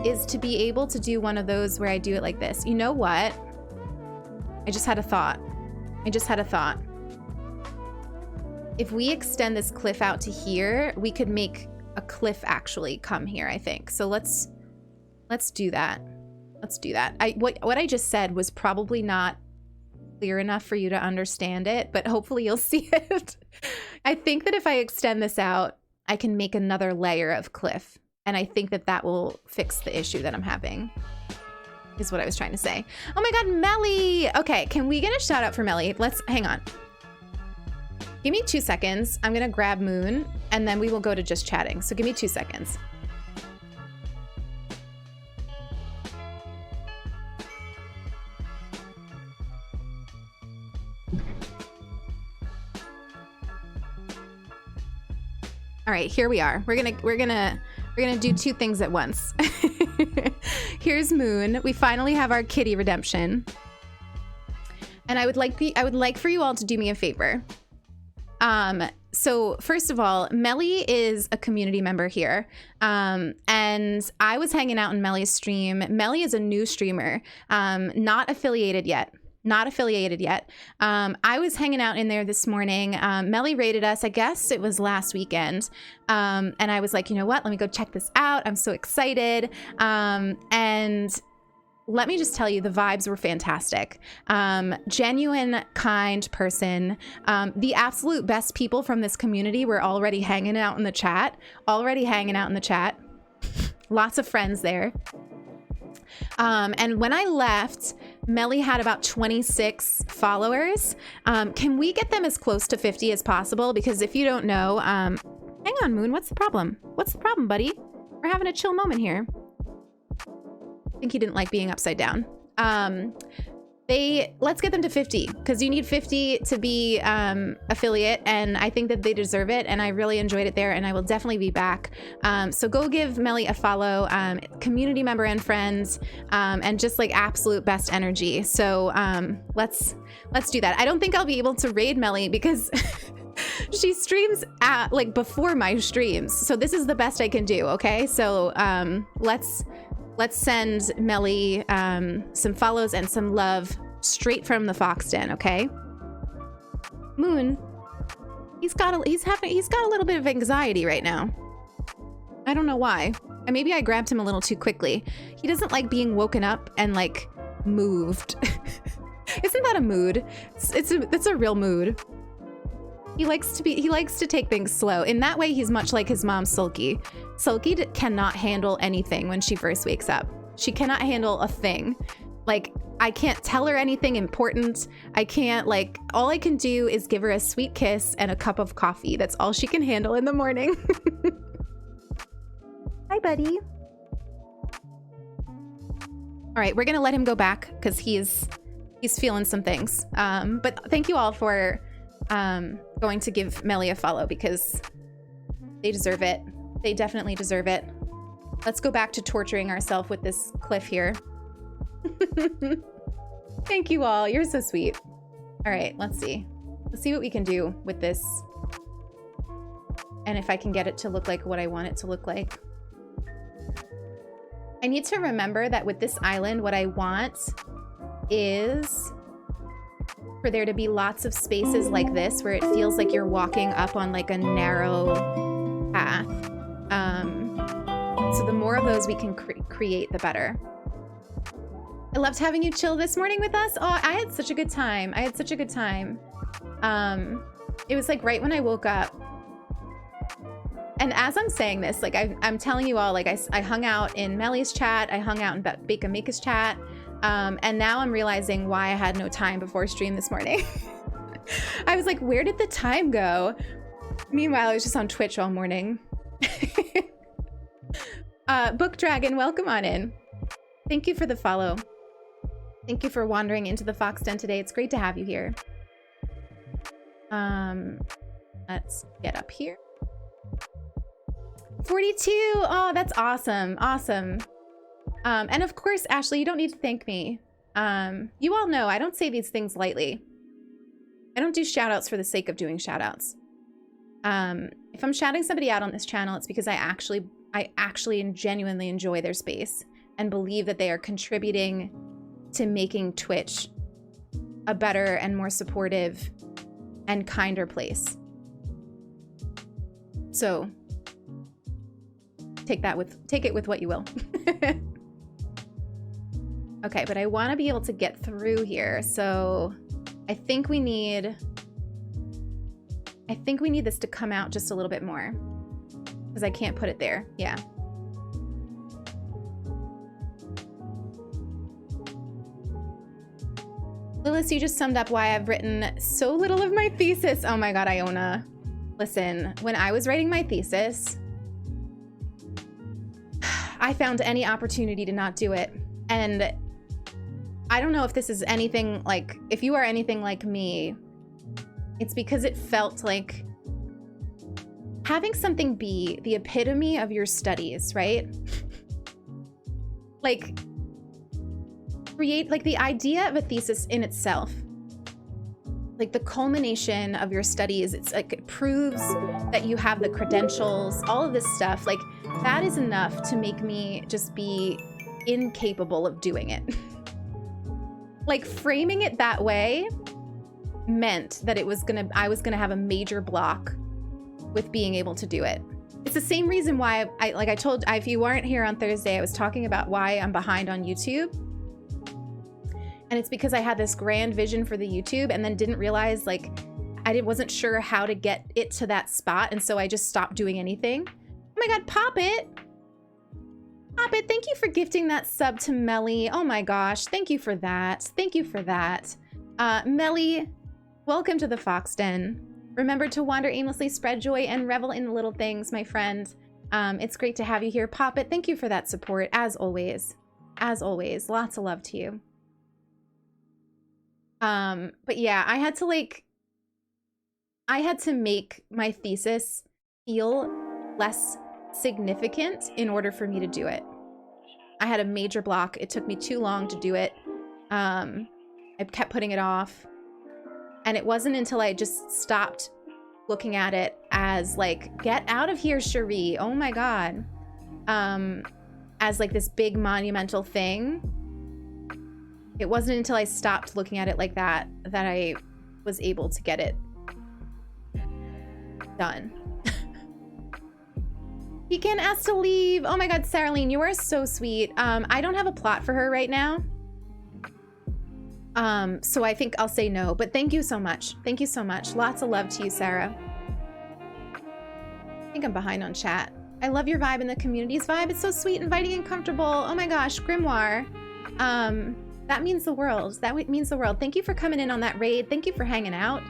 is to be able to do one of those where I do it like this. You know what? I just had a thought. If we extend this cliff out to here, we could make a cliff actually come here, I think. So let's do that. Let's do that. What I just said was probably not clear enough for you to understand it, but hopefully you'll see it. I think that if I extend this out, I can make another layer of cliff. And I think that that will fix the issue that I'm having, is what I was trying to say. Oh my God, Melly. Okay, can we get a shout out for Melly? Hang on. Give me 2 seconds. I'm gonna grab Moon and then we will go to just chatting. So give me 2 seconds. All right, here we are. We're gonna do two things at once. Here's Moon. We finally have our kitty redemption. And I would like for you all to do me a favor. So first of all, Melly is a community member here. And I was hanging out in Melly's stream. Melly is a new streamer, not affiliated yet. I was hanging out in there this morning. Melly raided us, I guess it was last weekend. And I was like, you know what? Let me go check this out. I'm so excited. And let me just tell you, the vibes were fantastic. Genuine, kind person. The absolute best people from this community were already hanging out in the chat. Lots of friends there. And when I left, Melly had about 26 followers. Can we get them as close to 50 as possible? Because if you don't know, hang on, Moon, what's the problem? What's the problem, buddy? We're having a chill moment here. I think he didn't like being upside down. Let's get them to 50, because you need 50 to be affiliate, and I think that they deserve it, and I really enjoyed it there, and I will definitely be back. So go give Melly a follow, community member and friends, and just like absolute best energy. So let's do that. I don't think I'll be able to raid Melly because she streams at like before my streams, so this is the best I can do. Okay, so let's send Melly some follows and some love straight from the Fox Den, okay? Moon, he's got a little bit of anxiety right now. I don't know why. And maybe I grabbed him a little too quickly. He doesn't like being woken up and like moved. Isn't that a mood? It's a real mood. He likes to take things slow. In that way, he's much like his mom, Sulky. Sulky cannot handle anything when she first wakes up. She cannot handle a thing. Like, I can't tell her anything important. I can't, like, all I can do is give her a sweet kiss and a cup of coffee. That's all she can handle in the morning. Hi, buddy. All right, we're gonna let him go back because he's feeling some things. But thank you all for going to give Melly a follow, because they deserve it. They definitely deserve it. Let's go back to torturing ourselves with this cliff here. Thank you all. You're so sweet. All right, let's see. Let's see what we can do with this. And if I can get it to look like what I want it to look like. I need to remember that with this island, what I want is for there to be lots of spaces like this where it feels like you're walking up on like a narrow path. So the more of those we can create, the better. I loved having you chill this morning with us. Oh, I had such a good time. I had such a good time. It was like right when I woke up. And as I'm saying this, like I'm telling you all, like I hung out in Melly's chat, I hung out in Bake Mika's chat, and now I'm realizing why I had no time before stream this morning. I was like, where did the time go? Meanwhile, I was just on Twitch all morning. Book Dragon, welcome on in. Thank you for the follow. Thank you for wandering into the Fox Den today. It's great to have you here. Let's get up here. 42. Oh, that's awesome. Awesome. And of course, Ashley, you don't need to thank me. You all know I don't say these things lightly. I don't do shout outs for the sake of doing shout outs. If I'm shouting somebody out on this channel, it's because I actually and genuinely enjoy their space and believe that they are contributing to making Twitch a better and more supportive and kinder place. So take it with what you will. Okay, but I want to be able to get through here. So I think we need this to come out just a little bit more because I can't put it there. Yeah. Lilith, you just summed up why I've written so little of my thesis. Oh my God, Iona. Listen, when I was writing my thesis, I found any opportunity to not do it. And I don't know if this is anything like, if you are anything like me, it's because it felt like having something be the epitome of your studies, right? Like, create, like the idea of a thesis in itself, like the culmination of your studies, it's like it proves that you have the credentials, all of this stuff, like that is enough to make me just be incapable of doing it. Like framing it that way meant that I was gonna have a major block with being able to do it. It's the same reason why I told, if you weren't here on Thursday, I was talking about why I'm behind on YouTube. And it's because I had this grand vision for the YouTube and then didn't realize, like, wasn't sure how to get it to that spot. And so I just stopped doing anything. Oh my God, Pop It. Pop It, thank you for gifting that sub to Melly. Oh my gosh, thank you for that. Thank you for that. Melly, welcome to the Fox Den. Remember to wander aimlessly, spread joy, and revel in the little things, my friend. It's great to have you here. Pop It, thank you for that support, as always. As always, lots of love to you. But yeah, I had to make my thesis feel less significant in order for me to do it. I had a major block. It took me too long to do it. I kept putting it off. And it wasn't until I just stopped looking at it as like, get out of here, Cherie. Oh my God. As like this big monumental thing. It wasn't until I stopped looking at it like that that I was able to get it done. Pecan asked to leave. Oh my God, Saraline, you are so sweet. I don't have a plot for her right now. So I think I'll say no, but thank you so much. Thank you so much. Lots of love to you, Sarah. I think I'm behind on chat. I love your vibe and the community's vibe. It's so sweet, inviting, and comfortable. Oh my gosh, Grimoire. That means the world. That means the world. Thank you for coming in on that raid. Thank you for hanging out.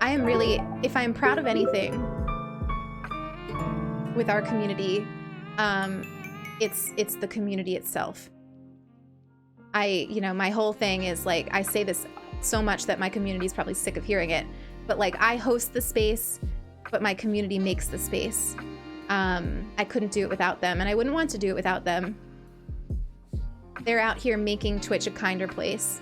I am really, if I'm proud of anything with our community, it's the community itself. My whole thing is like, I say this so much that my community is probably sick of hearing it, but like I host the space, but my community makes the space. I couldn't do it without them, and I wouldn't want to do it without them. They're out here making Twitch a kinder place.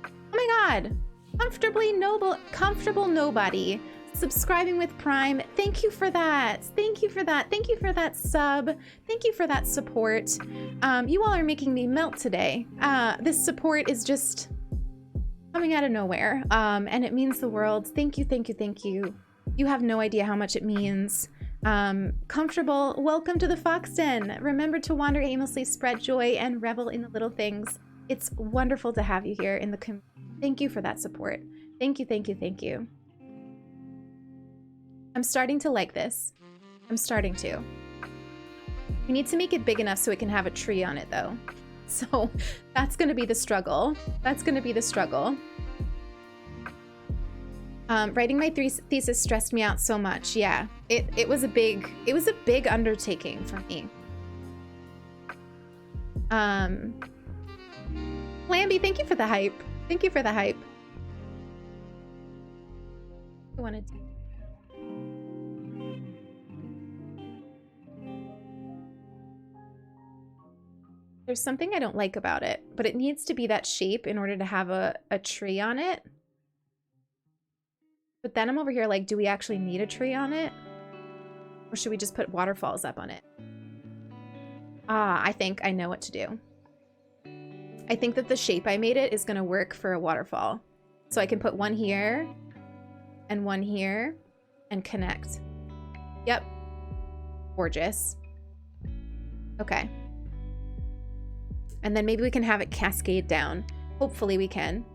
Oh my God, comfortable nobody subscribing with Prime. Thank you for that. Thank you for that. Thank you for that sub. Thank you for that support. You all are making me melt today. This support is just coming out of nowhere, and it means the world. Thank you, thank you, thank you. You have no idea how much it means. Comfortable, welcome to the Fox Den. Remember to wander aimlessly, spread joy, and revel in the little things. It's wonderful to have you here in the community. Thank you for that support. Thank you, thank you, thank you. I'm starting to like this. I'm starting to. We need to make it big enough so it can have a tree on it, though. So that's going to be the struggle. That's going to be the struggle. Writing my thesis stressed me out so much. Yeah, it was a big undertaking for me. Lamby, thank you for the hype. Thank you for the hype. I wanted to. There's something I don't like about it, but it needs to be that shape in order to have a tree on it. But then I'm over here like, do we actually need a tree on it? Or should we just put waterfalls up on it? I think I know what to do. I think that the shape I made it is going to work for a waterfall. So I can put one here and connect. Yep. Gorgeous. Okay. And then maybe we can have it cascade down. Hopefully we can.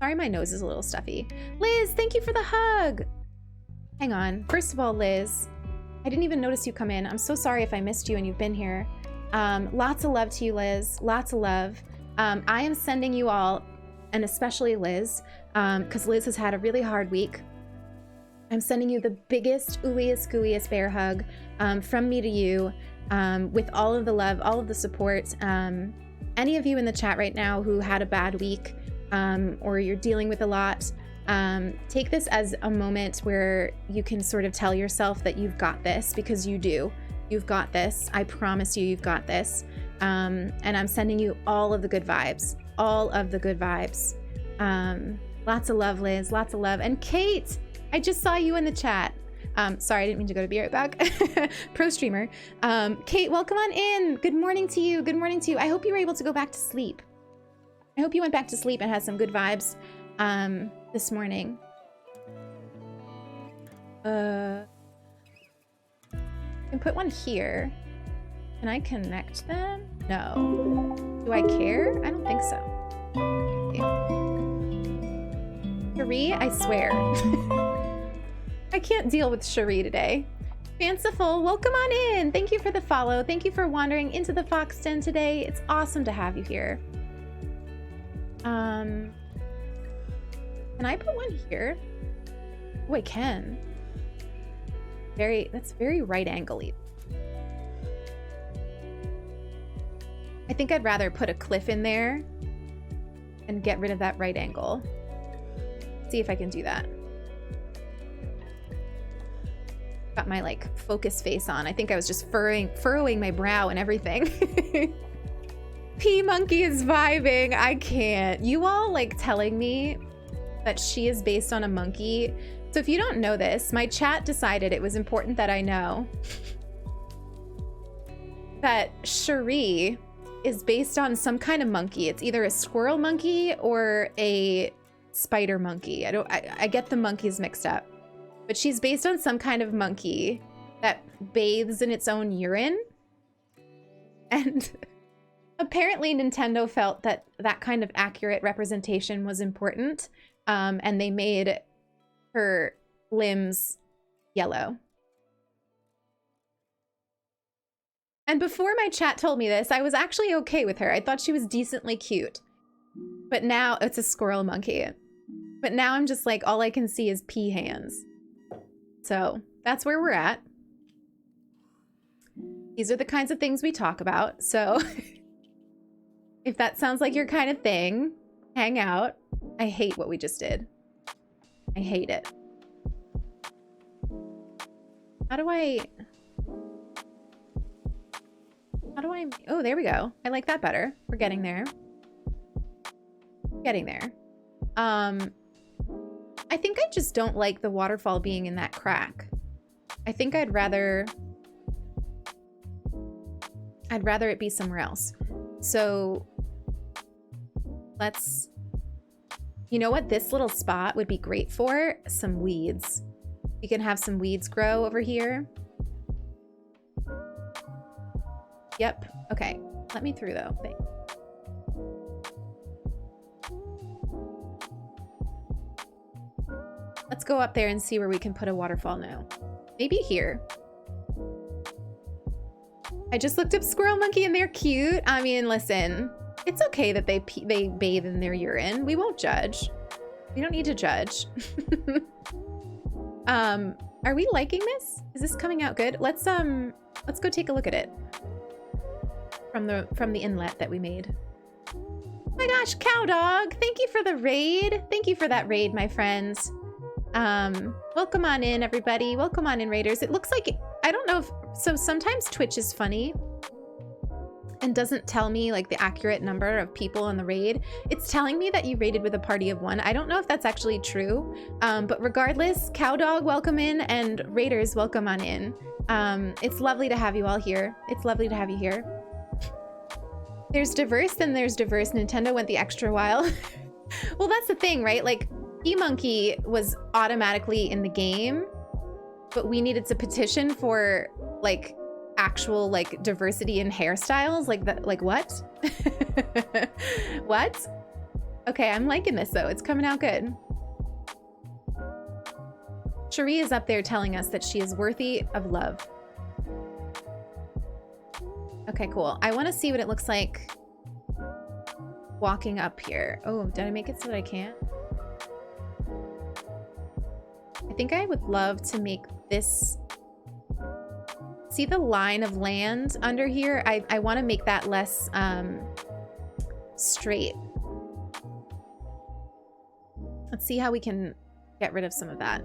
Sorry, my nose is a little stuffy. Liz, thank you for the hug. Hang on. First of all, Liz, I didn't even notice you come in. I'm so sorry if I missed you and you've been here. Lots of love to you, Liz. Lots of love. I am sending you all, and especially Liz, because Liz has had a really hard week. I'm sending you the biggest, ooeyest, gooeyest bear hug from me to you, with all of the love, all of the support. Any of you in the chat right now who had a bad week, or you're dealing with a lot, take this as a moment where you can sort of tell yourself that you've got this, because you do. You've got this. I promise you've got this. And I'm sending you all of the good vibes. All of the good vibes. Lots of love, Liz. Lots of love. And Kate, I just saw you in the chat. Sorry, I didn't mean to go to be right back. Pro streamer. Kate, welcome on in. Good morning to you. Good morning to you. I hope you were able to go back to sleep. I hope you went back to sleep and had some good vibes this morning. I can put one here. Can I connect them? No. Do I care? I don't think so. Okay. Cherie, I swear. I can't deal with Cherie today. Fanciful, welcome on in. Thank you for the follow. Thank you for wandering into the Fox Den today. It's awesome to have you here. Can I put one here? Oh, I can. That's very right angle-y. I think I'd rather put a cliff in there and get rid of that right angle. See if I can do that. Got my like focus face on. I think I was just furrowing my brow and everything. P Monkey is vibing. I can't. You all like telling me that she is based on a monkey. So if you don't know this, my chat decided it was important that I know that Cherie is based on some kind of monkey. It's either a squirrel monkey or a spider monkey. I get the monkeys mixed up. But she's based on some kind of monkey that bathes in its own urine. And apparently Nintendo felt that that kind of accurate representation was important. And they made her limbs yellow. And before my chat told me this, I was actually okay with her. I thought she was decently cute. But now it's a squirrel monkey. But now I'm just like, all I can see is pea hands. So that's where we're at. These are the kinds of things we talk about. So if that sounds like your kind of thing, hang out. I hate what we just did. I hate it. How do I... Oh, there we go. I like that better. We're getting there. Getting there. I think I just don't like the waterfall being in that crack. I think I'd rather it be somewhere else. So let's, you know what this little spot would be great for? Some weeds. We can have some weeds grow over here. Yep. Okay. Let me through though. Thanks. Let's go up there and see where we can put a waterfall now. Maybe here. I just looked up squirrel monkey and they're cute. I mean, listen, it's okay that they bathe in their urine. We won't judge. We don't need to judge. Are we liking this? Is this coming out good? Let's go take a look at it from the inlet that we made. Oh my gosh, cow dog! Thank you for the raid. Thank you for that raid, my friends. Welcome on in, everybody. Welcome on in, raiders. It looks like, I don't know if, so sometimes Twitch is funny and doesn't tell me like the accurate number of people on the raid. It's telling me that you raided with a party of 1. I don't know if that's actually true, but regardless, cow dog, welcome in, and raiders, welcome on in. It's lovely to have you all here. It's lovely to have you here. There's diverse, then there's diverse. Nintendo went the extra while. Well, that's the thing, right? Like, E-Monkey was automatically in the game, but we needed to petition for like actual like diversity in hairstyles. Like that, like what? What? Okay, I'm liking this though. It's coming out good. Cherie is up there telling us that she is worthy of love. Okay, cool. I want to see what it looks like walking up here. Oh, did I make it so that I can't? I think I would love to make this, see the line of land under here? I want to make that less straight. Let's see how we can get rid of some of that.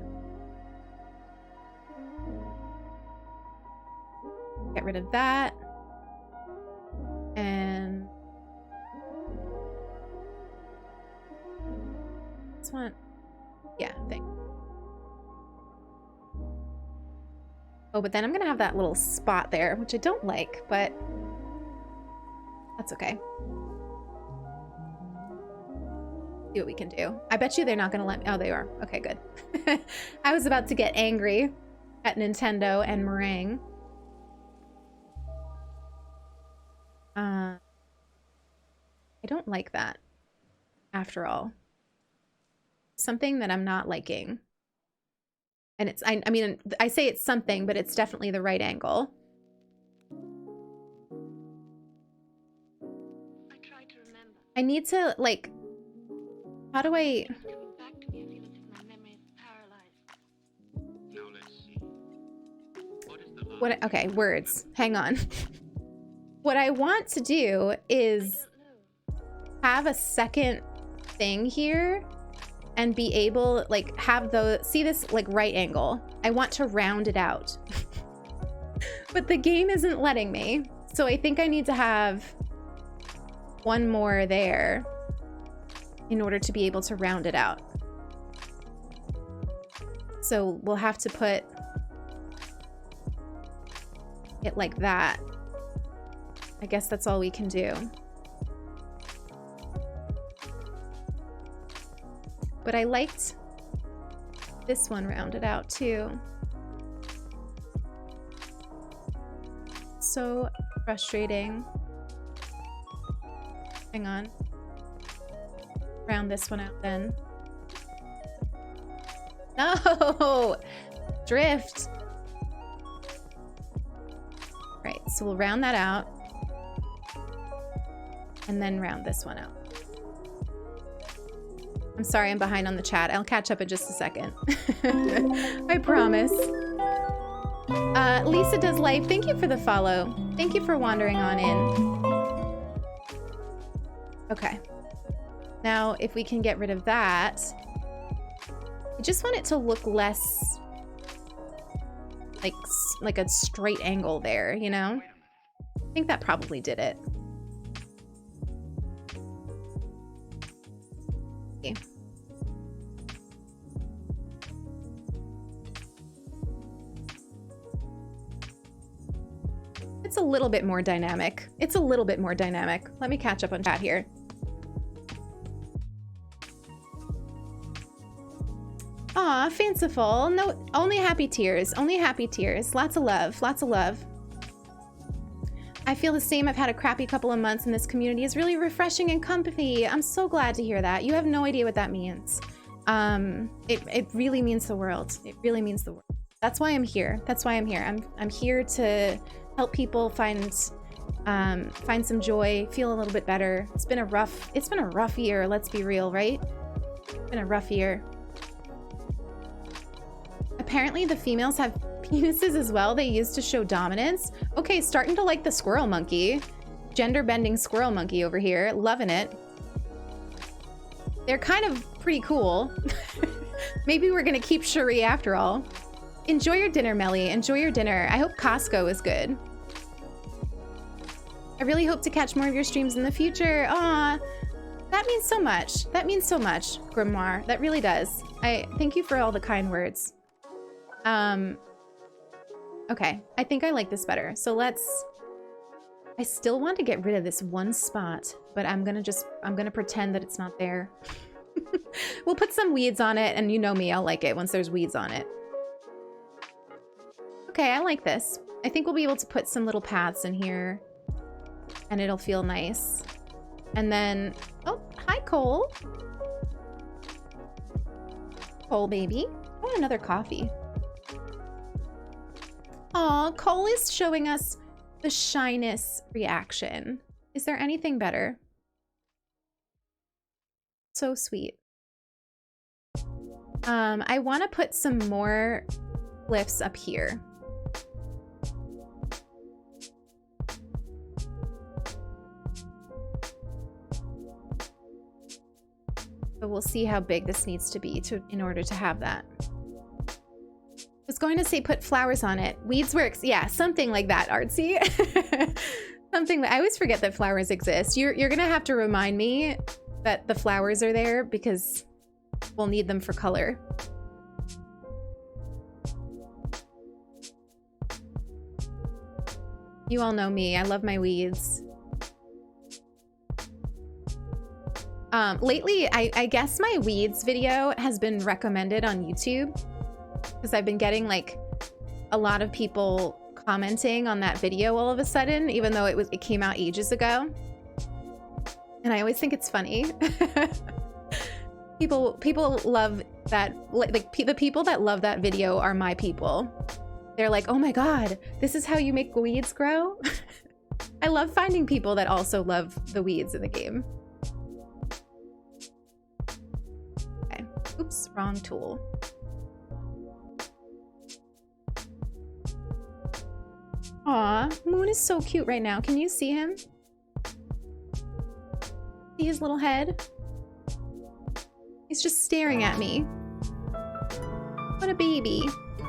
Get rid of that. And this one, yeah, thanks. Oh, but then I'm gonna have that little spot there, which I don't like, but that's okay. See what we can do. I bet you they're not gonna let me. Oh, they are. Okay, good. I was about to get angry at Nintendo and Meringue. I don't like that, after all. Something that I'm not liking. And it's, I mean, I say it's something, but it's definitely the right angle. I try to remember. I need to, like, how do I... It's coming back to me. I feel as if my memory is paralyzed. Now let's see. What is the last What? Okay, words. Hang on. What I want to do is have a second thing here and be able, like, have the, see this, like, right angle? I want to round it out. But the game isn't letting me. So I think I need to have one more there in order to be able to round it out. So we'll have to put it like that. I guess that's all we can do. But I liked this one rounded out too. So frustrating. Hang on. Round this one out then. No! Drift! Right, so we'll round that out. And then round this one out. I'm sorry, I'm behind on the chat. I'll catch up in just a second. I promise. Lisa Does Life, thank you for the follow. Thank you for wandering on in. Okay. Now, if we can get rid of that, I just want it to look less like a straight angle there, you know? I think that probably did it. little bit more dynamic. It's a little bit more dynamic. Let me catch up on chat here. Aw, fanciful. No, only happy tears. Only happy tears. Lots of love. Lots of love. I feel the same. I've had a crappy couple of months and this community is really refreshing and comfy. I'm so glad to hear that. You have no idea what that means. It really means the world. It really means the world. That's why I'm here. That's why I'm here. I'm here to help people find some joy, feel a little bit better. It's been a rough year, let's be real, right? It's been a rough year. Apparently the females have penises as well they use to show dominance. Okay, starting to like the squirrel monkey. Gender bending squirrel monkey over here. Loving it. They're kind of pretty cool. Maybe we're gonna keep Cherie after all. Enjoy your dinner, Melly. Enjoy your dinner. I hope Costco is good. I really hope to catch more of your streams in the future. Aw, that means so much. That means so much, Grimoire. That really does. I thank you for all the kind words. Okay, I think I like this better. So I still want to get rid of this one spot, but I'm gonna pretend that it's not there. We'll put some weeds on it, and you know me, I'll like it once there's weeds on it. Okay, I like this. I think we'll be able to put some little paths in here, and it'll feel nice. And then, oh, hi, Cole. Cole, baby. I want another coffee. Aw, Cole is showing us the shyness reaction. Is there anything better? So sweet. I want to put some more glyphs up here. So we'll see how big this needs to be in order to have that. I was going to say put flowers on it. Weeds works. Yeah, something like that, Artsy. Something that I always forget that flowers exist. You're gonna have to remind me that the flowers are there because we'll need them for color. You all know me. I love my weeds. Lately, I guess my weeds video has been recommended on YouTube because I've been getting like a lot of people commenting on that video all of a sudden, even though it came out ages ago. And I always think it's funny. People love that, like the people that love that video are my people. They're like, oh my God, this is how you make weeds grow? I love finding people that also love the weeds in the game. Okay, oops, wrong tool. Aw, Moon is so cute right now. Can you see him? See his little head? He's just staring at me. What a baby.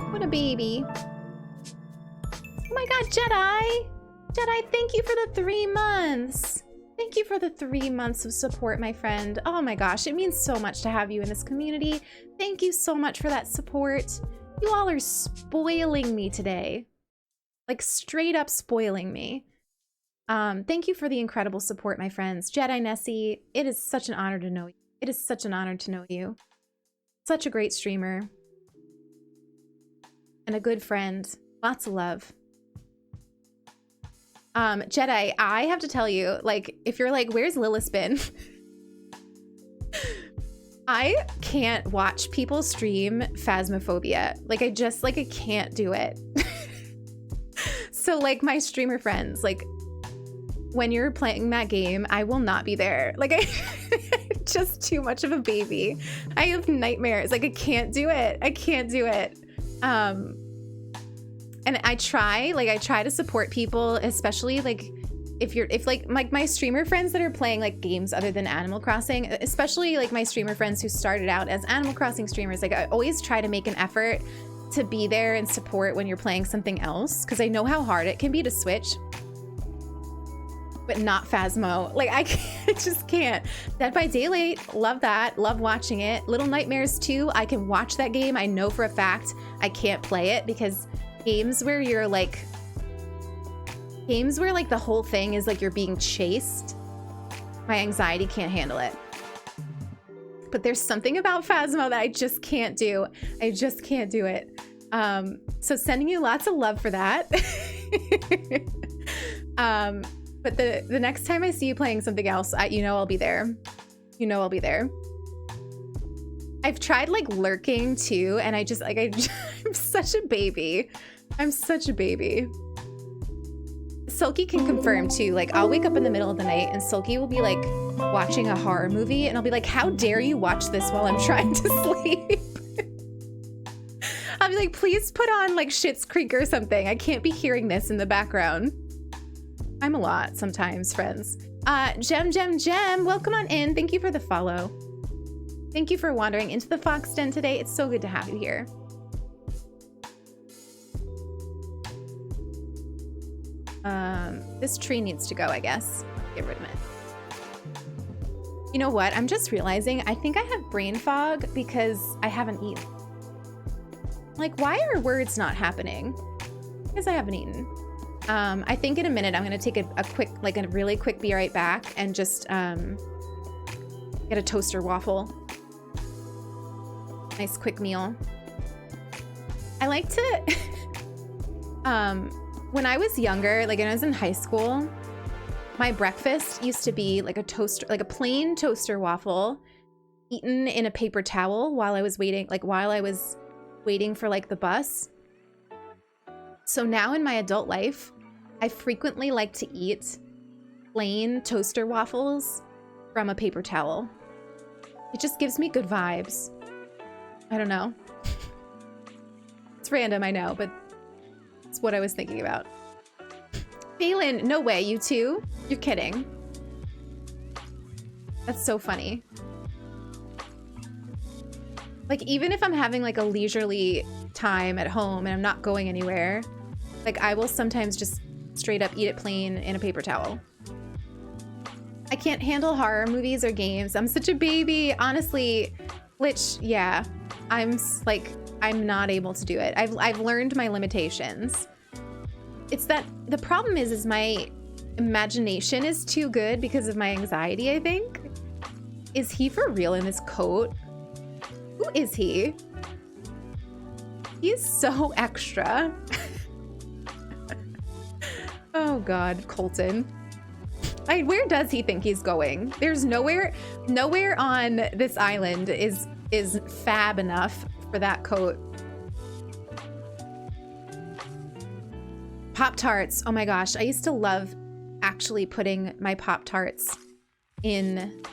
What a baby. Oh my God, Jedi! Jedi, thank you for the 3 months. Thank you for the 3 months of support, my friend. Oh my gosh, it means so much to have you in this community. Thank you so much for that support. You all are spoiling me today. Like straight up spoiling me. Thank you for the incredible support, my friends. Jedi Nessie, it is such an honor to know you. It is such an honor to know you. Such a great streamer. And a good friend. Lots of love. Jedi, I have to tell you, like, if you're like, where's Lilithbin? I can't watch people stream Phasmophobia. Like, I can't do it. So, like, my streamer friends, like, when you're playing that game, I will not be there. Like, I'm just too much of a baby. I have nightmares. Like, I can't do it. I can't do it. And I try to support people, especially like if like my streamer friends that are playing like games other than Animal Crossing, especially like my streamer friends who started out as Animal Crossing streamers, like I always try to make an effort to be there and support when you're playing something else, because I know how hard it can be to switch. But not Phasmo. Like I just can't. Dead by Daylight, love that. Love watching it. Little Nightmares 2, I can watch that game. I know for a fact I can't play it because games where you're like Games where like the whole thing is like you're being chased. My anxiety can't handle it. But there's something about Phasmo that I just can't do. I just can't do it. So sending you lots of love for that. But the next time I see you playing something else, you know I'll be there. You know I'll be there. I've tried like lurking too, and I just like I'm such a baby. I'm such a baby. Sulky can confirm too. Like I'll wake up in the middle of the night and Sulky will be like watching a horror movie, and I'll be like, "How dare you watch this while I'm trying to sleep?" I'll be like, "Please put on like Schitt's Creek or something. I can't be hearing this in the background." I'm a lot sometimes, friends. Gem, welcome on in. Thank you for the follow. Thank you for wandering into the Fox Den today. It's so good to have you here. This tree needs to go, I guess. Get rid of it. You know what? I'm just realizing I think I have brain fog because I haven't eaten. Like, why are words not happening? Because I haven't eaten. I think in a minute I'm gonna take a quick, like a really quick be right back and just get a toaster waffle. Nice quick meal. I like to when I was younger, like when I was in high school, my breakfast used to be like a toaster, like a plain toaster waffle eaten in a paper towel while I was waiting, for like the bus. So now in my adult life, I frequently like to eat plain toaster waffles from a paper towel. It just gives me good vibes. I don't know. It's random, I know, but it's what I was thinking about. Phelan, no way, you too? You're kidding. That's so funny. Like, even if I'm having like a leisurely time at home and I'm not going anywhere, like I will sometimes just straight up eat it plain in a paper towel. I can't handle horror movies or games. I'm such a baby, honestly. Which, yeah, I'm not able to do it. I've learned my limitations. It's that the problem is my imagination is too good because of my anxiety, I think. Is he for real in this coat? Who is he? He's so extra. Oh God, Colton. Where does he think he's going? There's nowhere on this island is fab enough for that coat. Pop-Tarts. Oh my gosh, I used to love actually putting my Pop-Tarts in...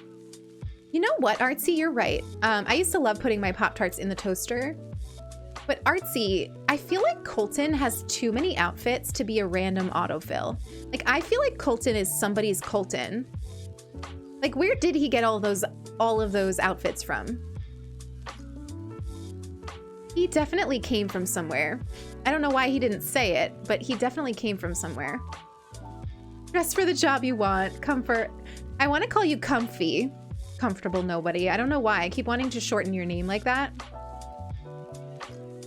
You know what, Artsy, you're right. I used to love putting my Pop-Tarts in the toaster. But Artsy, I feel like Colton has too many outfits to be a random autofill. Like, I feel like Colton is somebody's Colton. Like, where did he get all of those outfits from? He definitely came from somewhere. I don't know why he didn't say it, but he definitely came from somewhere. Dress for the job you want. Comfort. I want to call you Comfy. Comfortable nobody. I don't know why. I keep wanting to shorten your name like that.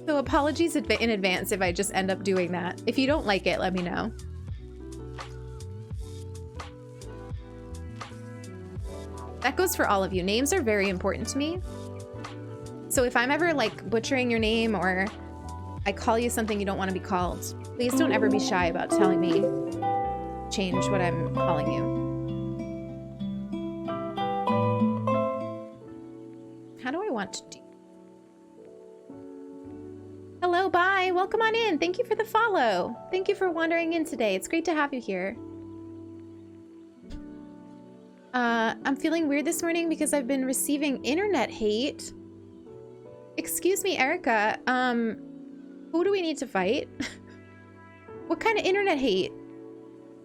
So apologies in advance if I just end up doing that. If you don't like it, let me know. That goes for all of you. Names are very important to me. So if I'm ever like butchering your name or I call you something you don't want to be called, please don't ever be shy about telling me. Change what I'm calling you. How do I want to do? Hello, bye. Welcome on in. Thank you for the follow. Thank you for wandering in today. It's great to have you here. I'm feeling weird this morning because I've been receiving internet hate. Excuse me, Erica. Who do we need to fight? What kind of internet hate?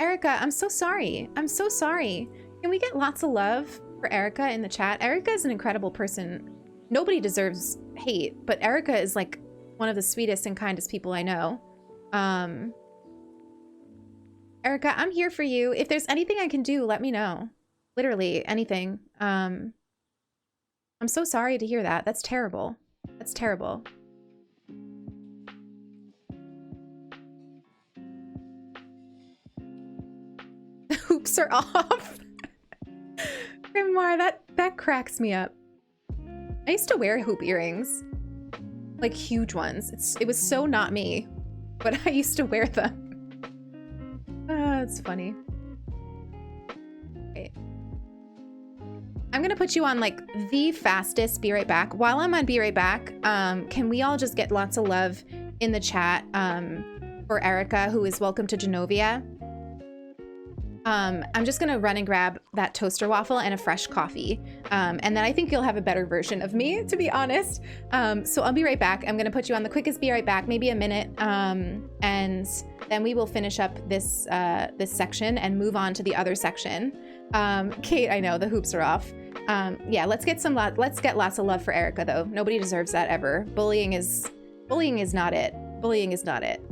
Erica, I'm so sorry. I'm so sorry. Can we get lots of love for Erica in the chat? Erica is an incredible person. Nobody deserves hate, but Erica is like one of the sweetest and kindest people I know. Erica, I'm here for you. If there's anything I can do, let me know. Literally anything. I'm so sorry to hear that. That's terrible. That's terrible. hoops are off. Grimoire, that cracks me up. I used to wear hoop earrings. Like huge ones. It was so not me, but I used to wear them. It's funny. Okay. I'm gonna put you on like the fastest be right back. While I'm on be right back, can we all just get lots of love in the chat for Erica, who is welcome to Genovia? I'm just gonna run and grab that toaster waffle and a fresh coffee. And then I think you'll have a better version of me, to be honest. So I'll be right back. I'm gonna put you on the quickest be right back, maybe a minute. And then we will finish up this this section and move on to the other section. Kate, I know the hoops are off. Yeah, let's get lots of love for Erica though. Nobody deserves that ever. Bullying is not it. Bullying is not it.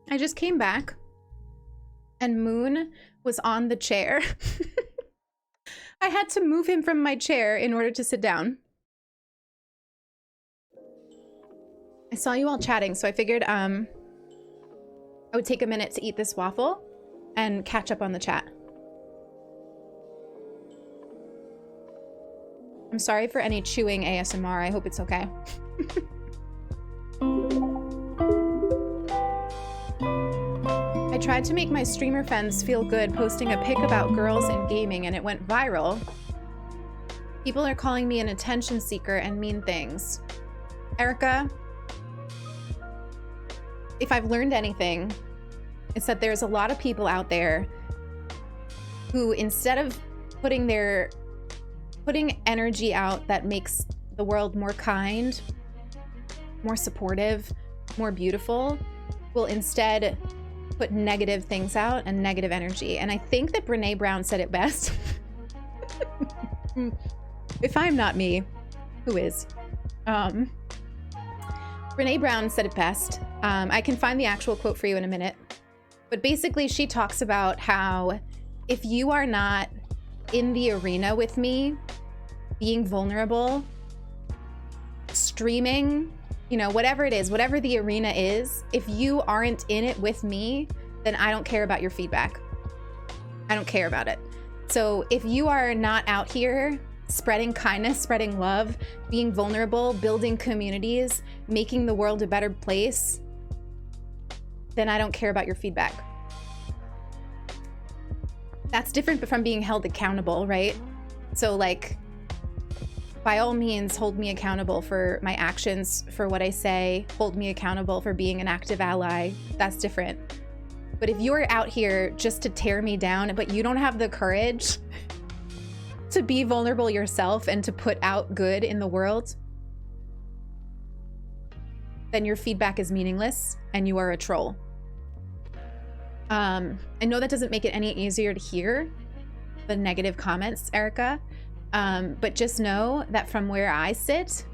I just came back and Moon was on the chair. I had to move him from my chair in order to sit down. I saw you all chatting, so I figured I would take a minute to eat this waffle and catch up on the chat. I'm sorry for any chewing ASMR. I hope it's okay. I tried to make my streamer friends feel good posting a pic about girls in gaming and it went viral. People are calling me an attention seeker and mean things. Erica, if I've learned anything, it's that there's a lot of people out there who, instead of putting energy out that makes the world more kind, more supportive, more beautiful, will instead put negative things out and negative energy. And I think that Brene Brown said it best. If I'm not me, who is? Brene Brown said it best. I can find the actual quote for you in a minute. But basically, she talks about how if you are not in the arena with me, being vulnerable, streaming, you know, whatever it is, whatever the arena is, if you aren't in it with me, then I don't care about your feedback. I don't care about it. So if you are not out here spreading kindness, spreading love, being vulnerable, building communities, making the world a better place, then I don't care about your feedback. That's different from being held accountable, right? So like, by all means, hold me accountable for my actions, for what I say, hold me accountable for being an active ally. That's different. But if you're out here just to tear me down, but you don't have the courage to be vulnerable yourself and to put out good in the world, then your feedback is meaningless and you are a troll. I know that doesn't make it any easier to hear the negative comments, Erica, but just know that from where I sit,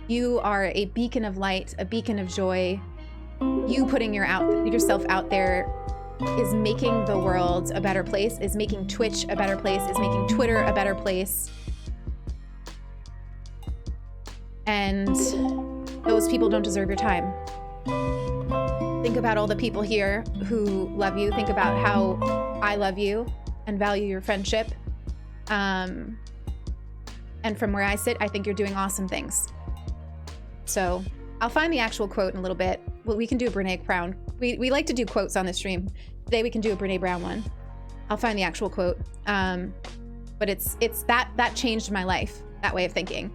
you are a beacon of light, a beacon of joy. You putting yourself out there is making the world a better place, is making Twitch a better place, is making Twitter a better place. And those people don't deserve your time. Think about all the people here who love you. Think about how I love you and value your friendship. And from where I sit, I think you're doing awesome things. So I'll find the actual quote in a little bit. Well, we can do a Brene Brown. We like to do quotes on the stream. Today we can do a Brene Brown one. I'll find the actual quote. But it's that changed my life, that way of thinking.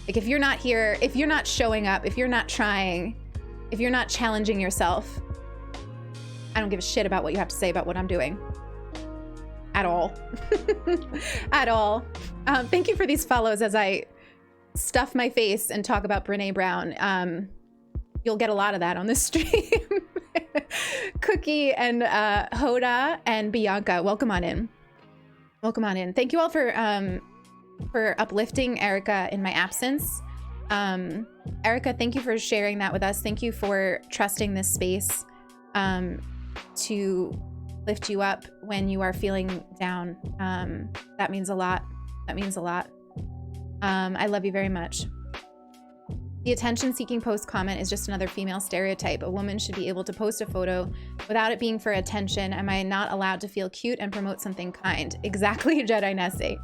Like if you're not here, if you're not showing up, if you're not trying, if you're not challenging yourself, I don't give a shit about what you have to say about what I'm doing. At all. At all. Thank you for these follows as I stuff my face and talk about Brene Brown. You'll get a lot of that on this stream. Cookie and Hoda and Bianca, welcome on in. Welcome on in. Thank you all for uplifting Erica in my absence. Erica, thank you for sharing that with us. Thank you for trusting this space to lift you up when you are feeling down. That means a lot. That means a lot. I love you very much. The attention-seeking post comment is just another female stereotype. A woman should be able to post a photo without it being for attention. Am I not allowed to feel cute and promote something kind? Exactly, Jedi Nessie.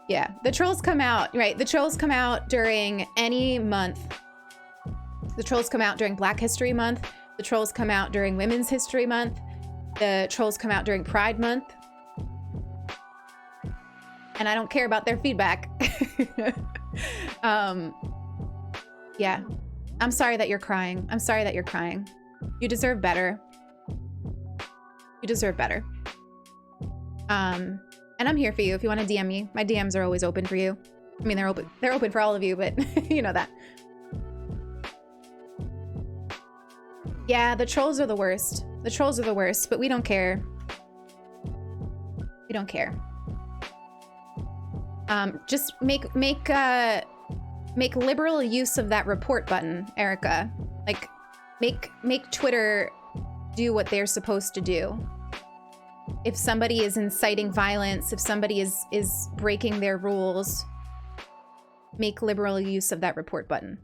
Yeah, the trolls come out, right? The trolls come out during any month. The trolls come out during Black History Month. The trolls come out during Women's History Month. The trolls come out during Pride Month. And I don't care about their feedback. Yeah, I'm sorry that you're crying. I'm sorry that you're crying. You deserve better. You deserve better. And I'm here for you if you want to DM me. My DMs are always open for you. I mean, they're open for all of you, but you know that. Yeah, the trolls are the worst. The trolls are the worst, but we don't care. We don't care. Just make liberal use of that report button, Erica. Like, make Twitter do what they're supposed to do. If somebody is inciting violence, if somebody is breaking their rules, make liberal use of that report button.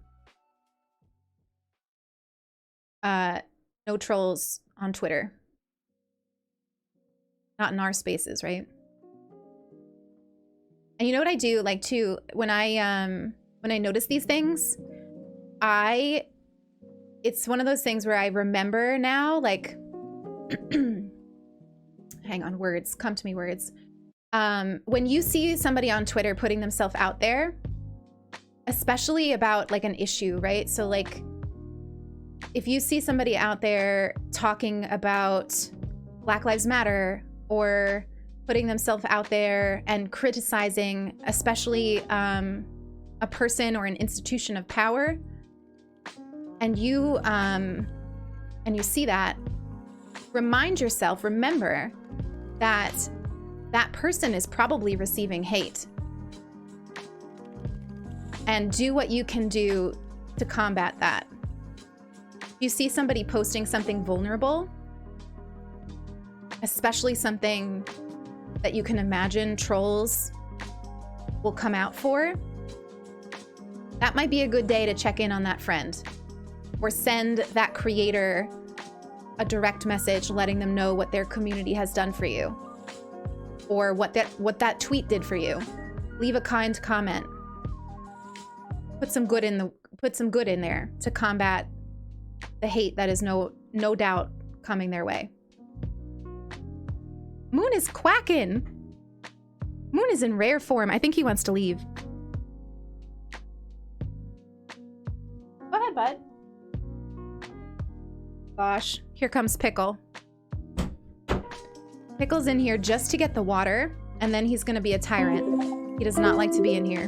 No trolls on Twitter. Not in our spaces, right? And you know what I do, like, too, when I notice these things, it's one of those things where I remember now, like, hang on, words, come to me, words. When you see somebody on Twitter putting themselves out there, especially about like an issue, right? So like, if you see somebody out there talking about Black Lives Matter or putting themselves out there and criticizing, especially a person or an institution of power, and you see that, remind yourself, remember that that person is probably receiving hate. And do what you can do to combat that. If you see somebody posting something vulnerable, especially something that you can imagine trolls will come out for, that might be a good day to check in on that friend or send that creator a direct message letting them know what their community has done for you or what that tweet did for you. Leave a kind comment. Put some good in there to combat the hate that is no doubt coming their way. Moon is quacking. Moon is in rare form. I think he wants to leave. Go ahead, bud. Gosh, here comes Pickle. Pickle's in here just to get the water, and then he's gonna be a tyrant. He does not like to be in here.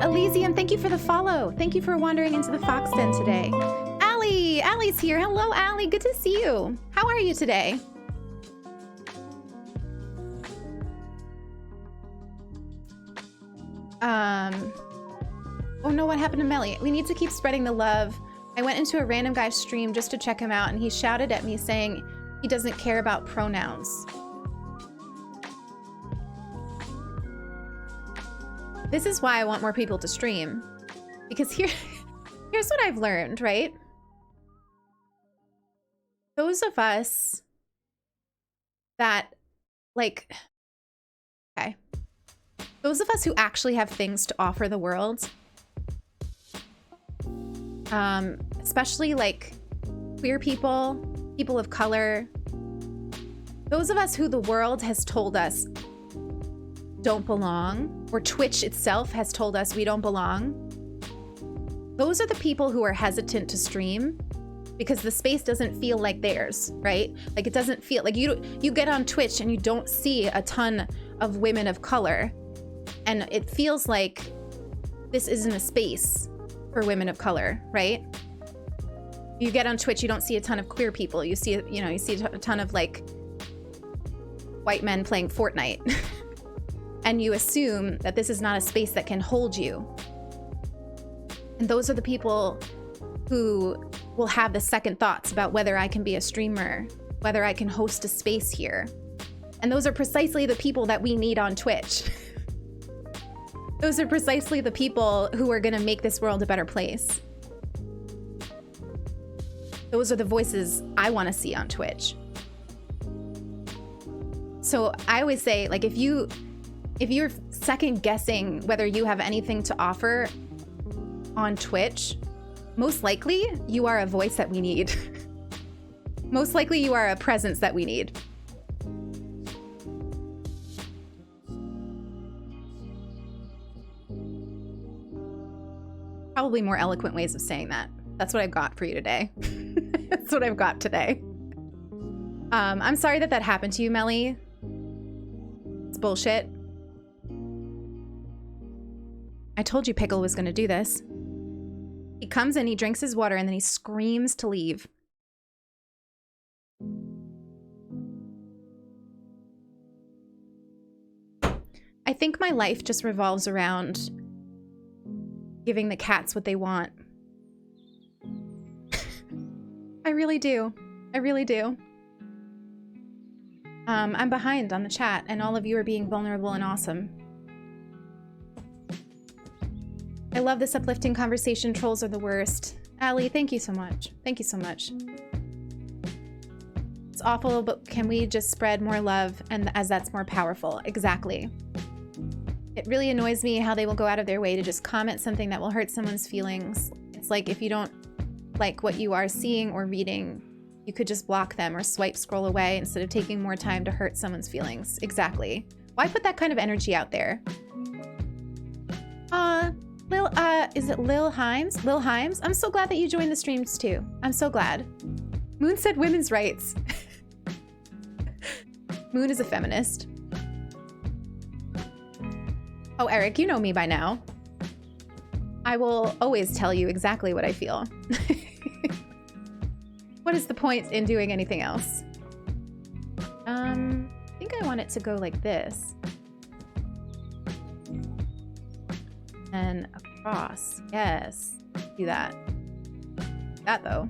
Elysium, thank you for the follow. Thank you for wandering into the Fox Den today. Allie! Allie's here. Hello, Allie. Good to see you. How are you today? Oh no, what happened to Melly? We need to keep spreading the love. I went into a random guy's stream just to check him out, and he shouted at me saying he doesn't care about pronouns. This is why I want more people to stream. Because here's what I've learned, right? Those of us that, like, okay. Those of us who actually have things to offer the world, especially like queer people, people of color, those of us who the world has told us don't belong, or Twitch itself has told us we don't belong, those are the people who are hesitant to stream because the space doesn't feel like theirs, right? Like, it doesn't feel like you get on Twitch and you don't see a ton of women of color, and it feels like this isn't a space for women of color, right? You get on Twitch, you don't see a ton of queer people. You see, you see a ton of like white men playing Fortnite. And you assume that this is not a space that can hold you. And those are the people who will have the second thoughts about whether I can be a streamer, whether I can host a space here. And those are precisely the people that we need on Twitch. Those are precisely the people who are gonna make this world a better place. Those are the voices I wanna see on Twitch. So I always say, like, if you're second guessing whether you have anything to offer on Twitch, most likely you are a voice that we need. Most likely you are a presence that we need. Probably more eloquent ways of saying that. That's what I've got for you today. That's what I've got today. I'm sorry that happened to you, Melly. It's bullshit. I told you Pickle was gonna do this. He comes in, he drinks his water, and then he screams to leave. I think my life just revolves around giving the cats what they want. I really do. I really do. I'm behind on the chat, and all of you are being vulnerable and awesome. I love this uplifting conversation. Trolls are the worst. Allie, thank you so much. Thank you so much. It's awful, but can we just spread more love, and as that's more powerful? Exactly. It really annoys me how they will go out of their way to just comment something that will hurt someone's feelings. It's like if you don't like what you are seeing or reading, you could just block them or swipe scroll away instead of taking more time to hurt someone's feelings. Exactly. Why put that kind of energy out there? Is it Lil Himes? Lil Himes? I'm so glad that you joined the streams too. I'm so glad. Moon said women's rights. Moon is a feminist. Oh, Eric, you know me by now. I will always tell you exactly what I feel. What is the point in doing anything else? I think I want it to go like this. And across. Yes. Do that. That though.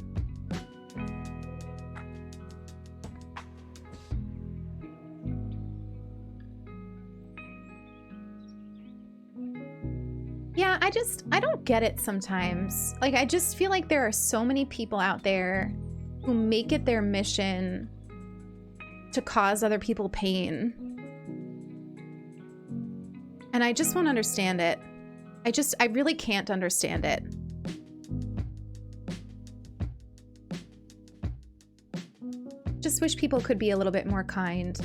Yeah, I don't get it sometimes. Like, I just feel like there are so many people out there who make it their mission to cause other people pain. And I just won't understand it. I really can't understand it. Just wish people could be a little bit more kind.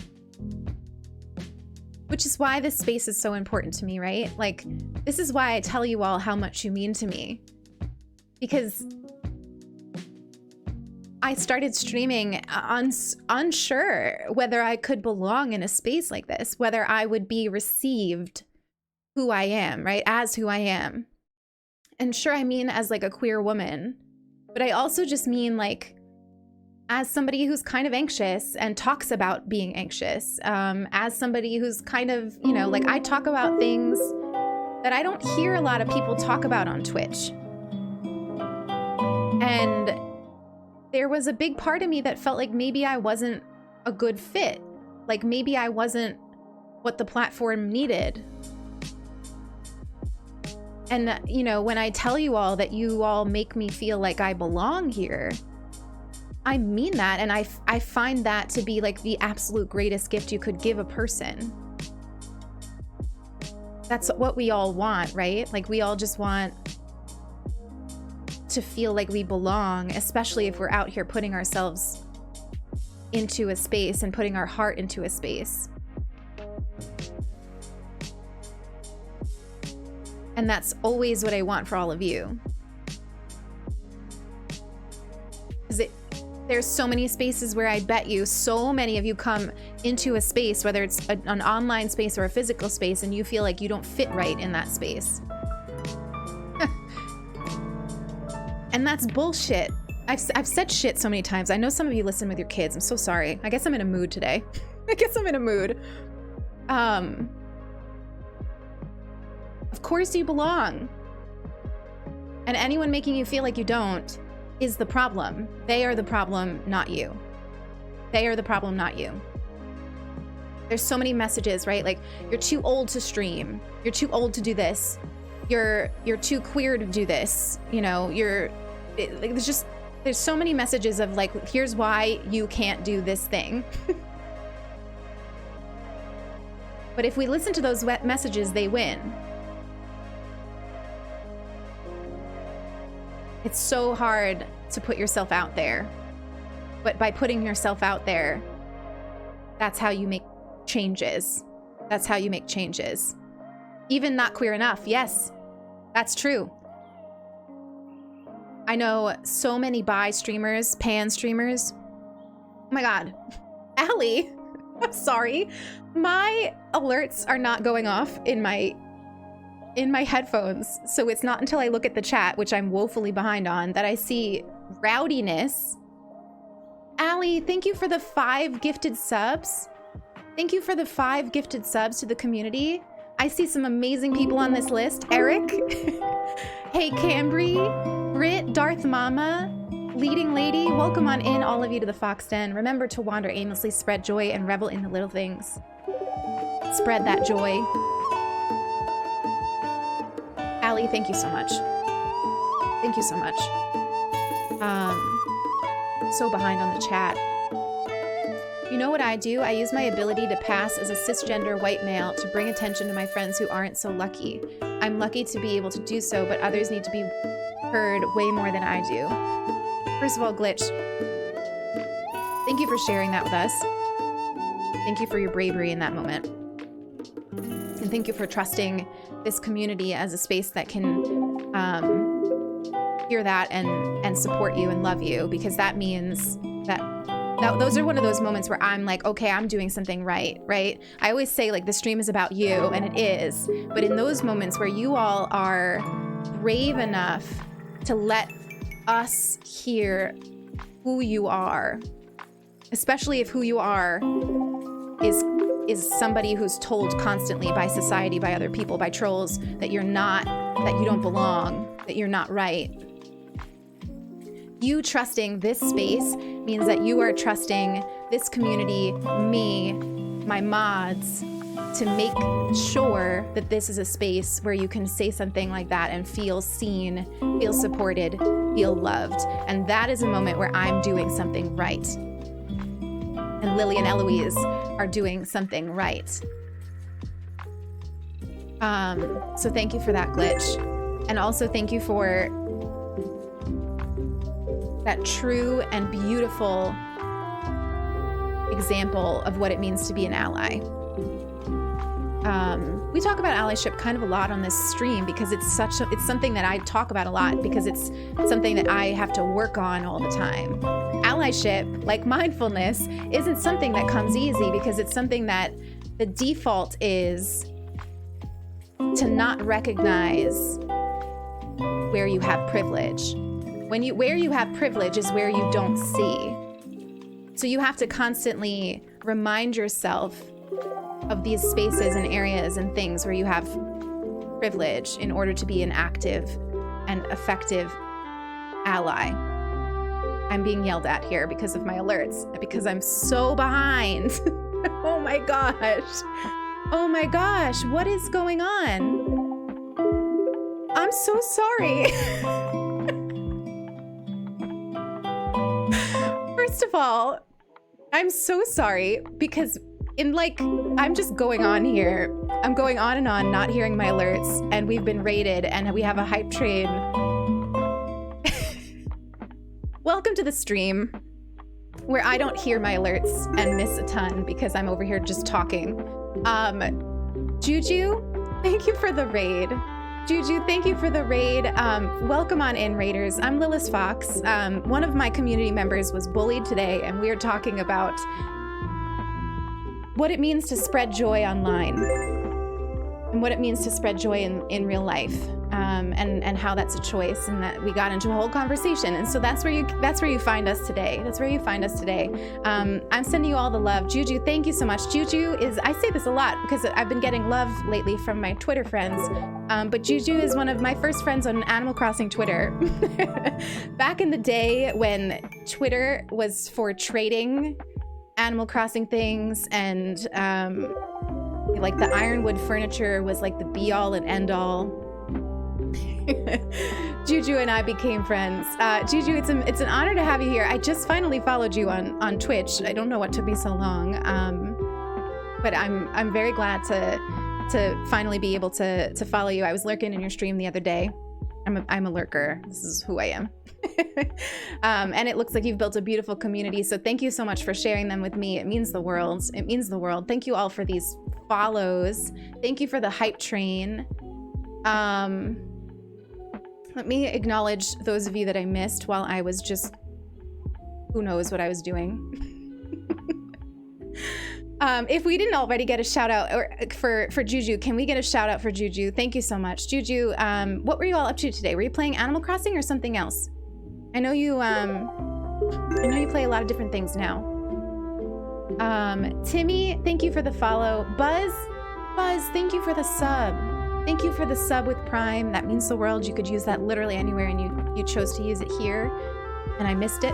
Which is why this space is so important to me, right? Like, this is why I tell you all how much you mean to me. Because I started streaming unsure whether I could belong in a space like this, whether I would be received who I am, right? As who I am. And sure, I mean as like a queer woman, but I also just mean like as somebody who's kind of anxious and talks about being anxious, as somebody who's kind of, you know, like I talk about things that I don't hear a lot of people talk about on Twitch. And there was a big part of me that felt like maybe I wasn't a good fit. Like maybe I wasn't what the platform needed. And, you know, when I tell you all that you all make me feel like I belong here, I mean that, and I find that to be like the absolute greatest gift you could give a person. That's what we all want, right? Like we all just want to feel like we belong, especially if we're out here putting ourselves into a space and putting our heart into a space. And that's always what I want for all of you. There's so many spaces where I bet you so many of you come into a space, whether it's an online space or a physical space, and you feel like you don't fit right in that space. And that's bullshit. I've said shit so many times. I know some of you listen with your kids. I'm so sorry. I guess I'm in a mood today. Of course you belong. And anyone making you feel like you don't is the problem. They are the problem, not you. They are the problem, not you. There's so many messages, right? Like, you're too old to stream. You're too old to do this. You're too queer to do this. You know, there's so many messages of like, here's why you can't do this thing. But if we listen to those messages, they win. It's so hard to put yourself out there. But by putting yourself out there, that's how you make changes. That's how you make changes. Even not queer enough. Yes, that's true. I know so many bi streamers, pan streamers. Oh my God. Allie, I'm sorry. My alerts are not going off in my headphones. So it's not until I look at the chat, which I'm woefully behind on, that I see rowdiness. Allie, thank you for the 5 gifted subs. Thank you for the 5 gifted subs to the community. I see some amazing people on this list. Eric, hey Cambry, Britt, Darth Mama, Leading Lady, welcome on in all of you to the Fox Den. Remember to wander aimlessly, spread joy, and revel in the little things. Spread that joy. Allie, thank you so much. Thank you so much. So behind on the chat. You know what I do? I use my ability to pass as a cisgender white male to bring attention to my friends who aren't so lucky. I'm lucky to be able to do so, but others need to be heard way more than I do. First of all, Glitch, thank you for sharing that with us. Thank you for your bravery in that moment. And thank you for trusting this community as a space that can hear that and support you and love you, because that means that those are one of those moments where I'm like, okay, I'm doing something right? I always say, like, the stream is about you, and it is. But in those moments where you all are brave enough to let us hear who you are, especially if who you are is somebody who's told constantly by society, by other people, by trolls, that you're not, that you don't belong, that you're not right. You trusting this space means that you are trusting this community, me, my mods, to make sure that this is a space where you can say something like that and feel seen, feel supported, feel loved. And that is a moment where I'm doing something right. And Lily and Eloise are doing something right. So thank you for that, Glitch. And also thank you for that true and beautiful example of what it means to be an ally. We talk about allyship kind of a lot on this stream because it's something that I talk about a lot because it's something that I have to work on all the time. Allyship, like mindfulness, isn't something that comes easy because it's something that the default is to not recognize where you have privilege. Where you have privilege is where you don't see. So you have to constantly remind yourself of these spaces and areas and things where you have privilege in order to be an active and effective ally. I'm being yelled at here because of my alerts, because I'm so behind. Oh my gosh. Oh my gosh, what is going on? I'm so sorry. First of all, I'm so sorry because I'm just going on here. I'm going on and on, not hearing my alerts, and we've been raided, and we have a hype train. Welcome to the stream, where I don't hear my alerts and miss a ton because I'm over here just talking. Juju, thank you for the raid. Juju, thank you for the raid. Welcome on in, raiders. I'm Lilith Fox. One of my community members was bullied today, and we are talking about what it means to spread joy online and what it means to spread joy in real life, and how that's a choice, and that we got into a whole conversation. And so that's where you find us today. That's where you find us today. I'm sending you all the love. Juju, thank you so much. Juju is, I say this a lot because I've been getting love lately from my Twitter friends, but Juju is one of my first friends on Animal Crossing Twitter. Back in the day when Twitter was for trading Animal Crossing things, and like the ironwood furniture was like the be all and end all. Juju and I became friends. Juju, it's an honor to have you here. I just finally followed you on Twitch. I don't know what took me so long, but I'm very glad to finally be able to follow you. I was lurking in your stream the other day. I'm a lurker. This is who I am. And it looks like you've built a beautiful community. So thank you so much for sharing them with me. It means the world. It means the world. Thank you all for these follows. Thank you for the hype train. Let me acknowledge those of you that I missed while I was just, who knows what I was doing. If we didn't already get a shout out for Juju, can we get a shout out for Juju? Thank you so much. Juju, what were you all up to today? Were you playing Animal Crossing or something else? I know you play a lot of different things now. Timmy, thank you for the follow. Buzz, thank you for the sub. Thank you for the sub with Prime. That means the world. You could use that literally anywhere, and you chose to use it here, and I missed it.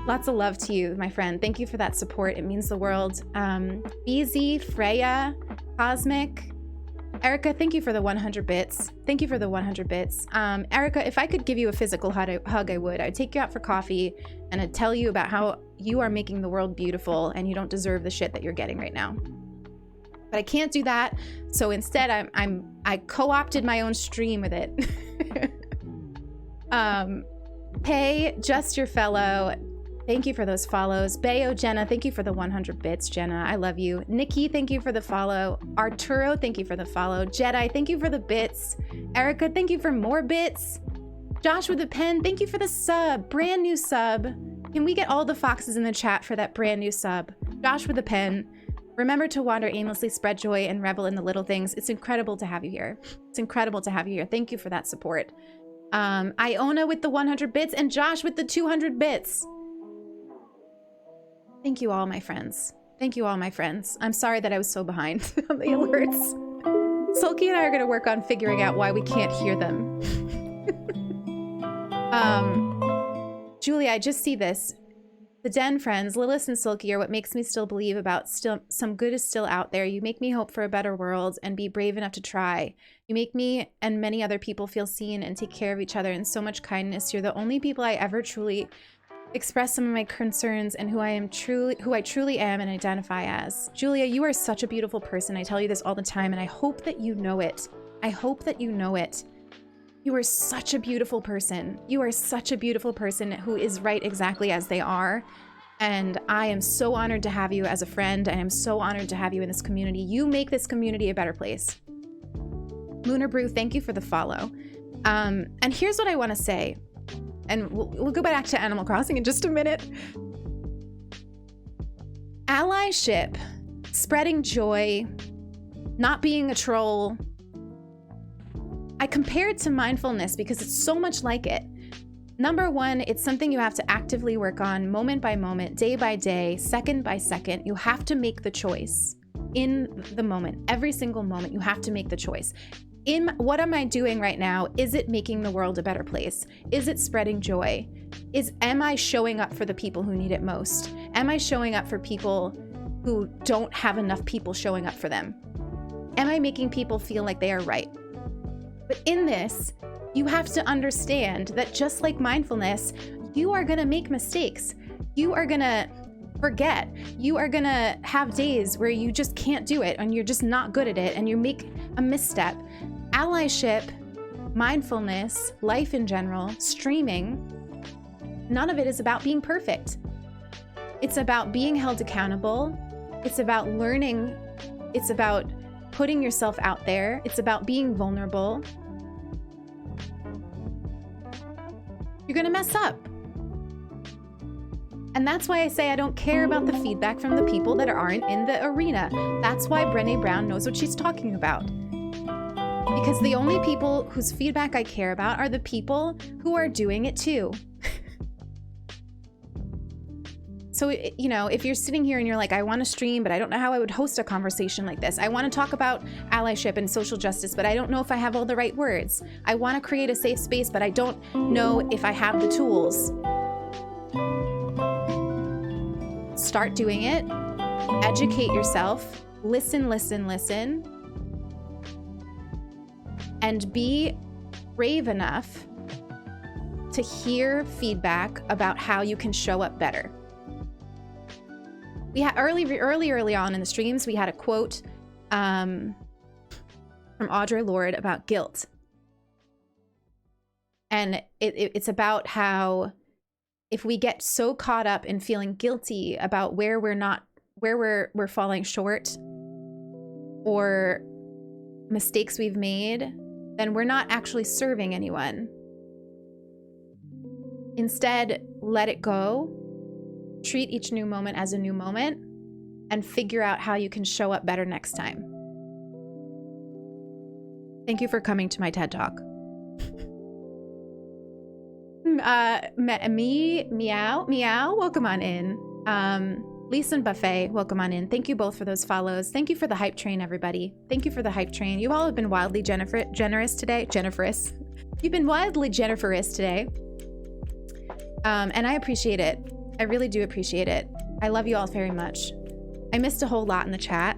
Lots of love to you, my friend. Thank you for that support. It means the world. BZ, Freya, Cosmic, Erica, thank you for the 100 bits. Thank you for the 100 bits. Erica, if I could give you a physical hug, I would. I'd take you out for coffee and I'd tell you about how you are making the world beautiful and you don't deserve the shit that you're getting right now. But I can't do that, so instead I co-opted my own stream with it. Pay, Just Your Fellow, thank you for those follows. Bayo, Jenna, thank you for the 100 bits, Jenna, I love you. Nikki, thank you for the follow. Arturo, thank you for the follow. Jedi, thank you for the bits. Erica, thank you for more bits. Josh with the pen, thank you for the sub, brand new sub. Can we get all the foxes in the chat for that brand new sub? Josh with the pen. Remember to wander aimlessly, spread joy, and revel in the little things. It's incredible to have you here. It's incredible to have you here. Thank you for that support. Iona with the 100 bits and Josh with the 200 bits. Thank you all, my friends. Thank you all, my friends. I'm sorry that I was so behind on the alerts. Sulky and I are going to work on figuring out why we can't hear them. Julie, I just see this. The Den friends, Lilith and Silky, are what makes me still believe about some good is still out there. You make me hope for a better world and be brave enough to try. You make me and many other people feel seen and take care of each other in so much kindness. You're the only people I ever truly express some of my concerns and who I truly am and identify as. Julia, you are such a beautiful person. I tell you this all the time and I hope that you know it. I hope that you know it. You are such a beautiful person. You are such a beautiful person who is right exactly as they are. And I am so honored to have you as a friend. I am so honored to have you in this community. You make this community a better place. Lunar Brew, thank you for the follow. And here's what I want to say. And we'll go back to Animal Crossing in just a minute. Allyship, spreading joy, not being a troll. I compare it to mindfulness because it's so much like it. Number one, it's something you have to actively work on moment by moment, day by day, second by second. You have to make the choice in the moment. Every single moment, you have to make the choice. What am I doing right now? Is it making the world a better place? Is it spreading joy? Am I showing up for the people who need it most? Am I showing up for people who don't have enough people showing up for them? Am I making people feel like they are right? But in this, you have to understand that just like mindfulness, you are gonna make mistakes. You are gonna forget. You are gonna have days where you just can't do it and you're just not good at it and you make a misstep. Allyship, mindfulness, life in general, streaming, none of it is about being perfect. It's about being held accountable. It's about learning. It's about putting yourself out there. It's about being vulnerable. You're gonna mess up. And that's why I say I don't care about the feedback from the people that aren't in the arena. That's why Brené Brown knows what she's talking about. Because the only people whose feedback I care about are the people who are doing it too. So, you know, if you're sitting here and you're like, I want to stream, but I don't know how I would host a conversation like this. I want to talk about allyship and social justice, but I don't know if I have all the right words. I want to create a safe space, but I don't know if I have the tools. Start doing it. Educate yourself. Listen, listen, listen. And be brave enough to hear feedback about how you can show up better. We had early on in the streams, we had a quote from Audre Lorde about guilt. And it's about how if we get so caught up in feeling guilty about where we're falling short or mistakes we've made, then we're not actually serving anyone. Instead, let it go. Treat each new moment as a new moment and figure out how you can show up better next time. Thank you for coming to my TED Talk. Meow, welcome on in. Lisa and Buffet, welcome on in. Thank you both for those follows. Thank you for the hype train, everybody. Thank you for the hype train. You all have been wildly generous today. You've been wildly generous today. And I appreciate it. I really do appreciate it. I love you all very much. I missed a whole lot in the chat.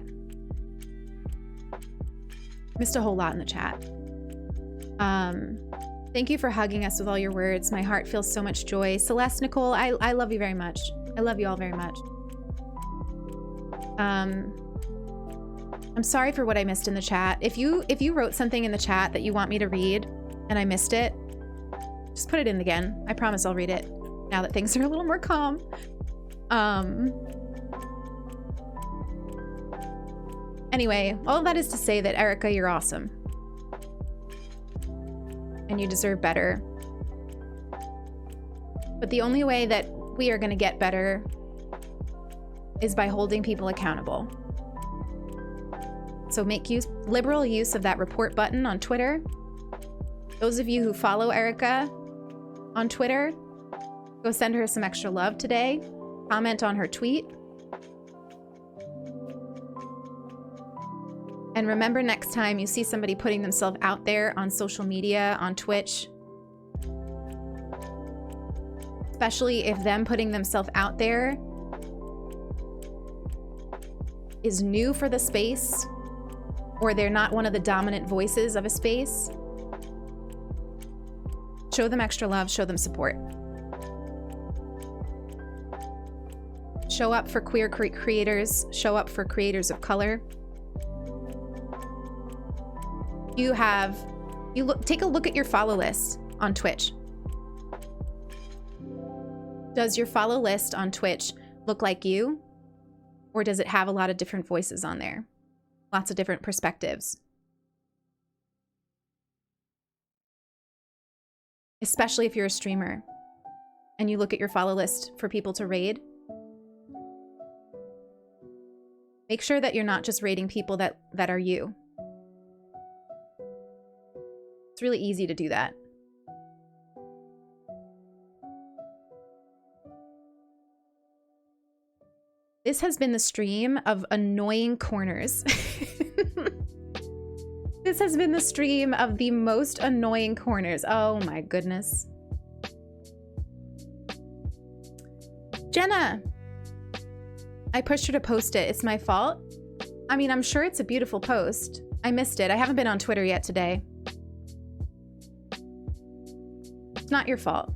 Missed a whole lot in the chat. Thank you for hugging us with all your words. My heart feels so much joy. Celeste, Nicole, I love you very much. I love you all very much. I'm sorry for what I missed in the chat. If you wrote something in the chat that you want me to read and I missed it, just put it in again. I promise I'll read it now that things are a little more calm. Anyway, all of that is to say that Erica, you're awesome. And you deserve better. But the only way that we are going to get better is by holding people accountable. So make liberal use of that report button on Twitter. Those of you who follow Erica on Twitter, go send her some extra love today. Comment on her tweet. And remember, next time you see somebody putting themselves out there on social media, on Twitch, especially if them putting themselves out there is new for the space, or they're not one of the dominant voices of a space, show them extra love, show them support. Show up for queer creators, show up for creators of color. Take a look at your follow list on Twitch. Does your follow list on Twitch look like you? Or does it have a lot of different voices on there? Lots of different perspectives. Especially if you're a streamer and you look at your follow list for people to raid. Make sure that you're not just raiding people that are you. It's really easy to do that. This has been the stream of annoying corners. This has been the stream of the most annoying corners. Oh my goodness. Jenna! I pushed her to post it. It's my fault. I mean, I'm sure it's a beautiful post. I missed it. I haven't been on Twitter yet today. It's not your fault.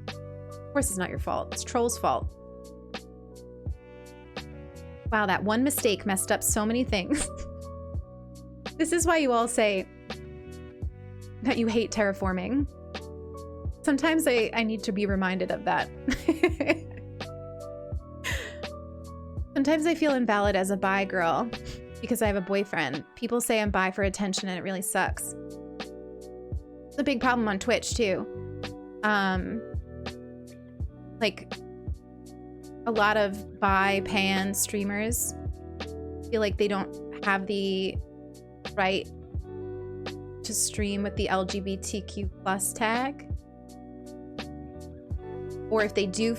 Of course it's not your fault. It's Troll's fault. Wow, that one mistake messed up so many things. This is why you all say that you hate terraforming. Sometimes I need to be reminded of that. Sometimes I feel invalid as a bi girl because I have a boyfriend. People say I'm bi for attention and it really sucks. It's a big problem on Twitch too. Like a lot of bi pan streamers feel like they don't have the right to stream with the LGBTQ plus tag. Or if they do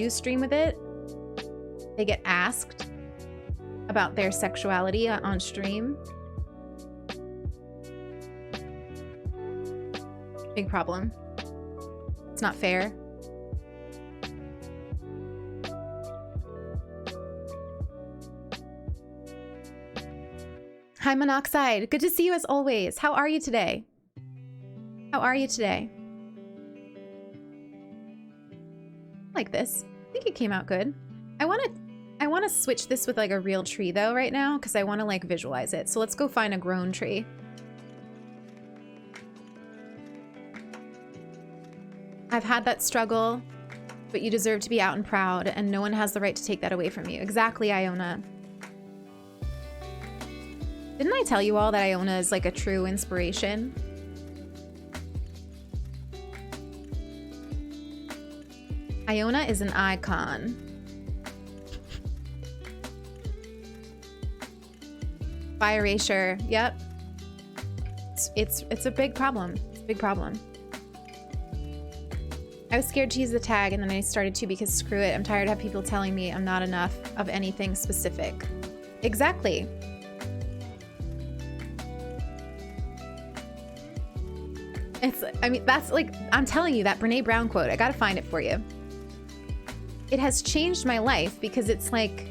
stream with it, they get asked about their sexuality on stream. Big problem. It's not fair. Hi, Monoxide. Good to see you as always. How are you today? How are you today? Like this. I think it came out good. I want to switch this with like a real tree though right now because I want to like visualize it. So let's go find a grown tree. I've had that struggle, but you deserve to be out and proud and no one has the right to take that away from you. Exactly, Iona. Didn't I tell you all that Iona is like a true inspiration? Iona is an icon. Bi erasure, yep. It's a big problem. It's a big problem. I was scared to use the tag and then I started to because screw it. I'm tired of people telling me I'm not enough of anything specific. Exactly. I mean, that's like, I'm telling you that Brene Brown quote, I gotta find it for you. It has changed my life because it's like,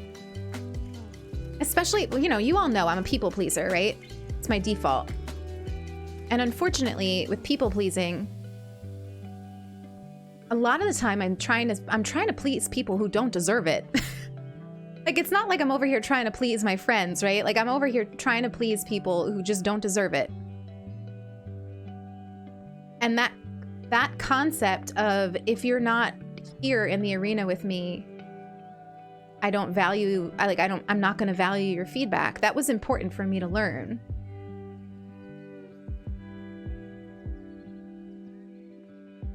especially, you know, you all know I'm a people pleaser, right? It's my default. And unfortunately, with people pleasing, a lot of the time I'm trying to please people who don't deserve it. Like, it's not like I'm over here trying to please my friends, right? Like, I'm over here trying to please people who just don't deserve it. And that concept of, if you're not here in the arena with me, I'm not going to value your feedback. That was important for me to learn.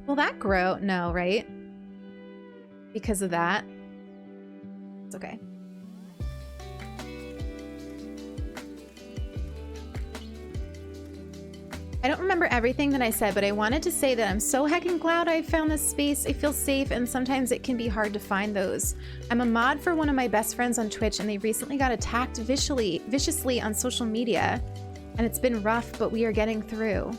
Will that grow? No, right? Because of that. It's okay. I don't remember everything that I said, but I wanted to say that I'm so heckin' glad I found this space. I feel safe, and sometimes it can be hard to find those. I'm a mod for one of my best friends on Twitch, and they recently got attacked viciously on social media, and it's been rough, but we are getting through.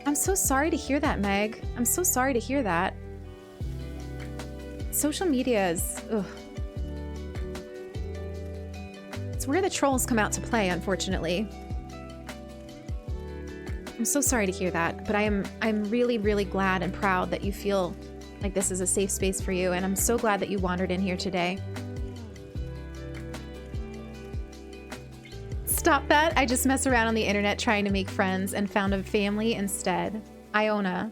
I'm so sorry to hear that, Meg. I'm so sorry to hear that. Social media is, ugh. It's where the trolls come out to play, unfortunately. I'm so sorry to hear that, but I'm really, really glad and proud that you feel like this is a safe space for you, and I'm so glad that you wandered in here today. Stop that. I just mess around on the internet trying to make friends and found a family instead. Iona,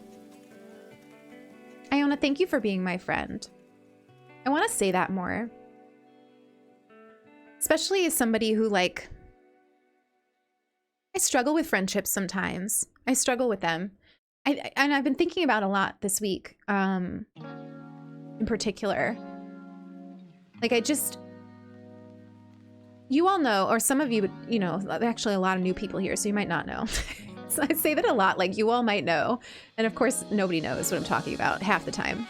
thank you for being my friend. I want to say that more. Especially as somebody who, like, I struggle with friendships sometimes. I struggle with them. And I've been thinking about a lot this week, in particular. Like, you all know, or some of you, you know, actually a lot of new people here, so you might not know. So I say that a lot, like, you all might know. And of course, nobody knows what I'm talking about half the time.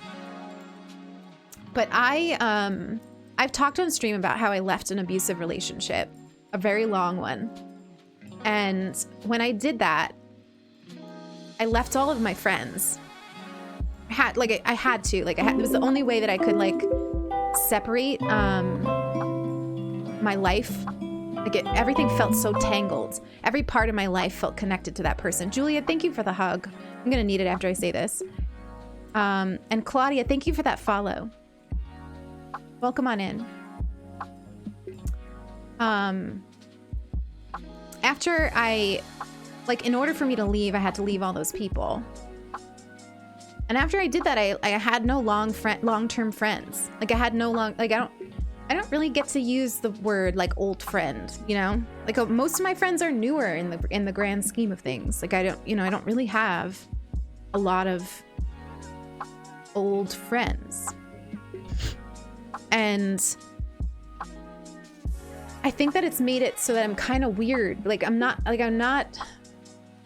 But I've talked on stream about how I left an abusive relationship, a very long one. And when I did that, I left all of my friends. I had to. It was the only way that I could, like, separate my life. Like, everything felt so tangled. Every part of my life felt connected to that person. Julia, thank you for the hug. I'm gonna need it after I say this. And Claudia, thank you for that follow. Welcome on in. After in order for me to leave, I had to leave all those people. And after I did that, I had no long-term friends. Like, I had no I don't really get to use the word, like, old friend, you know? Like, most of my friends are newer in the grand scheme of things. Like, I don't really have a lot of old friends. And I think that it's made it so that I'm kind of weird. Like, I'm not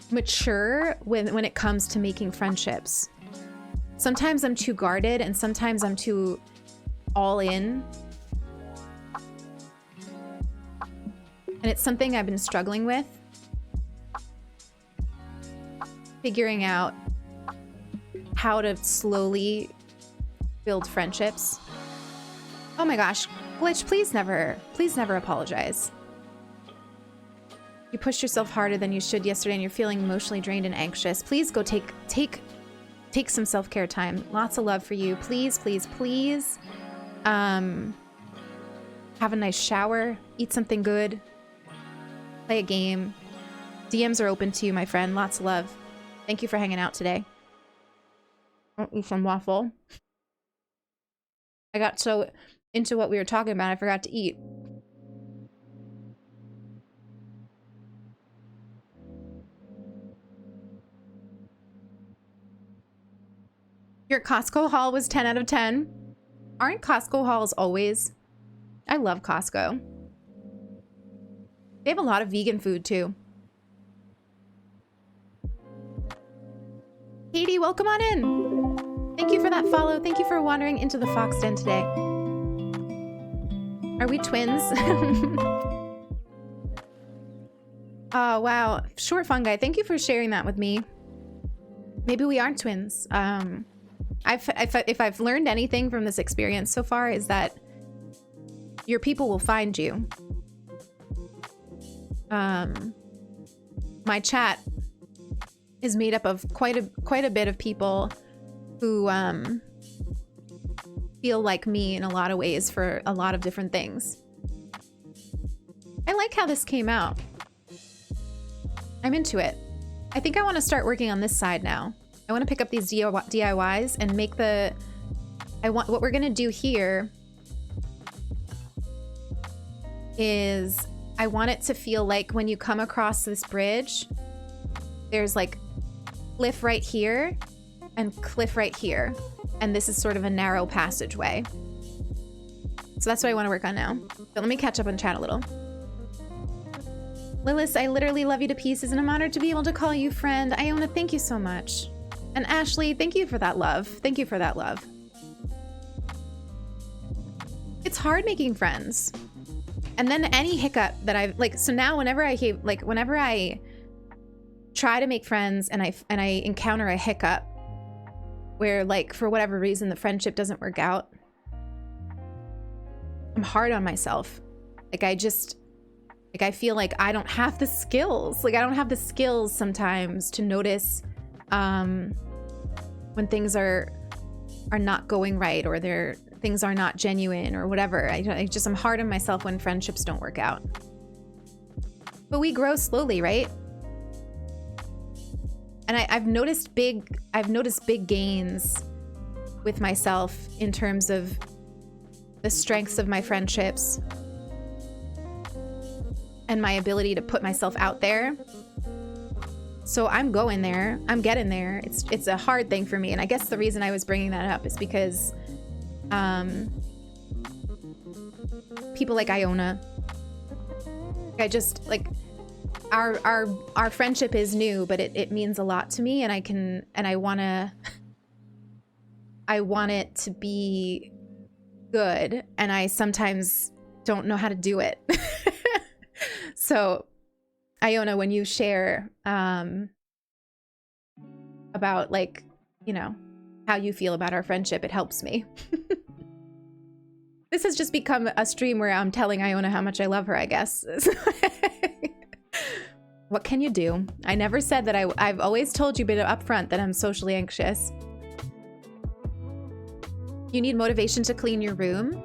mature when it comes to making friendships. Sometimes I'm too guarded, and sometimes I'm too all in. And it's something I've been struggling with. Figuring out how to slowly build friendships. Oh my gosh, Glitch, please never apologize. You pushed yourself harder than you should yesterday and you're feeling emotionally drained and anxious. Please go take some self-care time. Lots of love for you. Please, please, please. Have a nice shower. Eat something good. Play a game. DMs are open to you, my friend. Lots of love. Thank you for hanging out today. I'll eat some waffle. I got so into what we were talking about, I forgot to eat. Your Costco haul was 10 out of 10. Aren't Costco hauls always? I love Costco. They have a lot of vegan food too. Katie, welcome on in. Thank you for that follow. Thank you for wandering into the Fox Den today. Are we twins? Oh, wow. Short Fungi, thank you for sharing that with me. Maybe we aren't twins. If I've learned anything from this experience so far, is that your people will find you. my chat is made up of quite a bit of people who feel like me in a lot of ways for a lot of different things. I like how this came out. I'm into it. I think I want to start working on this side now. I want to pick up these DIYs and make the... what we're going to do here is I want it to feel like when you come across this bridge, there's like cliff right here and cliff right here. And this is sort of a narrow passageway. So that's what I want to work on now. But let me catch up on chat a little. Lilith, I literally love you to pieces and I'm honored to be able to call you friend. Iona, thank you so much. And Ashley, thank you for that love. Thank you for that love. It's hard making friends. And then any hiccup that I've like, so now whenever I try to make friends and I encounter a hiccup where like for whatever reason the friendship doesn't work out, I'm hard on myself. Like I feel like I don't have the skills. Like I don't have the skills sometimes to notice when things are not going right or things are not genuine or whatever. I'm hard on myself when friendships don't work out. But we grow slowly, right? And I've noticed big gains with myself in terms of the strengths of my friendships and my ability to put myself out there. So I'm going there. I'm getting there. It's a hard thing for me. And I guess the reason I was bringing that up is because people like Iona, I just like our friendship is new, but it means a lot to me, and I want it to be good, and I sometimes don't know how to do it. So Iona, when you share about like, you know, how you feel about our friendship, it helps me. This has just become a stream where I'm telling Iona how much I love her, I guess. What can you do? I never said that I've always told you, but up front, that I'm socially anxious. You need motivation to clean your room.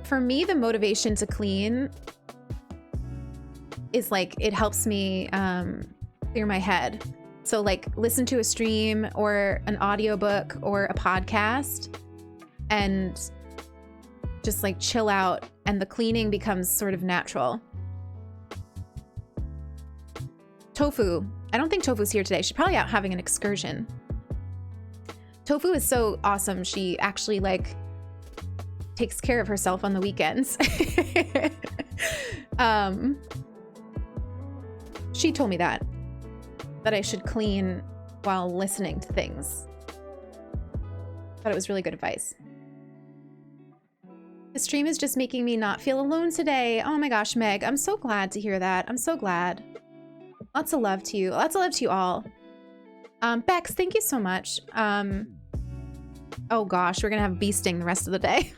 For me, the motivation to clean is like, it helps me clear my head. So like listen to a stream or an audiobook or a podcast and just like chill out, and the cleaning becomes sort of natural. Tofu. I don't think Tofu's here today. She's probably out having an excursion. Tofu is so awesome. She actually like takes care of herself on the weekends. She told me that I should clean while listening to things. Thought it was really good advice. The stream is just making me not feel alone today. Oh my gosh, Meg, I'm so glad to hear that. I'm so glad. Lots of love to you. Lots of love to you all. Bex, thank you so much. Oh gosh, we're gonna have a bee sting the rest of the day.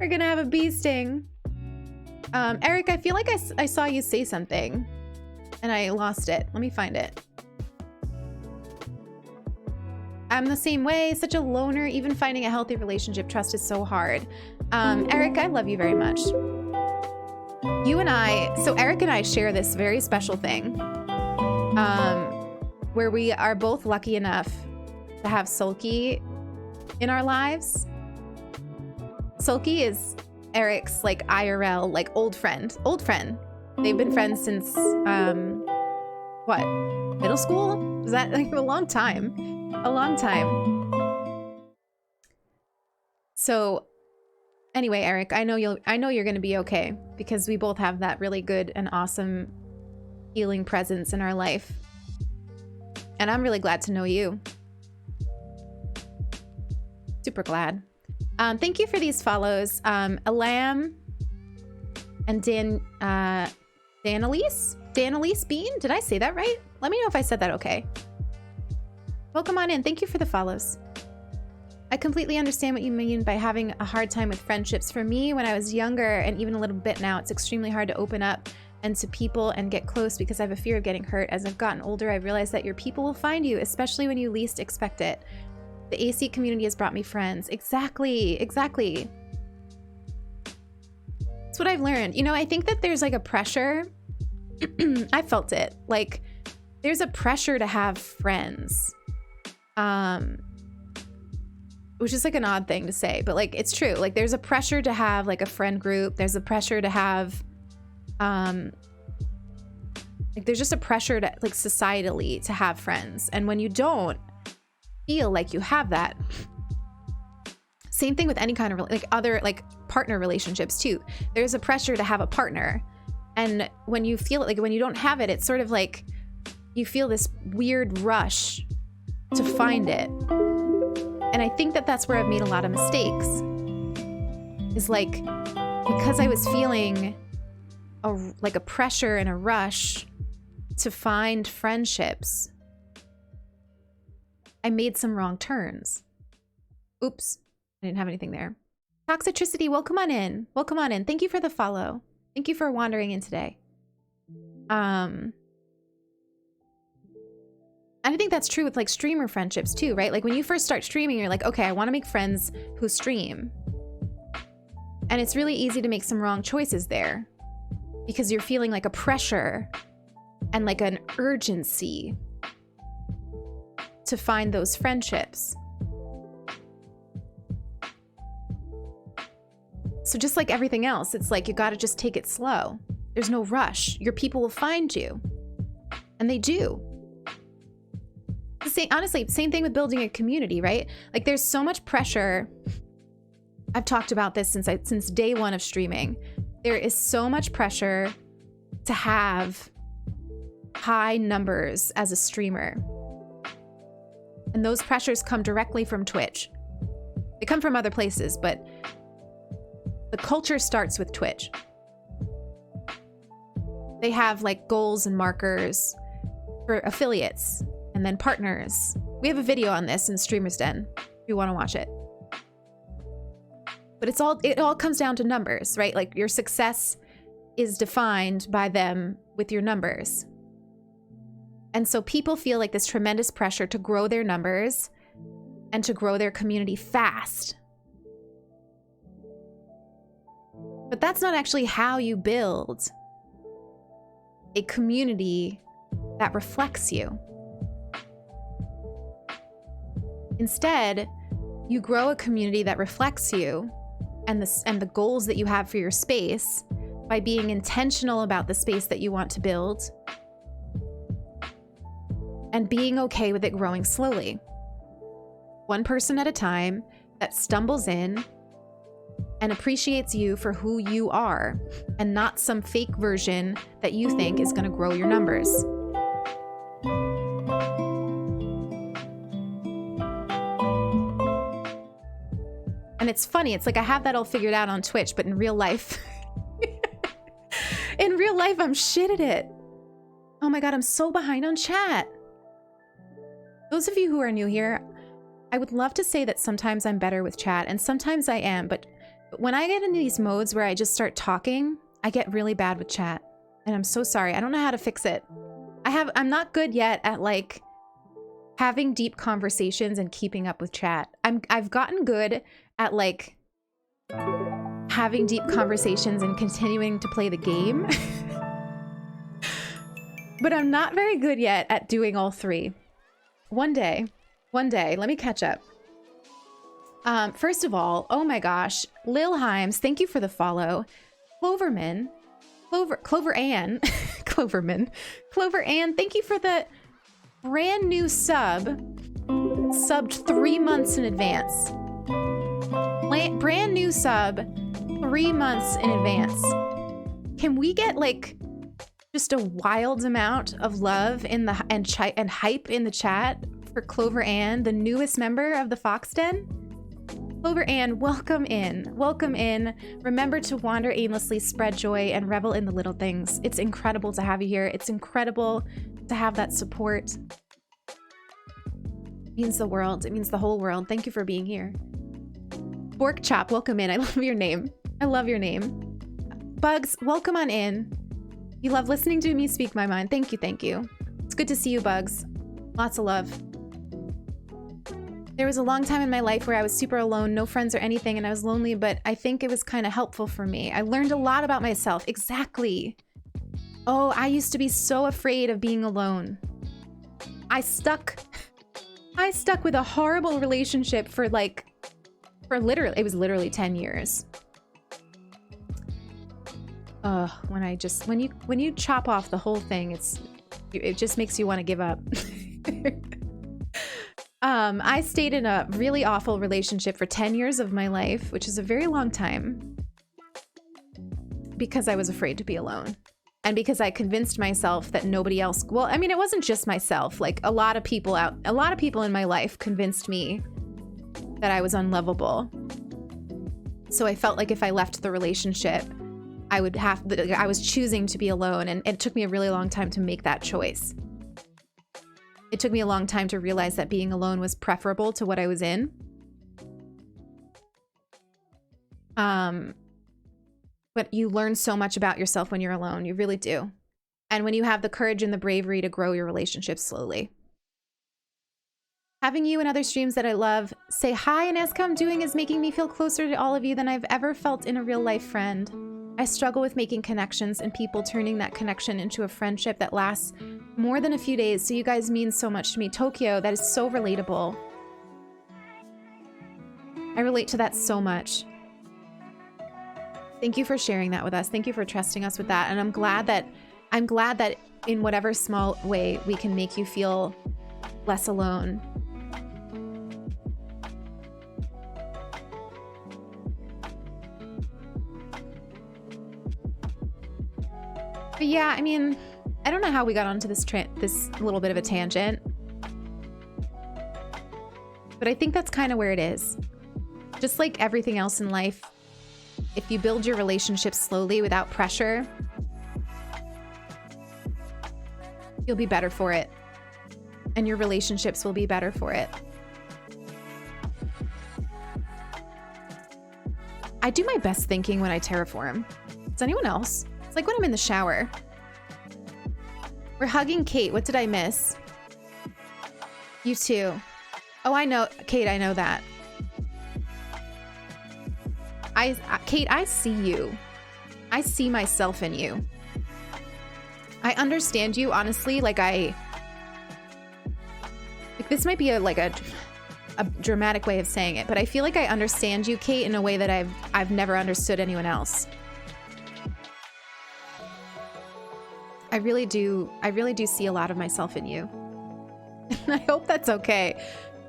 We're gonna have a bee sting. Eric, I feel like I saw you say something and I lost it. Let me find it. I'm the same way, such a loner. Even finding a healthy relationship, trust is so hard. Eric, I love you very much. You and so Eric and I share this very special thing where we are both lucky enough to have Sulky in our lives. Sulky is Eric's like IRL, like old friend. They've been friends since, what, middle school? Is that like a long time? A long time. So anyway, Eric, I know you're going to be okay, because we both have that really good and awesome healing presence in our life. And I'm really glad to know you. Super glad. Thank you for these follows. Alam and Danelise Bean? Did I say that right? Let me know if I said that okay. Welcome on in. Thank you for the follows. I completely understand what you mean by having a hard time with friendships. For me, when I was younger, and even a little bit now, it's extremely hard to open up and to people and get close because I have a fear of getting hurt. As I've gotten older, I've realized that your people will find you, especially when you least expect it. The AC community has brought me friends. Exactly. That's what I've learned. You know, I think that there's like a pressure. I felt it. Like, there's a pressure to have friends. Which is like an odd thing to say, but like, it's true. Like, there's a pressure to have like a friend group. There's a pressure to have, like, there's just a pressure to, like, societally to have friends. And when you don't feel like you have that, same thing with any kind of like other like partner relationships too. There's a pressure to have a partner. And when you feel it, like when you don't have it, it's sort of like you feel this weird rush to find it. And I think that that's where I've made a lot of mistakes. Is like, because I was feeling like a pressure and a rush to find friendships, I made some wrong turns. Oops, I didn't have anything there. Toxicity, welcome on in. Welcome on in. Thank you for the follow. Thank you for wandering in today. And I think that's true with like streamer friendships too, right? Like when you first start streaming, you're like, okay, I want to make friends who stream. And it's really easy to make some wrong choices there because you're feeling like a pressure and like an urgency to find those friendships. So just like everything else, it's like you got to just take it slow. There's no rush. Your people will find you. And they do. Honestly, same thing with building a community, right? Like there's so much pressure. I've talked about this since day one of streaming. There is so much pressure to have high numbers as a streamer. And those pressures come directly from Twitch. They come from other places, but the culture starts with Twitch. They have like goals and markers for affiliates and then partners. We have a video on this in Streamer's Den if you want to watch it. But it all comes down to numbers, right? Like your success is defined by them with your numbers. And so people feel like this tremendous pressure to grow their numbers and to grow their community fast. But that's not actually how you build a community that reflects you. Instead, you grow a community that reflects you and the goals that you have for your space by being intentional about the space that you want to build and being okay with it growing slowly. One person at a time that stumbles in and appreciates you for who you are and not some fake version that you think is going to grow your numbers. And it's funny, it's like I have that all figured out on Twitch, but in real life, I'm shit at it. Oh my God, I'm so behind on chat. Those of you who are new here, I would love to say that sometimes I'm better with chat and sometimes I am, but when I get into these modes where I just start talking, I get really bad with chat. And I'm so sorry. I don't know how to fix it. I'm not good yet at like having deep conversations and keeping up with chat. I've gotten good at like having deep conversations and continuing to play the game. But I'm not very good yet at doing all three. One day, let me catch up. First of all, oh my gosh, Lil Himes, thank you for the follow. Clover Ann, thank you for the brand new subbed 3 months in advance. Brand new sub, 3 months in advance. Can we get like just a wild amount of love in the and hype in the chat for Clover Ann, the newest member of the Fox Den? Clover Ann, welcome in. Welcome in. Remember to wander aimlessly, spread joy, and revel in the little things. It's incredible to have you here. It's incredible to have that support. It means the world. It means the whole world. Thank you for being here. Pork Chop, welcome in. I love your name. I love your name. Bugs, welcome on in. You love listening to me speak my mind. Thank you, thank you. It's good to see you, Bugs. Lots of love. There was a long time in my life where I was super alone, no friends or anything, and I was lonely, but I think it was kind of helpful for me. I learned a lot about myself. Exactly. Oh, I used to be so afraid of being alone. I stuck with a horrible relationship for literally, it was literally 10 years. When you chop off the whole thing, it just makes you want to give up. I stayed in a really awful relationship for 10 years of my life, which is a very long time, because I was afraid to be alone. And because I convinced myself that nobody else, well, I mean, it wasn't just myself, like a lot of people in my life convinced me that I was unlovable. So I felt like if I left the relationship, I was choosing to be alone, and it took me a really long time to make that choice. It took me a long time to realize that being alone was preferable to what I was in. But you learn so much about yourself when you're alone. You really do. And when you have the courage and the bravery to grow your relationships slowly. Having you and other streams that I love say hi and ask how I'm doing is making me feel closer to all of you than I've ever felt in a real life friend. I struggle with making connections and people turning that connection into a friendship that lasts more than a few days. So you guys mean so much to me. Tokyo, that is so relatable. I relate to that so much. Thank you for sharing that with us. Thank you for trusting us with that. And I'm glad that in whatever small way we can make you feel less alone. But yeah, I mean, I don't know how we got onto this little bit of a tangent. But I think that's kind of where it is. Just like everything else in life, if you build your relationship slowly without pressure, you'll be better for it. And your relationships will be better for it. I do my best thinking when I terraform. Does anyone else? It's like when I'm in the shower. We're hugging Kate. What did I miss? You too. Oh, I know. Kate, I know that. Kate, I see you. I see myself in you. I understand you, honestly. This might be a dramatic way of saying it, but I feel like I understand you, Kate, in a way that I've never understood anyone else. I really do see a lot of myself in you. And I hope that's okay.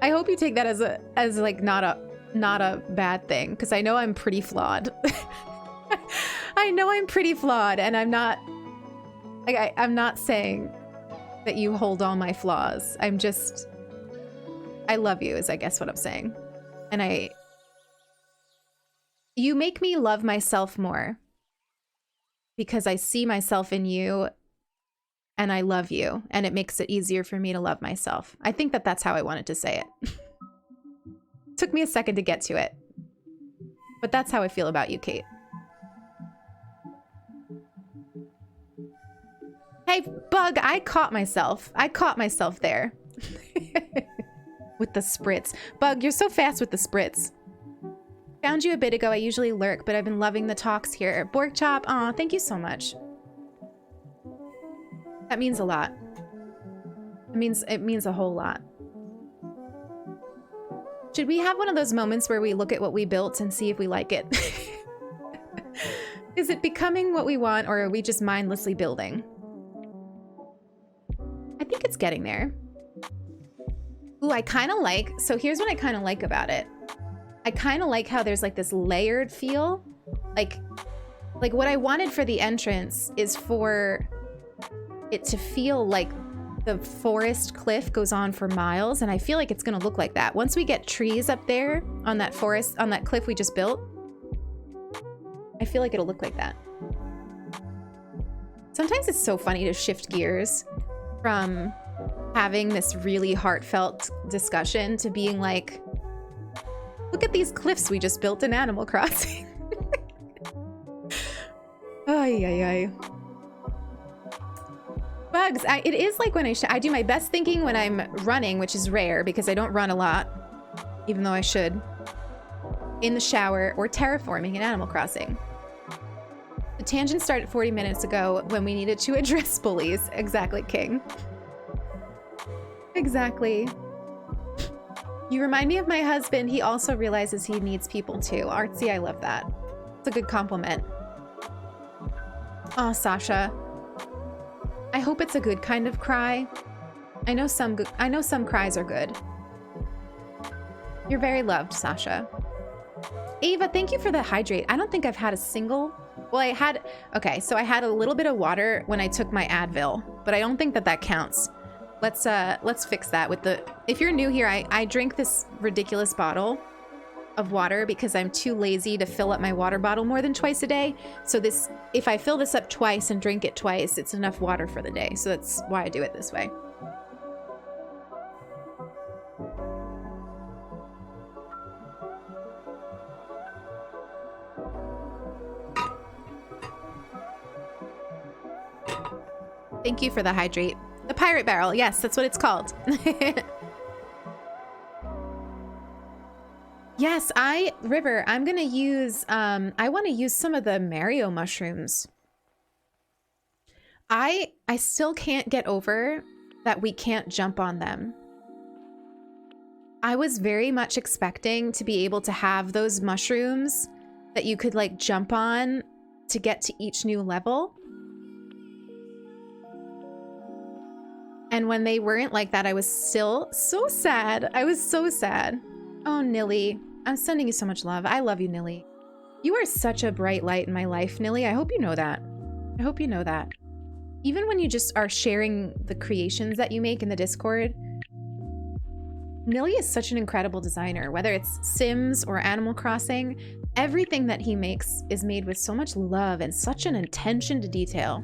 I hope you take that as not a bad thing, because I know I'm pretty flawed. I know I'm pretty flawed, and I'm not saying that you hold all my flaws. I love you is I guess what I'm saying. And you make me love myself more because I see myself in you and I love you, and it makes it easier for me to love myself. I think that's how I wanted to say it. Took me a second to get to it. But that's how I feel about you, Kate. Hey, Bug, I caught myself there. With the spritz. Bug, you're so fast with the spritz. Found you a bit ago. I usually lurk, but I've been loving the talks here. Bork Chop, aw, thank you so much. That means a lot. It means a whole lot. Should we have one of those moments where we look at what we built and see if we like it? Is it becoming what we want, or are we just mindlessly building? I think it's getting there. Ooh, so here's what I kind of like about it. I kind of like how there's like this layered feel. Like what I wanted for the entrance is for it to feel like the forest cliff goes on for miles, and I feel like it's gonna look like that. Once we get trees up there on that forest, on that cliff we just built, I feel like it'll look like that. Sometimes it's so funny to shift gears from having this really heartfelt discussion to being like, look at these cliffs we just built in Animal Crossing. Ay, ay, ay. Bugs, it is like when I do my best thinking when I'm running, which is rare because I don't run a lot, even though I should. In the shower or terraforming in Animal Crossing. The tangent started 40 minutes ago when we needed to address bullies. Exactly, King. Exactly. You remind me of my husband. He also realizes he needs people too. Artsy, I love that. It's a good compliment. Oh, Sasha. I hope it's a good kind of cry. I know some cries are good. You're very loved, Sasha. Ava, thank you for the hydrate. I don't think I've had a single... Well, I had... Okay, so I had a little bit of water when I took my Advil, but I don't think that counts. Let's fix that with the... If you're new here, I drink this ridiculous bottle of water because I'm too lazy to fill up my water bottle more than twice a day. So this... If I fill this up twice and drink it twice, it's enough water for the day. So that's why I do it this way. Thank you for the hydrate. The pirate barrel. Yes, that's what it's called. Yes, River, I'm going to use, I want to use some of the Mario mushrooms. I still can't get over that we can't jump on them. I was very much expecting to be able to have those mushrooms that you could like jump on to get to each new level. And when they weren't like that, I was still so sad. I was so sad. Oh, Nilly. I'm sending you so much love. I love you, Nilly. You are such a bright light in my life, Nilly. I hope you know that. I hope you know that. Even when you just are sharing the creations that you make in the Discord, Nilly is such an incredible designer. Whether it's Sims or Animal Crossing, everything that he makes is made with so much love and such an attention to detail.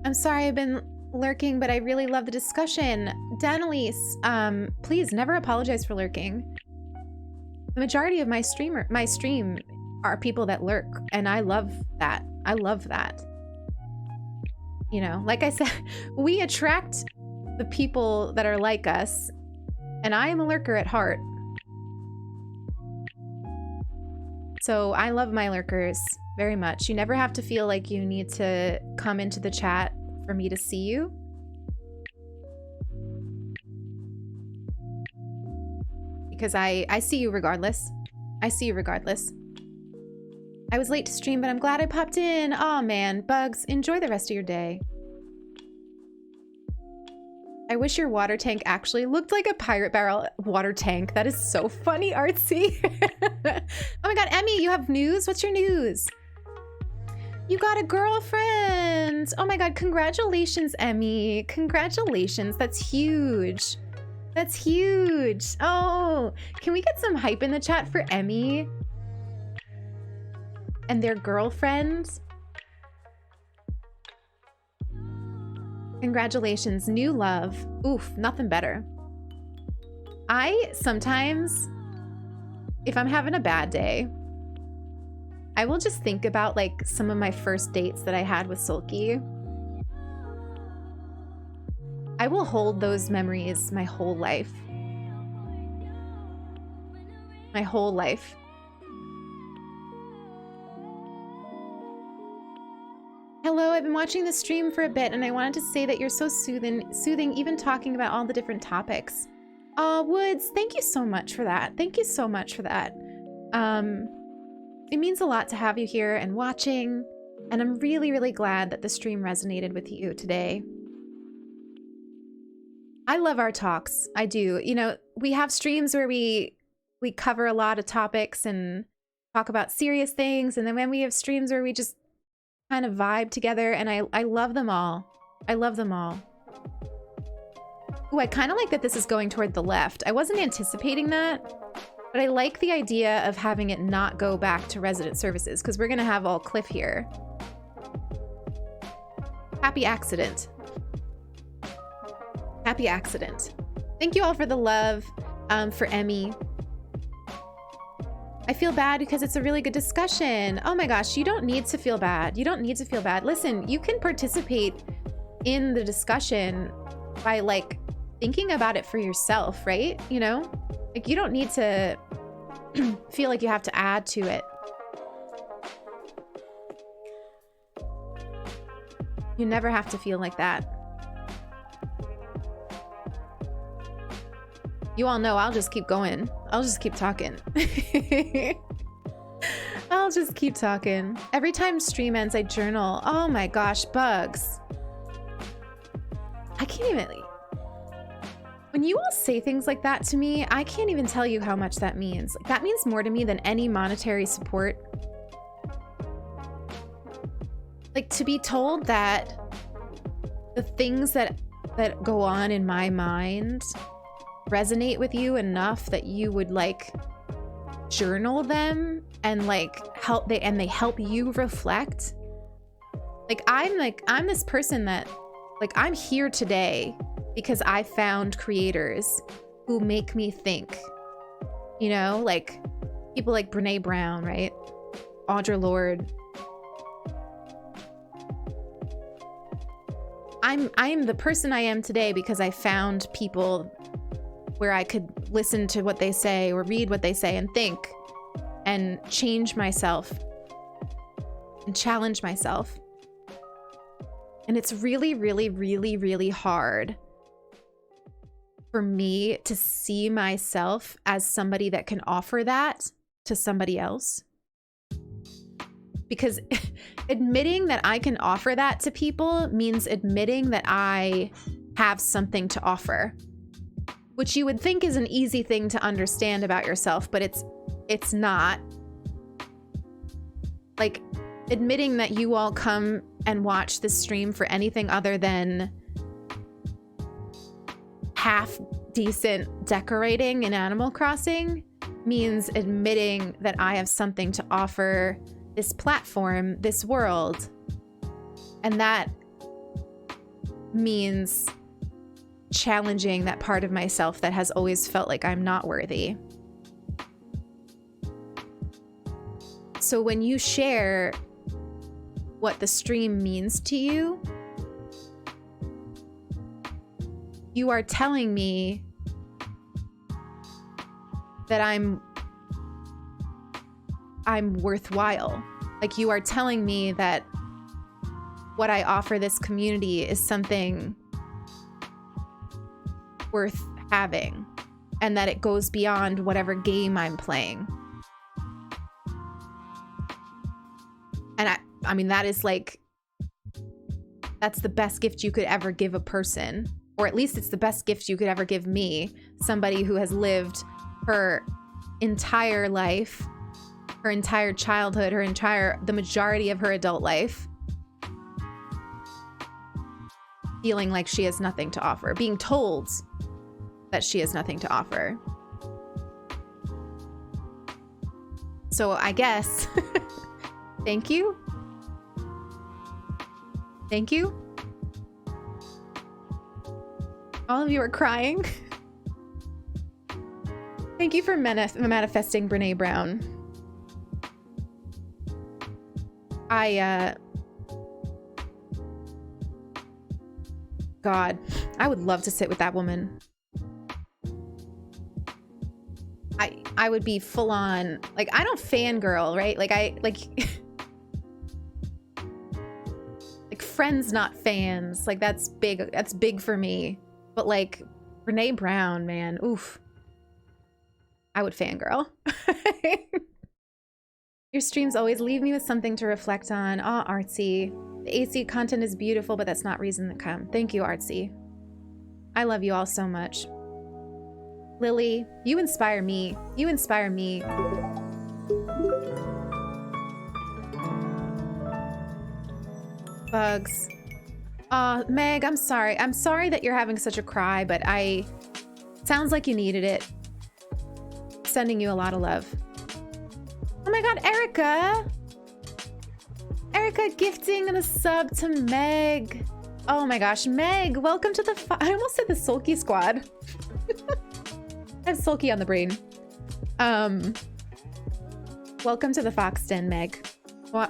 I'm sorry I've been lurking, but I really love the discussion. Danelise, please never apologize for lurking. The majority of my stream are people that lurk, and I love that. I love that. You know, like I said, we attract the people that are like us, and I am a lurker at heart. So I love my lurkers very much. You never have to feel like you need to come into the chat for me to see you. Because I see you regardless. I see you regardless. I was late to stream, but I'm glad I popped in. Aw, man. Bugs, enjoy the rest of your day. I wish your water tank actually looked like a pirate barrel water tank. That is so funny, Artsy. Oh my god, Emmy, you have news? What's your news? You got a girlfriend. Oh my god, congratulations, Emmy. Congratulations. That's huge. That's huge. Oh, can we get some hype in the chat for Emmy and their girlfriend? Congratulations, new love. Oof, nothing better. I sometimes, if I'm having a bad day, I will just think about like some of my first dates that I had with Sulky. I will hold those memories my whole life. My whole life. Hello, I've been watching the stream for a bit and I wanted to say that you're so soothing even talking about all the different topics. Woods, thank you so much for that. Thank you so much for that. It means a lot to have you here and watching, and I'm really, really glad that the stream resonated with you today. I love our talks. I do. You know, we have streams where we cover a lot of topics and talk about serious things, and then when we have streams where we just kind of vibe together, and I love them all. I love them all. Ooh, I kind of like that this is going toward the left. I wasn't anticipating that, but I like the idea of having it not go back to resident services because we're going to have all Cliff here. Happy accident. Happy accident. Thank you all for the love, for Emmy. I feel bad because it's a really good discussion. Oh my gosh, you don't need to feel bad. You don't need to feel bad. Listen, you can participate in the discussion by like thinking about it for yourself, right? You know, like you don't need to feel like you have to add to it. You never have to feel like that. You all know I'll just keep going. I'll just keep talking. I'll just keep talking. Every time stream ends, I journal. Oh my gosh, bugs. I can't even... When you all say things like that to me, I can't even tell you how much that means. Like, that means more to me than any monetary support. Like, to be told that the things that go on in my mind resonate with you enough that you would like journal them and like they help you reflect. I'm this person that like I'm here today because I found creators who make me think. You know, like people like Brene Brown, right? Audre Lorde. I'm the person I am today because I found people where I could listen to what they say or read what they say and think and change myself and challenge myself. And it's really, really, really, really hard for me to see myself as somebody that can offer that to somebody else. Because admitting that I can offer that to people means admitting that I have something to offer. Which you would think is an easy thing to understand about yourself, but it's not. Like admitting that you all come and watch this stream for anything other than half decent decorating in Animal Crossing means admitting that I have something to offer this platform, this world. And that means challenging that part of myself that has always felt like I'm not worthy. So when you share what the stream means to you, you are telling me that I'm worthwhile. Like you are telling me that what I offer this community is something worth having and that it goes beyond whatever game I'm playing. And I mean, that is like, that's the best gift you could ever give a person, or at least it's the best gift you could ever give me, somebody who has lived her entire life, her entire childhood, the majority of her adult life, feeling like she has nothing to offer, being told that she has nothing to offer. So I guess, thank you. Thank you. All of you are crying. Thank you for manifesting Brene Brown. God, I would love to sit with that woman. I would be full on, like, I don't fangirl, right? Like friends, not fans. Like that's big for me. But like Brene Brown, man, oof. I would fangirl. Your streams always leave me with something to reflect on. Oh, Artsy. The AC content is beautiful, but that's not reason to come. Thank you, Artsy. I love you all so much. Lily, you inspire me. You inspire me. Bugs. Meg, I'm sorry. I'm sorry that you're having such a cry, but sounds like you needed it. Sending you a lot of love. Oh my god, Erica! Erica gifting the sub to Meg. Oh my gosh, Meg, welcome to the I almost said the Sulky Squad. I have Sulky on the brain. Welcome to the Fox Den, Meg.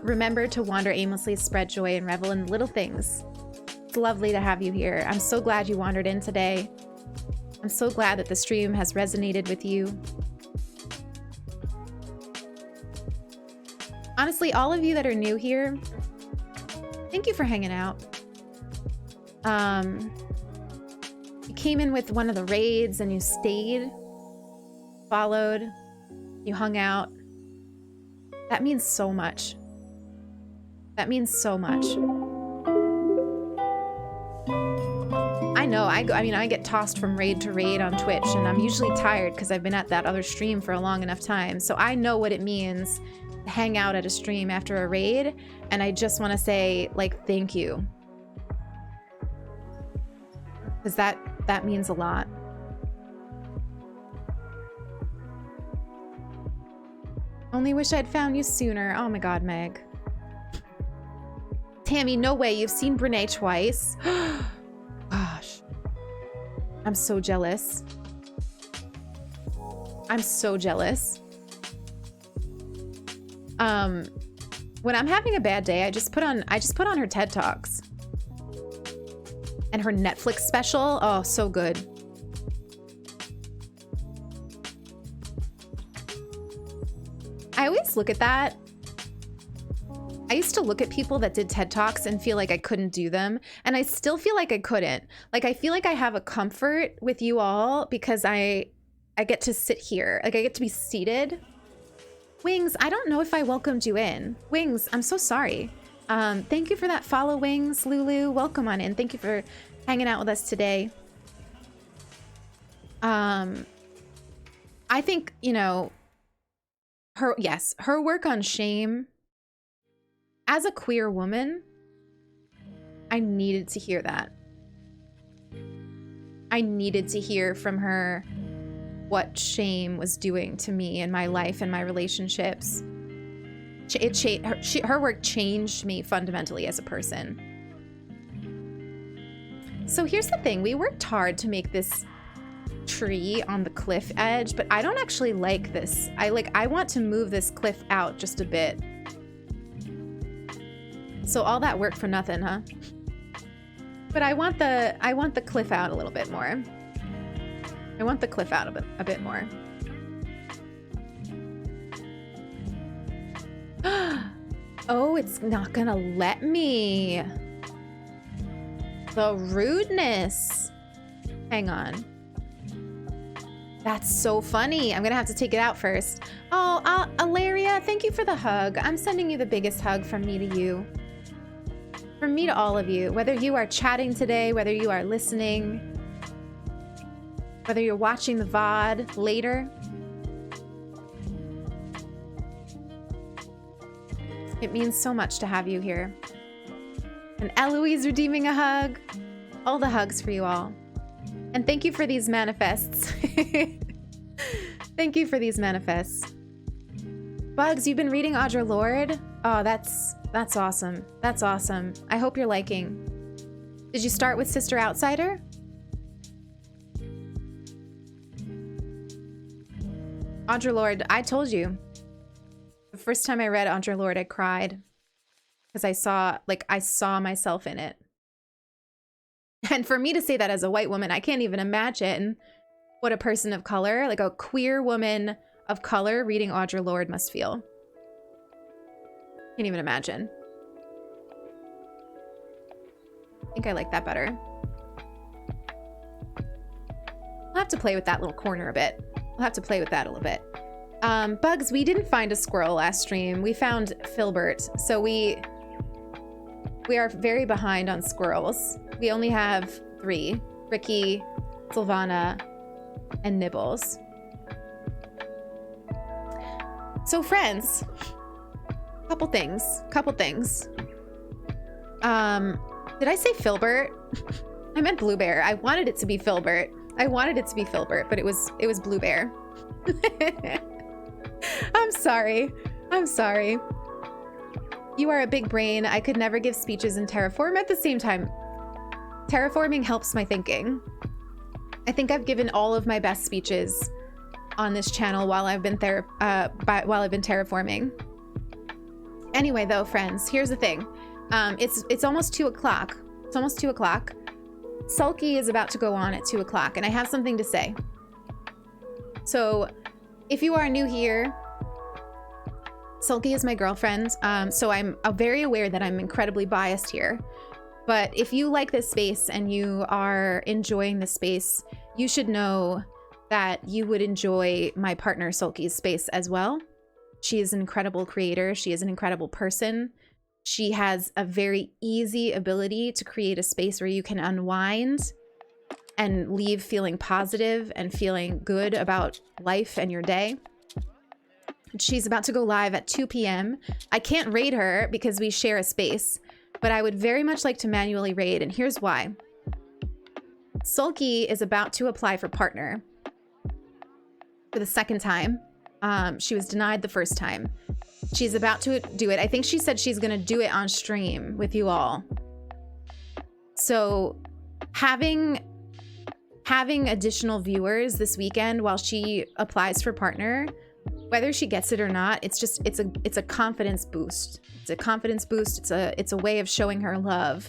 Remember to wander aimlessly, spread joy, and revel in little things. It's lovely to have you here. I'm so glad you wandered in today. I'm so glad that the stream has resonated with you. Honestly, all of you that are new here, thank you for hanging out. You came in with one of the raids and you stayed, followed, you hung out. That means so much. That means so much. I know, I mean, I get tossed from raid to raid on Twitch, and I'm usually tired because I've been at that other stream for a long enough time. So I know what it means to hang out at a stream after a raid, and I just want to say, like, thank you. Because that means a lot. Only wish I'd found you sooner. Oh my god, Meg. Tammy, no way. You've seen Brene twice. Gosh. I'm so jealous. I'm so jealous. When I'm having a bad day, I just put on her TED Talks. And her Netflix special. Oh, so good. I always look at that. I used to look at people that did TED Talks and feel like I couldn't do them. And I still feel like I couldn't. Like, I feel like I have a comfort with you all because I get to sit here. Like, I get to be seated. Wings, I don't know if I welcomed you in. Wings, I'm so sorry. Thank you for that follow, Wings. Lulu, welcome on in. Thank you for hanging out with us today. I think, you know, her work on shame. As a queer woman, I needed to hear that. I needed to hear from her what shame was doing to me in my life and my relationships. Her work changed me fundamentally as a person. So here's the thing. We worked hard to make this tree on the cliff edge, but I don't actually like this. I want to move this cliff out just a bit. So all that work for nothing, huh? But I want the cliff out a little bit more. I want the cliff out a bit more. Oh, it's not gonna let me. The rudeness. Hang on. That's so funny. I'm gonna have to take it out first. Oh, Alaria, thank you for the hug. I'm sending you the biggest hug from me to you. From me to all of you. Whether you are chatting today, whether you are listening, whether you're watching the VOD later. It means so much to have you here. And Eloise redeeming a hug. All the hugs for you all. And thank you for these manifests. Thank you for these manifests. Bugs, you've been reading Audre Lorde? Oh, that's awesome. That's awesome. I hope you're liking. Did you start with Sister Outsider? Audre Lorde, I told you. The first time I read Audre Lorde, I cried. Because I saw myself in it. And for me to say that as a white woman, I can't even imagine what a person of color, like a queer woman of color reading Audre Lorde must feel. Can't even imagine. I think I like that better. I'll have to play with that little corner a bit. We'll have to play with that a little bit. Bugs, we didn't find a squirrel last stream. We found Filbert. So we are very behind on squirrels. We only have 3. Ricky, Sylvana, and Nibbles. So friends, couple things. Did I say Filbert? I meant Blue Bear. I wanted it to be Filbert. But it was Blue Bear. I'm sorry. You are a big brain. I could never give speeches in Terraform. At the same time, terraforming helps my thinking. I think I've given all of my best speeches on this channel while I've been terraforming. Anyway, though, friends, here's the thing. It's almost 2 o'clock. It's almost 2 o'clock. Sulky is about to go on at 2 o'clock, and I have something to say. So, if you are new here, Sulky is my girlfriend, so I'm very aware that I'm incredibly biased here. But if you like this space and you are enjoying this space, you should know that you would enjoy my partner Sulky's space as well. She is an incredible creator. She is an incredible person. She has a very easy ability to create a space where you can unwind and leave feeling positive and feeling good about life and your day. She's about to go live at 2 p.m. I can't raid her because we share a space, but I would very much like to manually raid, and here's why. Sulky is about to apply for partner for the second time. She was denied the first time. She's about to do it. I think she said she's going to do it on stream with you all. So having additional viewers this weekend while she applies for partner, whether she gets it or not, it's a confidence boost. It's a confidence boost. It's a way of showing her love.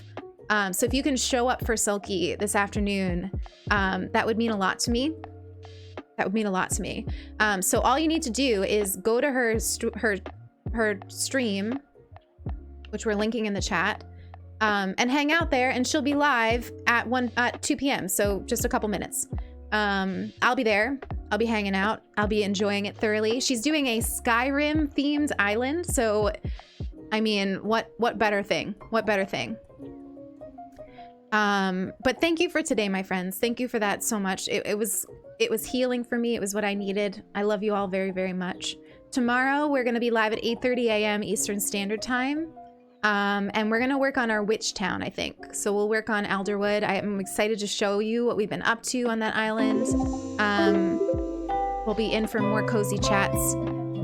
So if you can show up for Sulky this afternoon, that would mean a lot to me. That would mean a lot to me. So all you need to do is go to her stream, which we're linking in the chat, and hang out there, and she'll be live at 2 p.m. So just a couple minutes. I'll be there. I'll be hanging out. I'll be enjoying it thoroughly. She's doing a Skyrim themed island. So, I mean, what better thing? What better thing? But thank you for today, my friends. Thank you for that so much. It was healing for me. It was what I needed. I love you all very, very much. Tomorrow, we're going to be live at 8:30 a.m. Eastern Standard Time. And we're going to work on our witch town, I think. So we'll work on Alderwood. I am excited to show you what we've been up to on that island. We'll be in for more cozy chats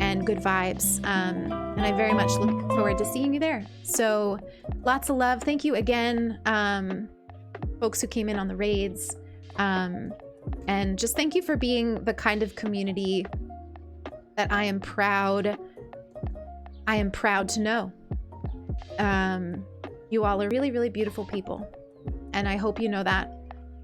and good vibes. And I very much look forward to seeing you there. So lots of love. Thank you again, folks who came in on the raids. And just thank you for being the kind of community that I am proud to know. You all are really, really beautiful people, and I hope you know that.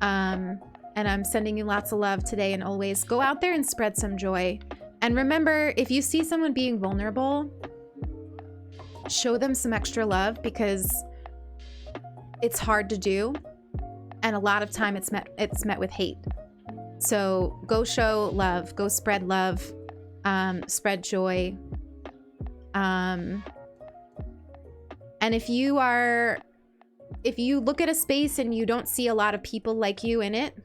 And I'm sending you lots of love today and always. Go out there and spread some joy. And remember, if you see someone being vulnerable, show them some extra love, because it's hard to do, and a lot of time it's met with hate. So go show love, go spread love, spread joy. And if you look at a space and you don't see a lot of people like you in it,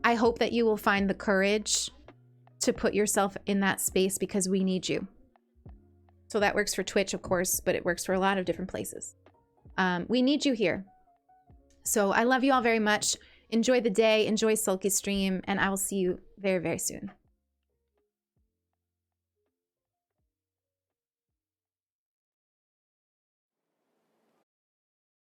I hope that you will find the courage to put yourself in that space, because we need you. So that works for Twitch, of course, but it works for a lot of different places. We need you here. So I love you all very much. Enjoy the day, enjoy Sulky's stream, and I will see you very, very soon.